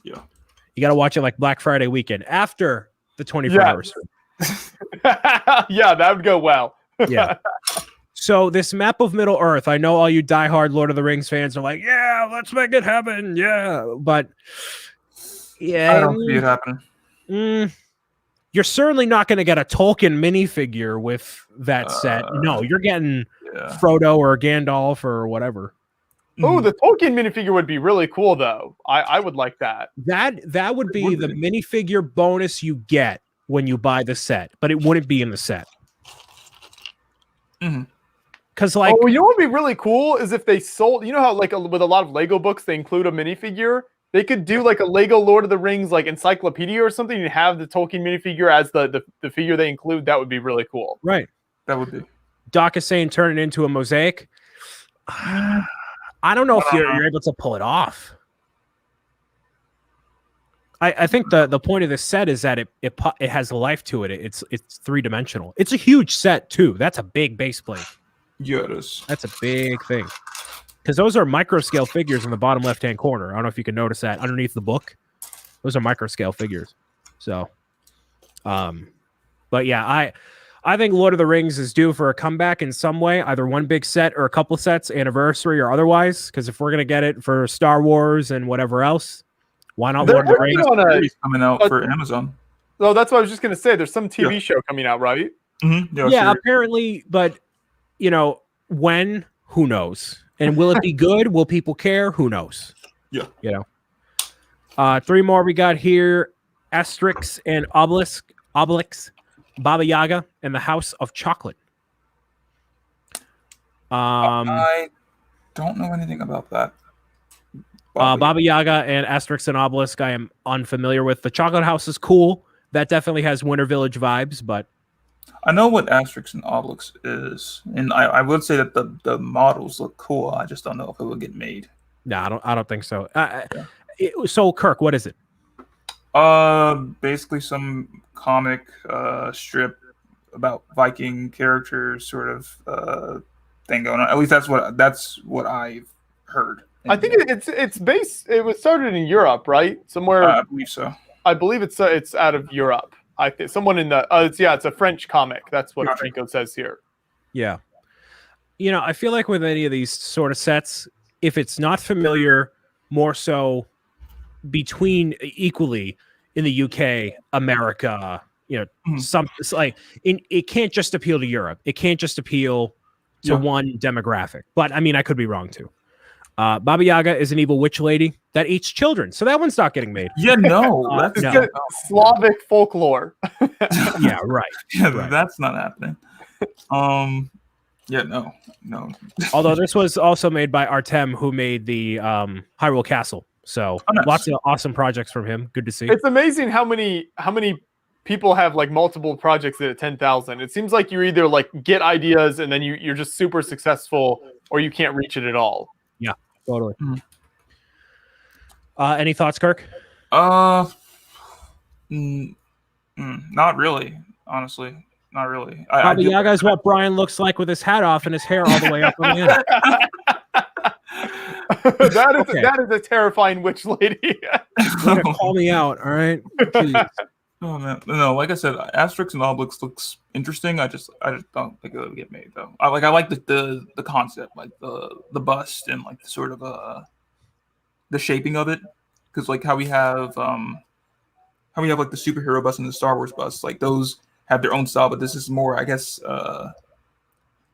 You got to watch it like Black Friday weekend after the 24 hours. Yeah, that would go well. Yeah. So this map of Middle Earth, I know all you diehard Lord of the Rings fans are like, yeah, let's make it happen. Yeah. But yeah, I don't see it happening. You're certainly not going to get a Tolkien minifigure with that set. No, you're getting Frodo or Gandalf or whatever. Oh, the Tolkien minifigure would be really cool, though. I would like that. That would be the minifigure bonus you get when you buy the set, but it wouldn't be in the set. Because like, you know what would be really cool is if they sold. You know how like with a lot of Lego books they include a minifigure. They could do like a Lego Lord of the Rings like encyclopedia or something and have the Tolkien minifigure as the figure they include. That would be really cool. Right. That would be. Doc is saying turn it into a mosaic. I don't know if you're able to pull it off. I think the point of this set is that it has life to it. It's 3-dimensional. It's a huge set too. That's a big base plate. Yeah, it is. That's a big thing. Because those are micro scale figures in the bottom left-hand corner. I don't know if you can notice that underneath the book. Those are micro scale figures. So, but yeah, I think Lord of the Rings is due for a comeback in some way, either one big set or a couple sets, anniversary or otherwise. Because if we're gonna get it for Star Wars and whatever else, why not Lord of the Rings? Coming out for Amazon. Oh, that's what I was just gonna say. There's some TV show coming out, right? Mm-hmm. Yeah, apparently, but when? Who knows? And will it be good? Will people care? Who knows? Yeah. 3 more we got here. Asterix and Obelix, Baba Yaga, and the House of Chocolate. I don't know anything about that. Baba Yaga and Asterix and Obelix I am unfamiliar with. The Chocolate House is cool. That definitely has Winter Village vibes, but I know what Asterix and Obelix is, and I would say that the models look cool. I just don't know if it will get made. No, I don't think so. So Kirk, what is it? Basically some comic strip about Viking characters, sort of thing going on. At least that's what I've heard. I think it's based. It was started in Europe, right? Somewhere. I believe so. I believe it's out of Europe. I think someone in the it's a French comic. That's what Franco says here. Yeah. I feel like with any of these sort of sets, if it's not familiar, more so between equally in the UK, America, some like it can't just appeal to Europe. It can't just appeal to one demographic. But I mean, I could be wrong too. Baba Yaga is an evil witch lady that eats children, so that one's not getting made. Yeah, no, that's no. Slavic folklore. Yeah, right. Yeah, right. That's not happening. Yeah, no. Although this was also made by Artem, who made the Hyrule Castle. So nice. Lots of awesome projects from him. Good to see. It's amazing how many people have like multiple projects at 10,000. It seems like you either like get ideas and then you're just super successful, or you can't reach it at all. Yeah, totally. Any thoughts, Kirk? Not really. Honestly, not really. Baba Yaga is what Brian looks like with his hat off and his hair all the way up on the end. That is a terrifying witch lady. You're gonna call me out, all right? Jeez. Oh man, no. Like I said, Asterix and Obelix looks interesting. I just don't think it'll get made though. I like the concept, like the bust and like the sort of the shaping of it, because like how we have like the superhero bust and the Star Wars bust, like those have their own style, but this is more, I guess.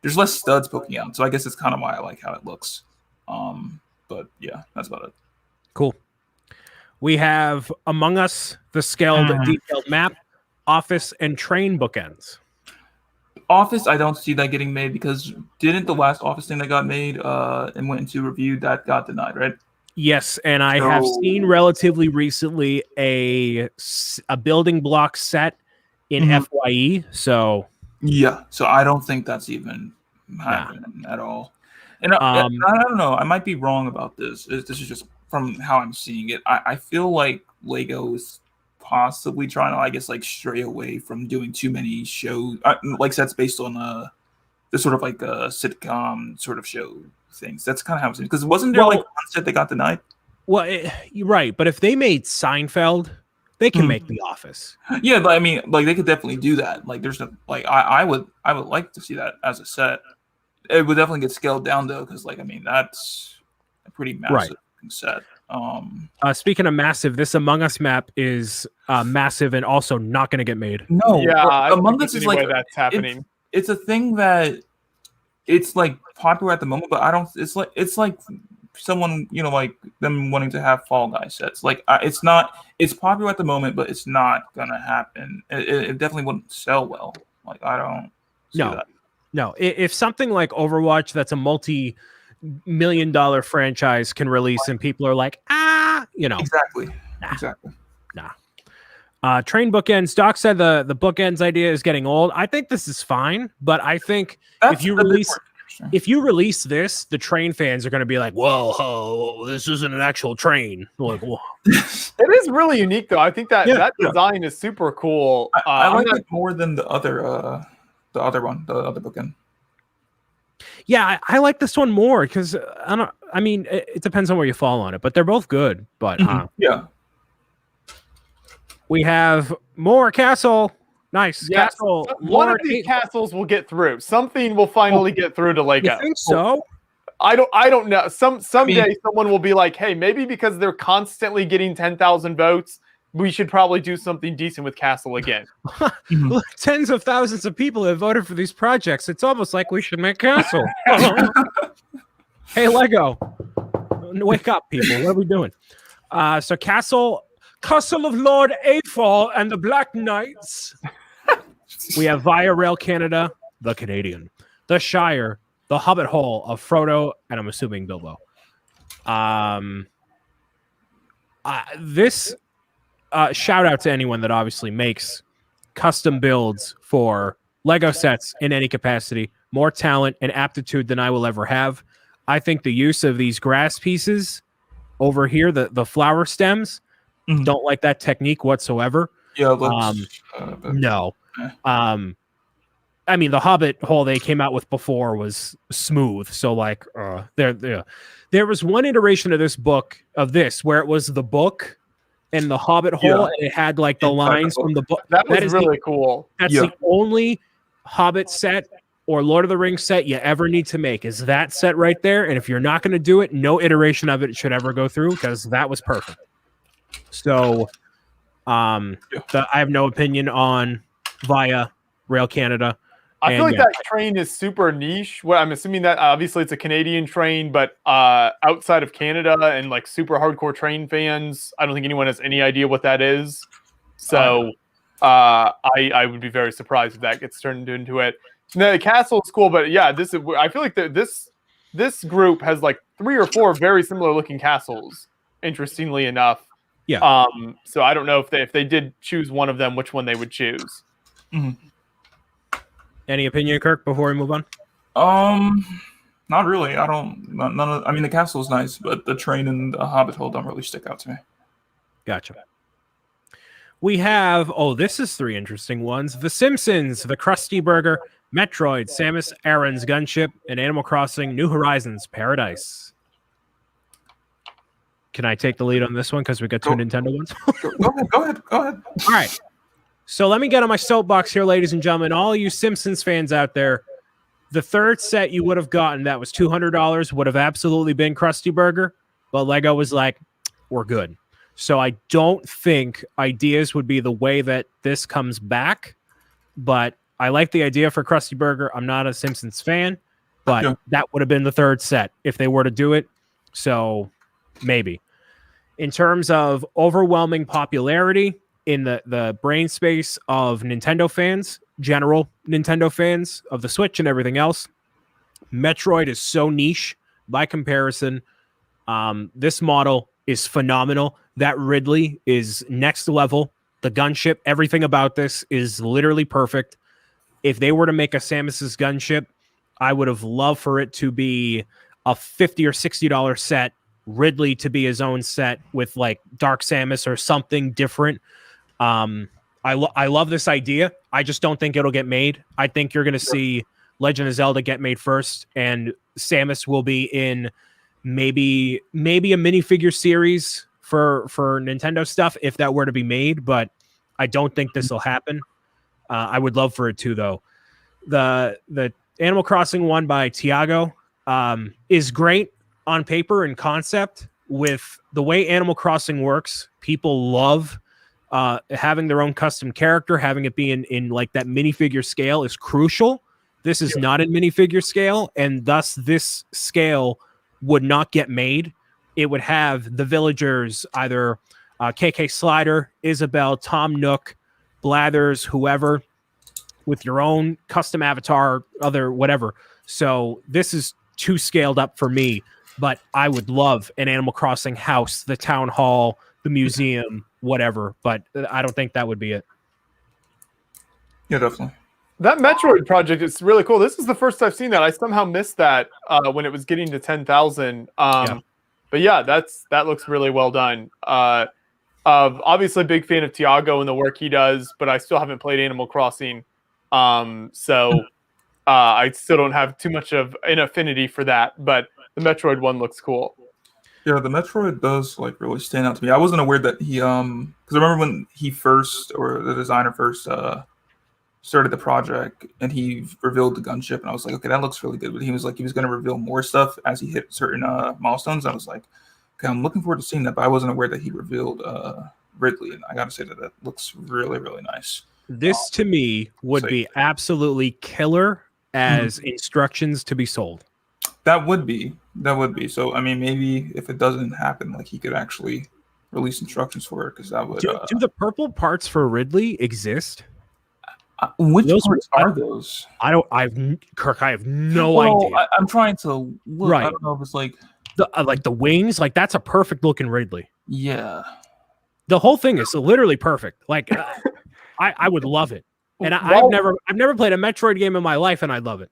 There's less studs poking out, so I guess it's kind of why I like how it looks. But yeah, that's about it. Cool. We have Among Us, the scaled detailed map, Office, and train bookends. Office, I don't see that getting made because didn't the last Office thing that got made and went into review that got denied, right? Yes, and I have seen relatively recently a building block set in FYE. So yeah, so I don't think that's even happening at all. And I don't know, I might be wrong about this. This is just from how I'm seeing it. I feel like Lego is possibly trying to, I guess, like stray away from doing too many shows, like sets based on the sort of like a sitcom sort of show things. That's kind of how I'm seeing it. Because wasn't there like one set that got denied? Well, you're right. But if they made Seinfeld, they can make The Office. Yeah, but I mean, like they could definitely do that. Like there's no, like I would like to see that as a set. It would definitely get scaled down though, because like I mean that's a pretty massive set. Speaking of massive, this Among Us map is massive and also not going to get made. No, yeah, Among Us is like that's happening. It's a thing that it's like popular at the moment, but I don't. It's like someone, you know, like them wanting to have Fall Guy sets. Like it's not. It's popular at the moment, but it's not gonna happen. It definitely wouldn't sell well. Like I don't see that. No, if something like Overwatch, that's a multi-million-dollar franchise, can release, and people are like, you know, exactly. Train bookends. Doc said the bookends idea is getting old. I think this is fine, but I think if you release this, the train fans are going to be like, "Whoa, this isn't an actual train." Like, whoa. It is really unique, though. I think that design is super cool. I like it more than the other bookend. Yeah, I like this one more because I mean, it depends on where you fall on it, but they're both good. But yeah. We have more castle. Nice. Yes. Castle. One of these castles will get through. Something will finally get through to Lego. You think so? I don't know. Someday someone will be like, hey, maybe because they're constantly getting 10,000 votes, we should probably do something decent with Castle again. Look, tens of thousands of people have voted for these projects. It's almost like we should make Castle. Hey, Lego. Wake up, people. What are we doing? So Castle of Lord Eightfall and the Black Knights. We have Via Rail Canada, the Canadian, the Shire, the Hobbit Hole of Frodo, and I'm assuming Bilbo. This shout out to anyone that obviously makes custom builds for Lego sets in any capacity. More talent and aptitude than I will ever have. I think the use of these grass pieces over here, the flower stems, don't like that technique whatsoever. Yeah, no. I mean, the Hobbit hole they came out with before was smooth. So like there was one iteration of this where it was the book and the Hobbit hole, and it had like the lines from the book. That was really cool. That's the only Hobbit set or Lord of the Rings set you ever need to make is that set right there. And if you're not going to do it, no iteration of it should ever go through because that was perfect. So I have no opinion on Via Rail Canada. I feel like that train is super niche. Well, I'm assuming that obviously it's a Canadian train, but outside of Canada and like super hardcore train fans, I don't think anyone has any idea what that is. So I would be very surprised if that gets turned into it. No, the castle is cool, but yeah, I feel like this group has like 3 or 4 very similar looking castles. Interestingly enough, yeah. So I don't know if they did choose one of them, which one they would choose. Any opinion, Kirk, before we move on? Not really. I mean, the castle is nice, but the train and the Hobbit hole don't really stick out to me. Gotcha. We have, this is 3 interesting ones. The Simpsons, the Krusty Burger, Metroid, Samus Aran's Gunship, and Animal Crossing New Horizons Paradise. Can I take the lead on this one because we got 2 Nintendo ones? Go ahead. All right. So let me get on my soapbox here, ladies and gentlemen. All you Simpsons fans out there, the third set you would have gotten that was $200 would have absolutely been Krusty Burger, but Lego was like, we're good. So I don't think Ideas would be the way that this comes back, but I like the idea for Krusty Burger. I'm not a Simpsons fan, but that would have been the third set if they were to do it. So maybe. In terms of overwhelming popularity in the brain space of Nintendo fans, general Nintendo fans of the Switch and everything else, Metroid is so niche by comparison. This model is phenomenal. That Ridley is next level. The gunship, everything about this is literally perfect. If they were to make a Samus's gunship, I would have loved for it to be a $50 or $60 set, Ridley to be his own set with like Dark Samus or something different. I love this idea. I just don't think it'll get made. I think you're going to see Legend of Zelda get made first, and Samus will be in maybe a minifigure series for Nintendo stuff if that were to be made, but I don't think this will happen. I would love for it to, though. The Animal Crossing one by Tiago is great on paper and concept. With the way Animal Crossing works, people love having their own custom character. Having it be in like that minifigure scale is crucial. This is not in minifigure scale, and thus this scale would not get made. It would have the villagers, either KK Slider, Isabel, Tom Nook, Blathers, whoever, with your own custom avatar, other whatever. So this is too scaled up for me, but I would love an Animal Crossing house, the town hall, the museum, whatever, but I don't think that would be it. Yeah, definitely. That Metroid project is really cool. This is the first I've seen that. I somehow missed that when it was getting to 10,000. But yeah, that looks really well done. Obviously, a big fan of Tiago and the work he does, but I still haven't played Animal Crossing, so I still don't have too much of an affinity for that. But the Metroid one looks cool. Yeah, the Metroid does like really stand out to me. I wasn't aware that he because I remember when he first, or the designer first started the project and he revealed the gunship, and I was like, okay, that looks really good. But he was like, he was going to reveal more stuff as he hit certain milestones. I was like, okay, I'm looking forward to seeing that, but I wasn't aware that he revealed Ridley, and I got to say that looks really, really nice. This to me would be absolutely killer as instructions to be sold. That would be. So, I mean, maybe if it doesn't happen, like he could actually release instructions for it, because that would. Do the purple parts for Ridley exist? Which parts are those? I have no idea. I'm trying to look. Right. I don't know if it's like the wings. Like that's a perfect looking Ridley. Yeah. The whole thing is literally perfect. Like I would love it. And I've never played a Metroid game in my life, and I love it.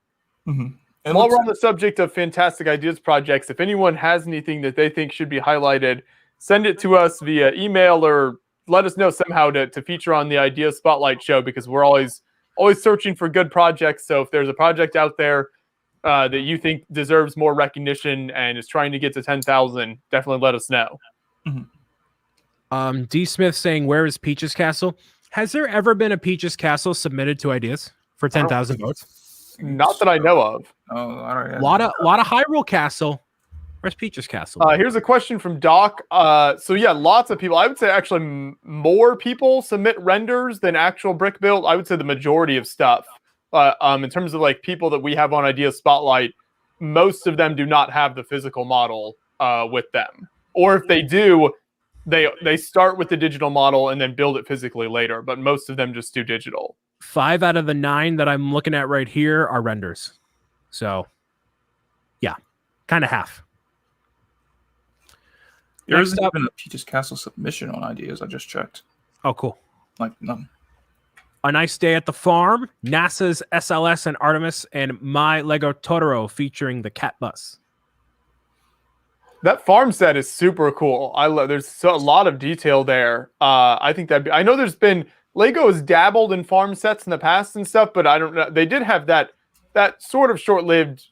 Mm-hmm. And while we're on the subject of fantastic ideas projects, if anyone has anything that they think should be highlighted, send it to us via email or let us know somehow to feature on the Idea Spotlight show, because we're always searching for good projects. So if there's a project out there that you think deserves more recognition and is trying to get to 10,000, definitely let us know. Mm-hmm. D. Smith saying, where is Peach's Castle? Has there ever been a Peach's Castle submitted to Ideas for 10,000 votes? Not that I know of. Oh, all right. A lot of Hyrule Castle. Where's Peach's Castle? Here's a question from Doc. So yeah, lots of people. I would say actually more people submit renders than actual brick build. I would say the majority of stuff. In terms of like people that we have on Idea Spotlight, most of them do not have the physical model with them. Or if they do, they start with the digital model and then build it physically later. But most of them just do digital. 5 out of the 9 that I'm looking at right here are renders. So, yeah, kind of half. There isn't even a Peach's Castle submission on Ideas. I just checked. Oh, cool. Like none. A Nice Day at the Farm, NASA's SLS and Artemis, and My Lego Totoro featuring the cat bus. That farm set is super cool. I love. There's a lot of detail there. I think I know there's been Lego has dabbled in farm sets in the past and stuff, but I don't know. They did have that sort of short-lived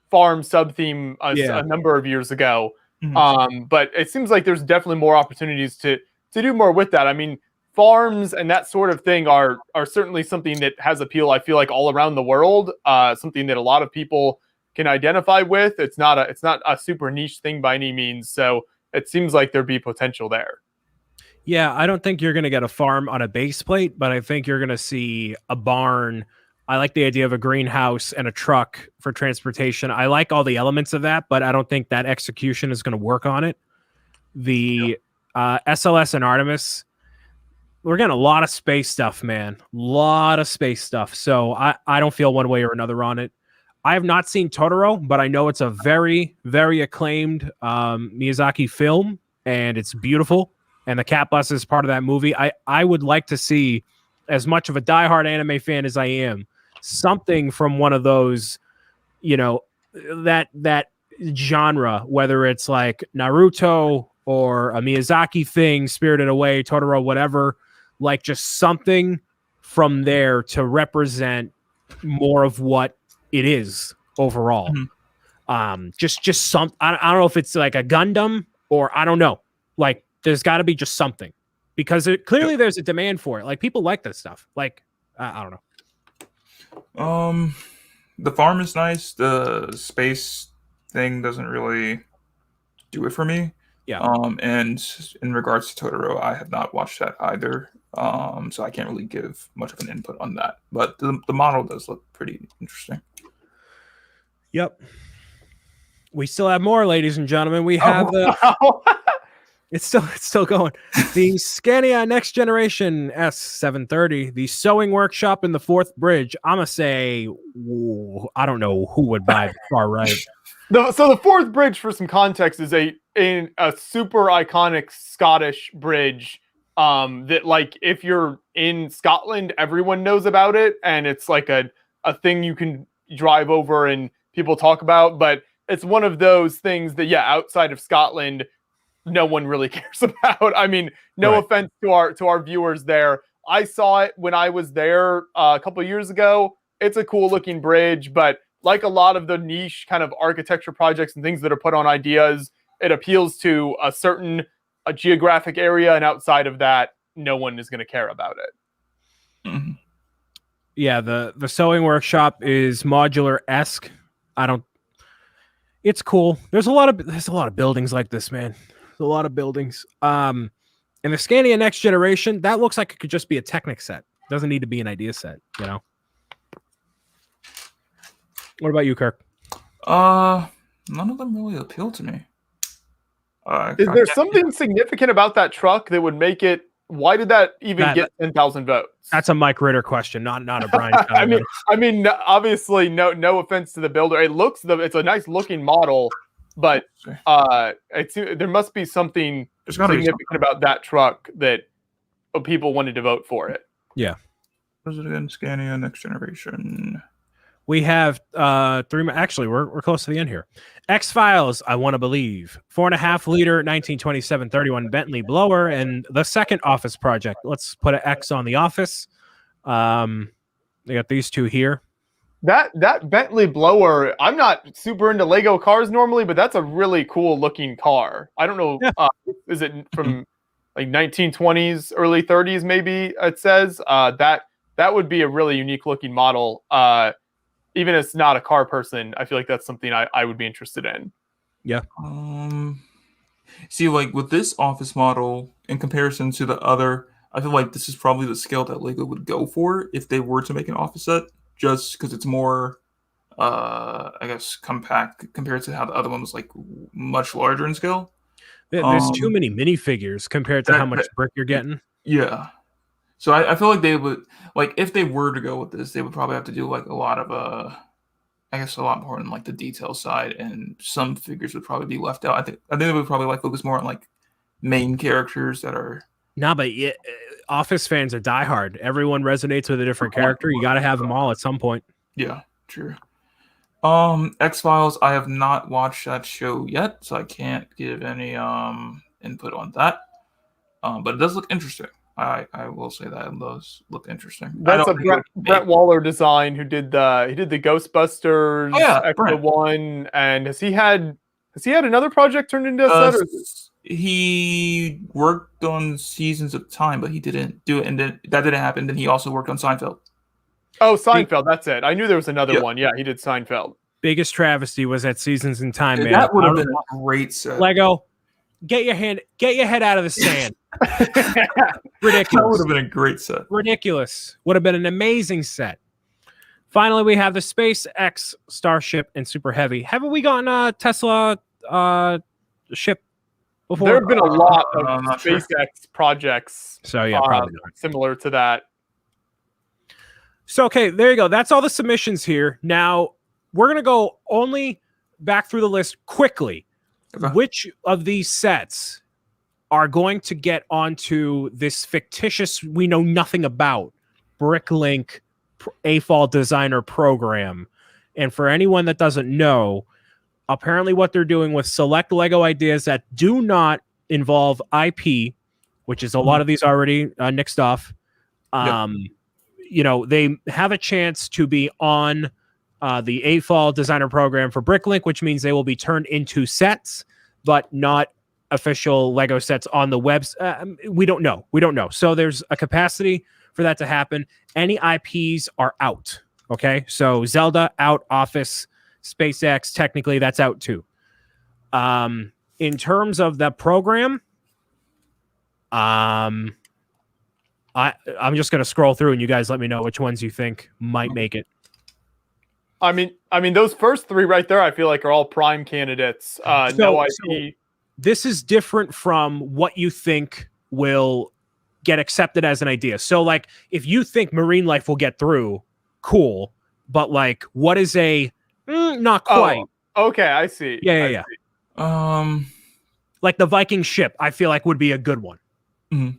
farm sub-theme a number of years ago. Mm-hmm. But it seems like there's definitely more opportunities to do more with that. I mean, farms and that sort of thing are certainly something that has appeal. I feel like all around the world, something that a lot of people can identify with. It's not a super niche thing by any means. So it seems like there'd be potential there. Yeah, I don't think you're going to get a farm on a base plate, but I think you're going to see a barn. I like the idea of a greenhouse and a truck for transportation. I like all the elements of that, but I don't think that execution is going to work on it. The SLS and Artemis, we're getting a lot of space stuff, man. A lot of space stuff. So I don't feel one way or another on it. I have not seen Totoro, but I know it's a very, very acclaimed Miyazaki film, and it's beautiful. And the cat bus is part of that movie. I would like to see, as much of a diehard anime fan as I am, something from one of those, that genre, whether it's like Naruto or a Miyazaki thing, Spirited Away, Totoro, whatever, like just something from there to represent more of what it is overall. Just some, I don't know if it's like a Gundam or I don't know, like there's got to be just something, because clearly there's a demand for it. Like people like this stuff. Like I don't know. The farm is nice. The space thing doesn't really do it for me. Yeah. And in regards to Totoro, I have not watched that either. So I can't really give much of an input on that. But the model does look pretty interesting. Yep. We still have more, ladies and gentlemen. We have it's still going. The Scania Next Generation S730, the sewing workshop in the Fourth Bridge. I'm gonna say, I don't know who would buy the far right. So the Fourth Bridge, for some context, is a super iconic Scottish bridge. That like if you're in Scotland, everyone knows about it, and it's like a thing you can drive over and people talk about. But it's one of those things that outside of Scotland, no one really cares about. I mean, no offense to our viewers there. I saw it when I was there a couple of years ago. It's a cool looking bridge, but like a lot of the niche kind of architecture projects and things that are put on Ideas, it appeals to a geographic area, and outside of that, no one is going to care about it. Mm-hmm. Yeah, the sewing workshop is modular-esque. It's cool. There's a lot of buildings like this, man. There's a lot of buildings. And the Scania Next Generation, that looks like it could just be a Technic set. Doesn't need to be an idea set, What about you, Kirk? None of them really appeal to me. Is there something significant about that truck that would make it? Why did that even get 10,000 votes? That's a Mike Ritter question, not a Brian. I mean, obviously, no offense to the builder. It's a nice looking model, but there must be something significant about that truck that people wanted to vote for it. Yeah. What is it again? Scania Next Generation. We have 3. Actually, we're close to the end here. X-Files, I Want to Believe. 4.5 liter 1927 31 Bentley blower, and the second Office project. Let's put an X on the Office. They got these two here. That Bentley blower, I'm not super into Lego cars normally, but that's a really cool looking car. I don't know, is it from like 1920s, early 30s maybe, it says? That would be a really unique looking model. Even if it's not a car person, I feel like that's something I would be interested in. Yeah. See, like with this Office model, in comparison to the other, I feel like this is probably the scale that Lego would go for if they were to make an Office set, just because it's more, I guess, compact compared to how the other one was like much larger in scale. There's too many minifigures compared to how much brick you're getting. Yeah. So I feel like they would, like, if they were to go with this, they would probably have to do like a lot of, I guess a lot more on like the detail side, and some figures would probably be left out. I think they would probably like focus more on like main characters that are. Nah, but Office fans are diehard. Everyone resonates with a different character. You got to have them all at some point. Yeah, true. X-Files, I have not watched that show yet, so I can't give any input on that. But it does look interesting. I will say that it does look interesting. That's a Brett Waller design who did the Ghostbusters Extra one, and has he had another project turned into a set? He worked on Seasons of Time, but he didn't do it, and then that didn't happen. Then he also worked on Seinfeld. Oh, Seinfeld. That's it. I knew there was another Yeah. one. Yeah, he did Seinfeld. Biggest travesty was at Seasons in Time, man. That would have been a great set. Lego, get your head out of the sand. Ridiculous. That would have been a great set. Ridiculous. Would have been an amazing set. Finally, we have the SpaceX Starship and Super Heavy. Haven't we gotten a Tesla ship before? There have been a lot of I'm not SpaceX sure. projects So yeah, probably not. similar to that. So okay, there you go. That's all the submissions here. Now we're gonna go only back through the list quickly. Okay. Which of these sets are going to get onto this fictitious, we know nothing about, Bricklink AFOL designer program? And for anyone that doesn't know, apparently what they're doing with select Lego ideas that do not involve IP, which is a lot of these already nixed off, you know, they have a chance to be on the AFOL designer program for Bricklink, which means they will be turned into sets, but not official Lego sets on the webs. We don't know. So there's a capacity for that to happen. Any IPs are out. Okay. So Zelda out, Office, SpaceX, technically that's out too. In terms of the program, I'm just going to scroll through and you guys let me know which ones you think might make it. I mean, those first three right there, I feel like are all prime candidates. No IP. This is different from what you think will get accepted as an idea. So, like, if you think marine life will get through, cool. But like, what is a not quite? Oh, okay, I see. Yeah. Like the Viking ship, I feel like would be a good one. Mm-hmm.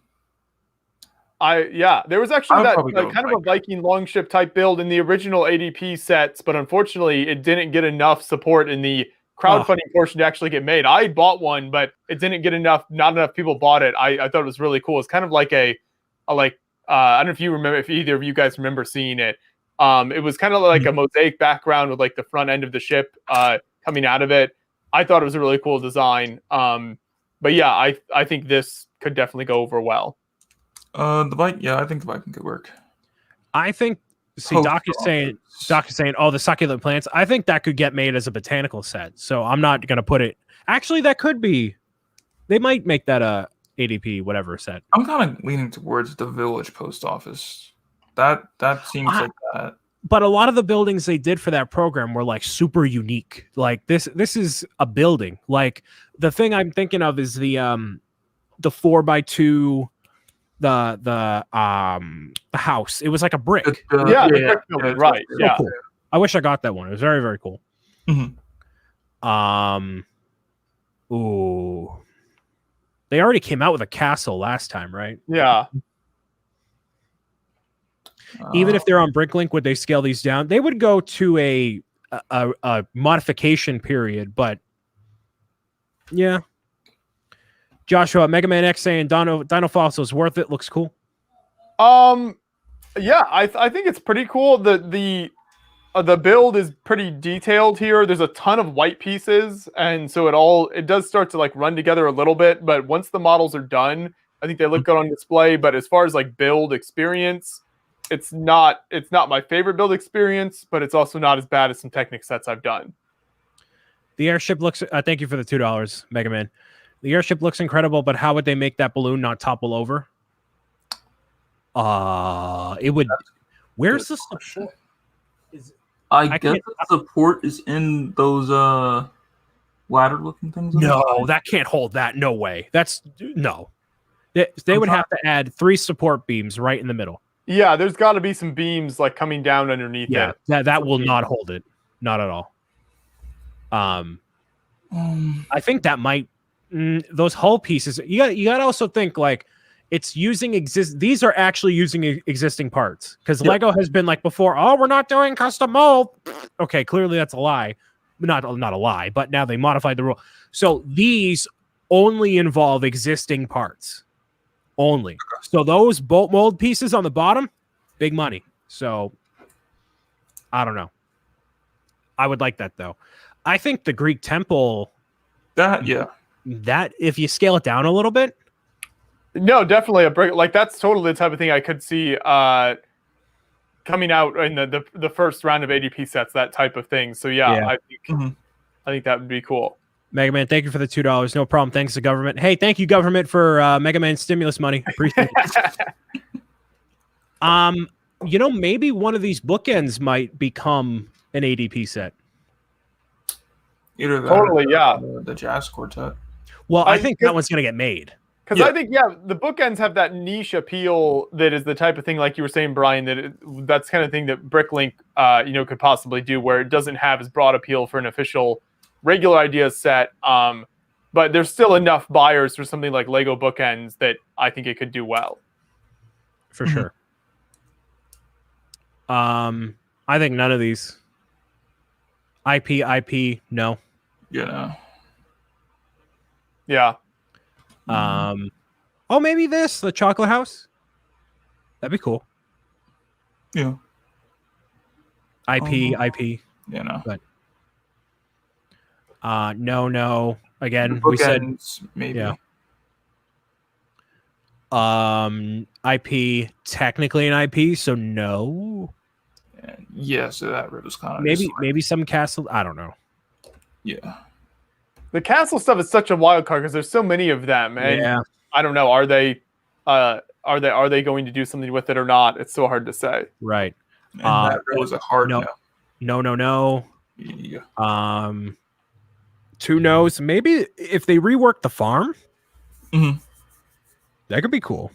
There was actually that probably go kind of with a Viking longship type build in the original ADP sets, but unfortunately it didn't get enough support in the crowdfunding portion to actually get made. I bought one, but it didn't get not enough people bought it. I thought it was really cool. It's kind of like I don't know if you remember, if either of you guys remember seeing it. It was kind of like a mosaic background with like the front end of the ship coming out of it. I thought it was a really cool design. But yeah, I think this could definitely go over well. I think the Viking could work. I think. See, Doc is saying, oh, the succulent plants. I think that could get made as a botanical set. So I'm not going to put it. Actually, that could be. They might make that a ADP whatever set. I'm kind of leaning towards the village post office. That seems like that. But a lot of the buildings they did for that program were like super unique. Like this is a building. Like the thing I'm thinking of is the 4x2. The house. It was like a brick. Right. So cool. I wish I got that one. It was very, very cool. Mm-hmm. Ooh. They already came out with a castle last time, right? Yeah. Even if they're on Bricklink, would they scale these down? They would go to a modification period, but yeah. Joshua, Mega Man X saying Dino Fossil is worth it. Looks cool. Yeah, I think it's pretty cool. The build is pretty detailed here. There's a ton of white pieces, and so it does start to like run together a little bit. But once the models are done, I think they look good on display. But as far as like build experience, it's not my favorite build experience, but it's also not as bad as some Technic sets I've done. The airship looks. Thank you for the $2, Mega Man. The airship looks incredible, but how would they make that balloon not topple over? It would. Where's the support? I guess the support is in those ladder-looking things. No, that can't hold that. No way. That's no. They would have to add 3 support beams right in the middle. Yeah, there's got to be some beams like coming down underneath it. Yeah, that will not hold it. Not at all. I think that might. Those hull pieces, you got to also think like it's using these are actually using existing parts because Lego has been like before, oh, we're not doing custom mold. Okay, clearly that's a lie. Not a lie, but now they modified the rule. So these only involve existing parts. Only. So those bolt mold pieces on the bottom, big money. So I don't know. I would like that though. I think the Greek temple that if you scale it down a little bit. No, definitely a brick. Like that's totally the type of thing I could see coming out in the first round of ADP sets. That type of thing. So yeah. I think that would be cool. Mega Man, thank you for the $2. No problem. Thanks to government. Hey, thank you, government, for Mega Man stimulus money. Appreciate it. Maybe one of these bookends might become an ADP set. Either that Totally, yeah. The Jazz Quartet. Well, I think that one's going to get made. Because I think, the bookends have that niche appeal that is the type of thing, like you were saying, Brian, that's kind of thing that Bricklink, could possibly do, where it doesn't have as broad appeal for an official regular ideas set. But there's still enough buyers for something like Lego bookends that I think it could do well. For sure. I think none of these. IP, no. Yeah. Yeah. Maybe the Chocolate House. That'd be cool. Yeah. IP. Yeah, no. But no. Again, The we said maybe. Yeah. IP, technically an IP, so no. Yeah, so that was kind of maybe some castle. I don't know. Yeah. The castle stuff is such a wild card because there's so many of them, and I don't know. Are they going to do something with it or not? It's so hard to say. Right. And that was a hard no. no. Yeah. 2 no's. Maybe if they rework the farm, that could be cool.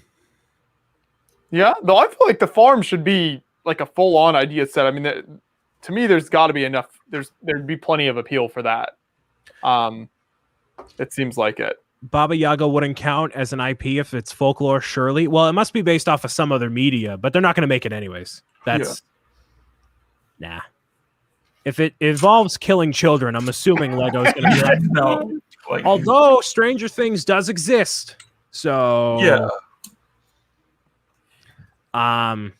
Yeah, though I feel like the farm should be like a full-on idea set. I mean, to me, there's got to be enough. There'd be plenty of appeal for that. It seems like it. Baba Yaga wouldn't count as an IP if it's folklore, surely. Well, it must be based off of some other media, but they're not going to make it anyways. Nah. If it involves killing children, I'm assuming Lego's going to be like, no. Although Stranger Things does exist, so yeah. I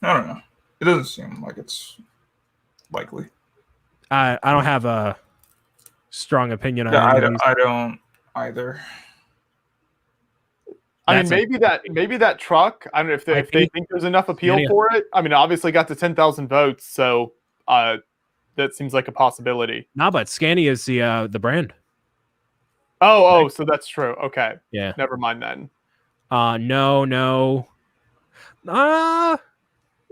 don't know. It doesn't seem like it's likely. I don't have a strong opinion on I don't either. I mean, maybe that truck. I don't know if they think there's enough appeal for it. I mean, obviously got to 10,000 votes, so that seems like a possibility. No, but Scania is the brand. Oh, so that's true. Okay. Yeah. Never mind then. No.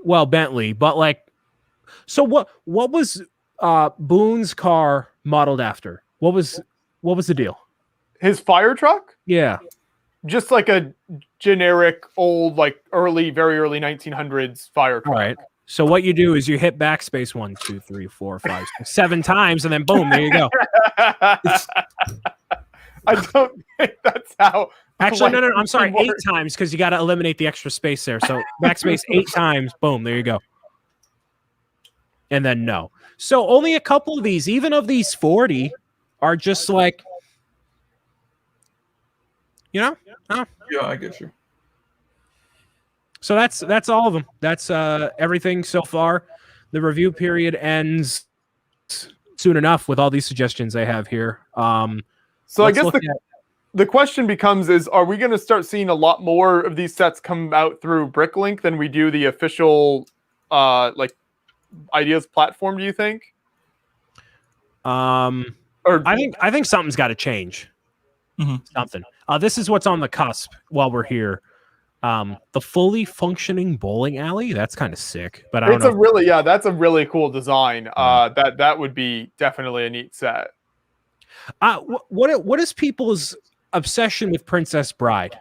Well, Bentley, but like, so what was Boone's car modeled after? What was the deal? His fire truck? Yeah. Just like a generic old, like very early 1900s fire truck. All right. So what you do is you hit backspace 1, 2, 3, 4, 5, 6, 7 times, and then boom, there you go. I don't think that's how. Actually, no. I'm sorry, 8 times because you got to eliminate the extra space there. So backspace 8 times, boom, there you go. And then no. So only a couple of these, even of these 40, are just like, Yeah, I get you. So that's all of them. That's everything so far. The review period ends soon enough with all these suggestions I have here. So I guess the question becomes are we going to start seeing a lot more of these sets come out through Bricklink than we do the official ideas platform, do you think? I think something's got to change. Something. This is what's on the cusp while we're here. The fully functioning bowling alley, that's kind of sick, but that's a really cool design. That would be definitely a neat set. What is people's obsession with Princess Bride?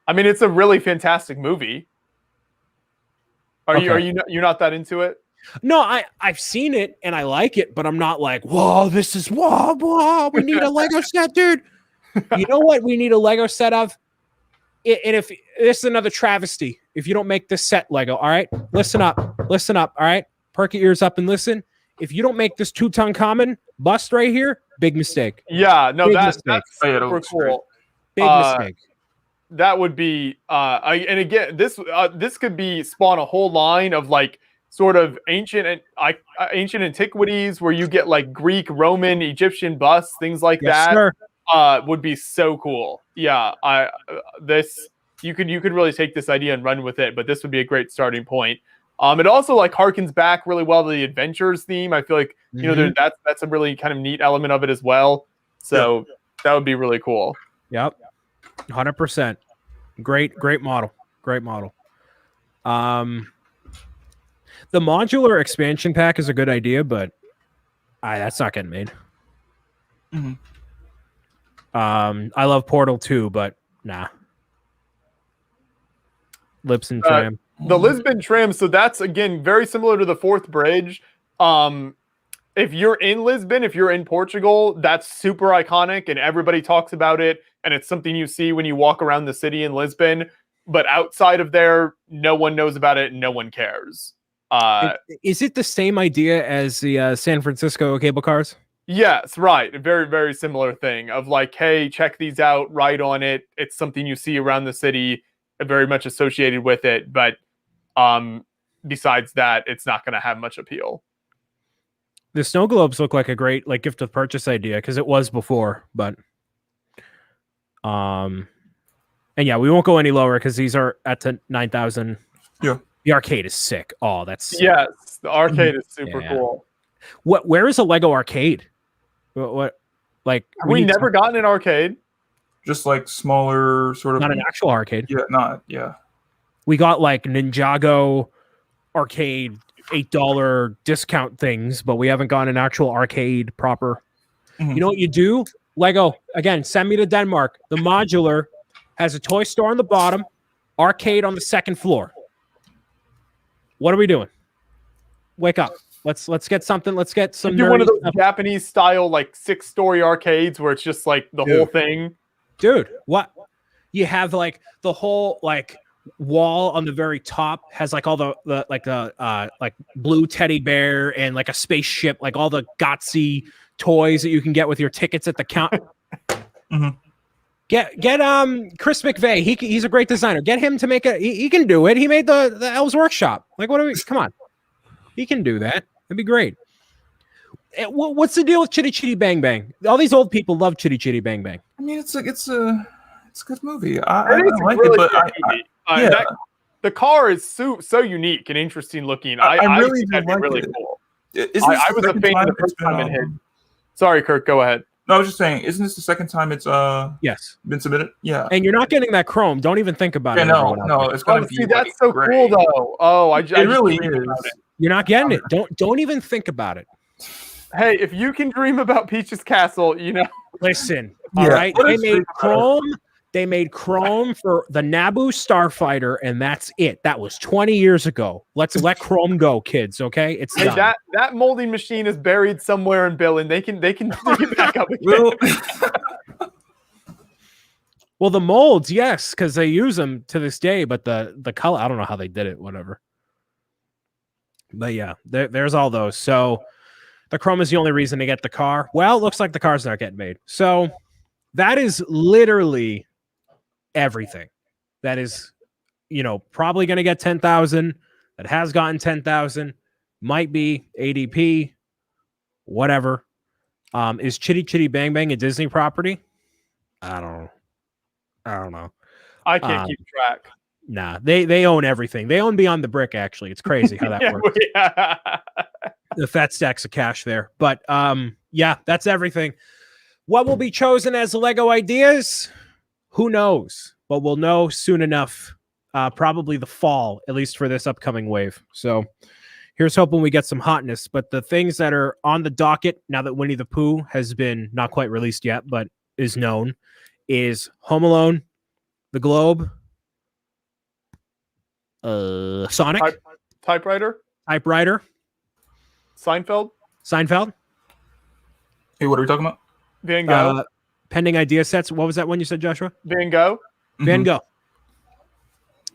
I mean, it's a really fantastic movie. Are you not that into it? No, I've seen it and I like it, but I'm not like, whoa, we need a Lego set, dude. You know what we need a Lego set of? And if this is another travesty, if you don't make this set Lego, all right, listen up, all right, perk your ears up and listen. If you don't make this Tutankhamun bust right here, big mistake. Yeah, no, that's super cool. Big mistake. That would be, and again, this could be spawn a whole line of like sort of ancient antiquities where you get like Greek, Roman, Egyptian busts, things like that. Sir. would be so cool. Yeah, you could really take this idea and run with it, but this would be a great starting point. It also like harkens back really well to the adventures theme. I feel like that's a really kind of neat element of it as well. So that would be really cool. Yep, 100%. Great model. Great model. The modular expansion pack is a good idea, but that's not getting made. Mm-hmm. I love Portal 2, but nah. Lisbon tram. The Lisbon tram, so that's again very similar to the Fourth Bridge. If you're in Lisbon, if you're in Portugal, that's super iconic and everybody talks about it, and it's something you see when you walk around the city in Lisbon. But outside of there, no one knows about it and no one cares. Is it the same idea as the San Francisco cable cars? Yes, right. A very, very similar thing of like, hey, check these out, ride on it. It's something you see around the city, very much associated with it. But besides that, it's not going to have much appeal. The snow globes look like a great like gift of purchase idea because it was before, but and yeah, we won't go any lower because these are at 9,000. Yeah, the arcade is sick. Oh, that's sick. Yes, the arcade is super cool. Where is a Lego arcade? What like have we never gotten an arcade? Just like smaller sort of not an actual arcade. Yeah. We got like Ninjago arcade $8 discount things, but we haven't got an actual arcade proper. Mm-hmm. You know what you do? Lego, again, send me to Denmark. The modular has a toy store on the bottom, arcade on the second floor. What are we doing? Wake up. Let's get something. Let's get some. Do one of those Japanese style like 6-story arcades where it's just like the whole thing. Dude, what? You have like the whole like wall on the very top has like all the like blue teddy bear and like a spaceship, like all the Gotsy toys that you can get with your tickets at the count. Mm-hmm. Get Chris McVeigh. He's a great designer. Get him to make it. He can do it. He made the Elves Workshop. Like, what do we? Come on, he can do that. It'd be great. What's the deal with Chitty Chitty Bang Bang? All these old people love Chitty Chitty Bang Bang. I mean, it's a good movie. I like it, but the car is so unique and interesting looking. I really think that'd be really cool. I was a fan of the first time it hit. Sorry, Kirk, go ahead. No, I was just saying, isn't this the second time it's yes been submitted? Yeah. And you're not getting that chrome. Don't even think about it. No, it's gonna be. See, that's so cool though. Oh, it really is. You're not getting it. Don't even think about it. Hey, if you can dream about Peach's Castle, you know. Listen, all right. They made chrome. They made chrome for the Naboo Starfighter, and that's it. That was 20 years ago. Let's let chrome go, kids. Okay, it's done. That molding machine is buried somewhere in Bill, and they can dig it back up again. Well, the molds, yes, because they use them to this day. But the color, I don't know how they did it. Whatever. But yeah, there's all those. So the chrome is the only reason to get the car. Well, it looks like the car's not getting made. So that is literally everything. That is, probably going to get 10,000. That has gotten 10,000. Might be ADP. Whatever. Is Chitty Chitty Bang Bang a Disney property? I don't know. I can't keep track. Nah, they own everything. They own Beyond the Brick, actually. It's crazy how that works. Yeah. The fat stacks of cash there. But yeah, that's everything. What will be chosen as Lego ideas? Who knows? But we'll know soon enough. Probably the fall, at least for this upcoming wave. So here's hoping we get some hotness. But the things that are on the docket now that Winnie the Pooh has been not quite released yet, but is known, is Home Alone, The Globe, Sonic, Typewriter, Seinfeld. Hey, what are we talking about? Van Gogh. Pending idea sets. What was that one you said, Joshua? Van Gogh. Van Gogh.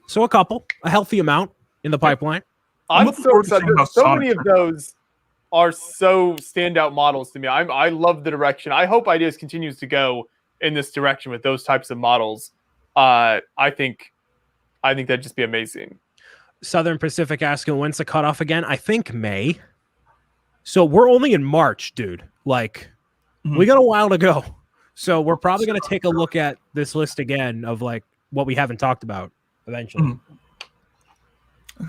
So a healthy amount in the pipeline. I'm so excited. So many of those are so standout models to me. I love the direction. I hope Ideas continues to go in this direction with those types of models. I think that'd just be amazing. Southern Pacific asking when's the cutoff again? I think May. So we're only in March, dude. Like, we got a while to go. So we're probably going to take a look at this list again of like what we haven't talked about eventually.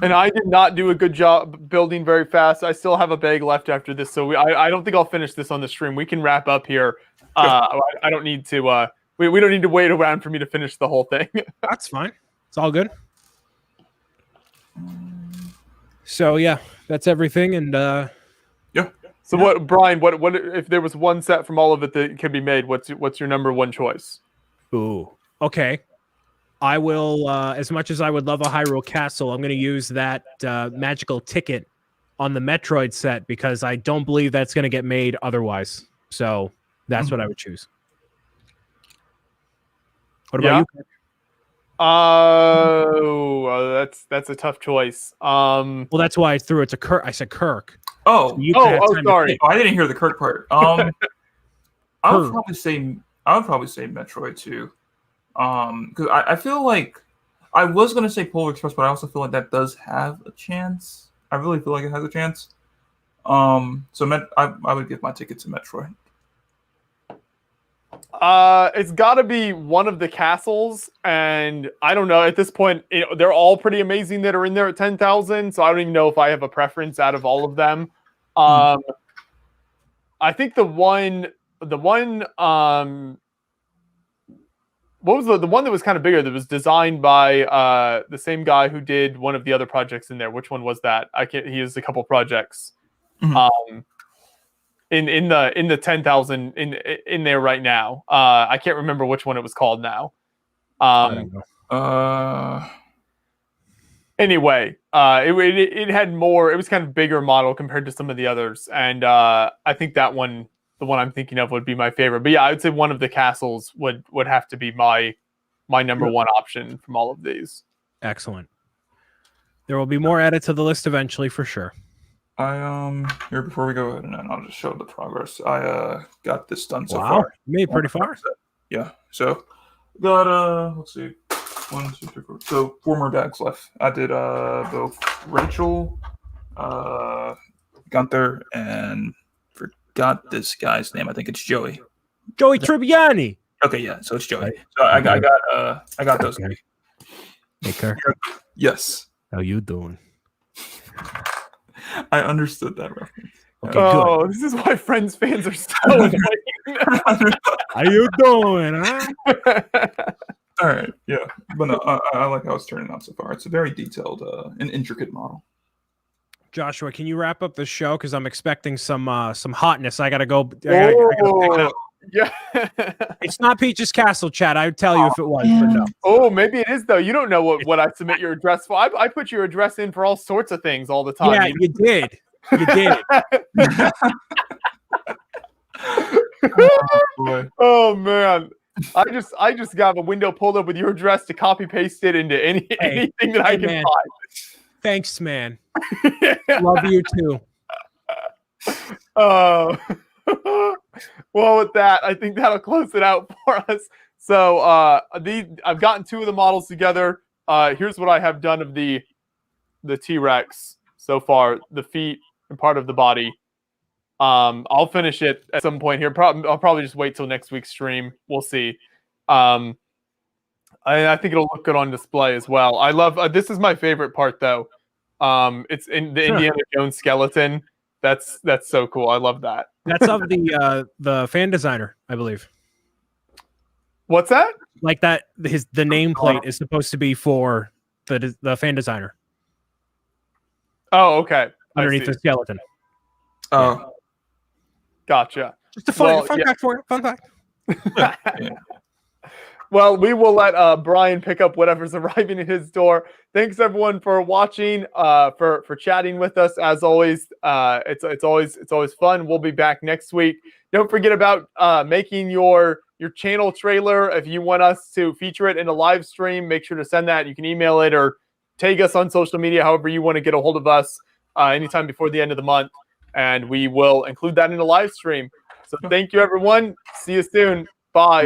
And I did not do a good job building very fast. I still have a bag left after this, so I don't think I'll finish this on the stream. We can wrap up here. I don't need to. We don't need to wait around for me to finish the whole thing. That's fine. It's all good. So yeah, that's everything. And Yeah. So what, Brian? What if there was one set from all of it that could be made? What's your number one choice? ooh, okay. I will. As much as I would love a Hyrule Castle, I'm going to use that magical ticket on the Metroid set because I don't believe that's going to get made otherwise. So that's what I would choose. What about you? Oh, that's a tough choice. Well, that's why I threw it to Kirk. I said Kirk. Oh, So you could have time to sorry. think. oh, I didn't hear the Kirk part. I would probably say Metroid too. Because I feel like I was gonna say Polar Express, but I also feel like that does have a chance. I really feel like it has a chance. So I would give my ticket to Metroid. It's got to be one of the castles, and I don't know. At this point, they're all pretty amazing that are in there at 10,000. So I don't even know if I have a preference out of all of them. I think the one. What was the one that was kind of bigger that was designed by the same guy who did one of the other projects in there? Which one was that? He has a couple projects. In the 10,000 in there right now. I can't remember which one it was called now. I don't know. Anyway, it had more. It was kind of bigger model compared to some of the others, and I think that one, the one I'm thinking of, would be my favorite. But yeah, I would say one of the castles would have to be my number one option from all of these. Excellent. There will be more added to the list eventually for sure. Here before we go ahead, and then I'll just show the progress. I got this done so Wow, far. you made pretty far. Yeah. So got let's see, 1, 2, 3, 4. So 4 more bags left. I did both Rachel, Gunther, and forgot this guy's name. I think it's Joey. Joey Tribbiani. Okay, yeah. So it's Joey. So I got those. Okay. Hey, Kirk. Yes. How you doing? I understood that reference. Okay, Oh, this is why Friends fans are so annoying. How you doing, huh? All right, yeah, but no, I like how it's turning out so far. It's a very detailed and intricate model. Joshua, can you wrap up the show? Because I'm expecting some hotness. I gotta go. I gotta pick it up. Yeah. It's not Peach's Castle, Chad. I would tell you if it was, but no. Oh, maybe it is though. You don't know what I submit your address for. I put your address in for all sorts of things all the time. Yeah, you did. You did. Oh, boy. Oh man. I just got a window pulled up with your address to copy paste it into anything that I can man. find. Thanks, man. Love you too. Oh. Well, with that, I think that'll close it out for us. So I've gotten 2 of the models together. Here's what I have done of the T-Rex so far, the feet and part of the body. I'll finish it at some point here. I'll probably just wait till next week's stream. We'll see. I think it'll look good on display as well. I love this is my favorite part though. It's in the Indiana Jones skeleton. That's so cool. I love that. That's of the fan designer, I believe. What's that? Like that, the nameplate is supposed to be for the fan designer Oh, okay. underneath the skeleton. Oh, Gotcha. Just a fun fact for you. Fun fact. yeah. Well, we will let Brian pick up whatever's arriving at his door. Thanks everyone for watching, for chatting with us. As always, it's always fun. We'll be back next week. Don't forget about making your channel trailer. If you want us to feature it in a live stream, make sure to send that. You can email it or tag us on social media, however you want to get a hold of us anytime before the end of the month, and we will include that in a live stream. So thank you, everyone. See you soon. Bye.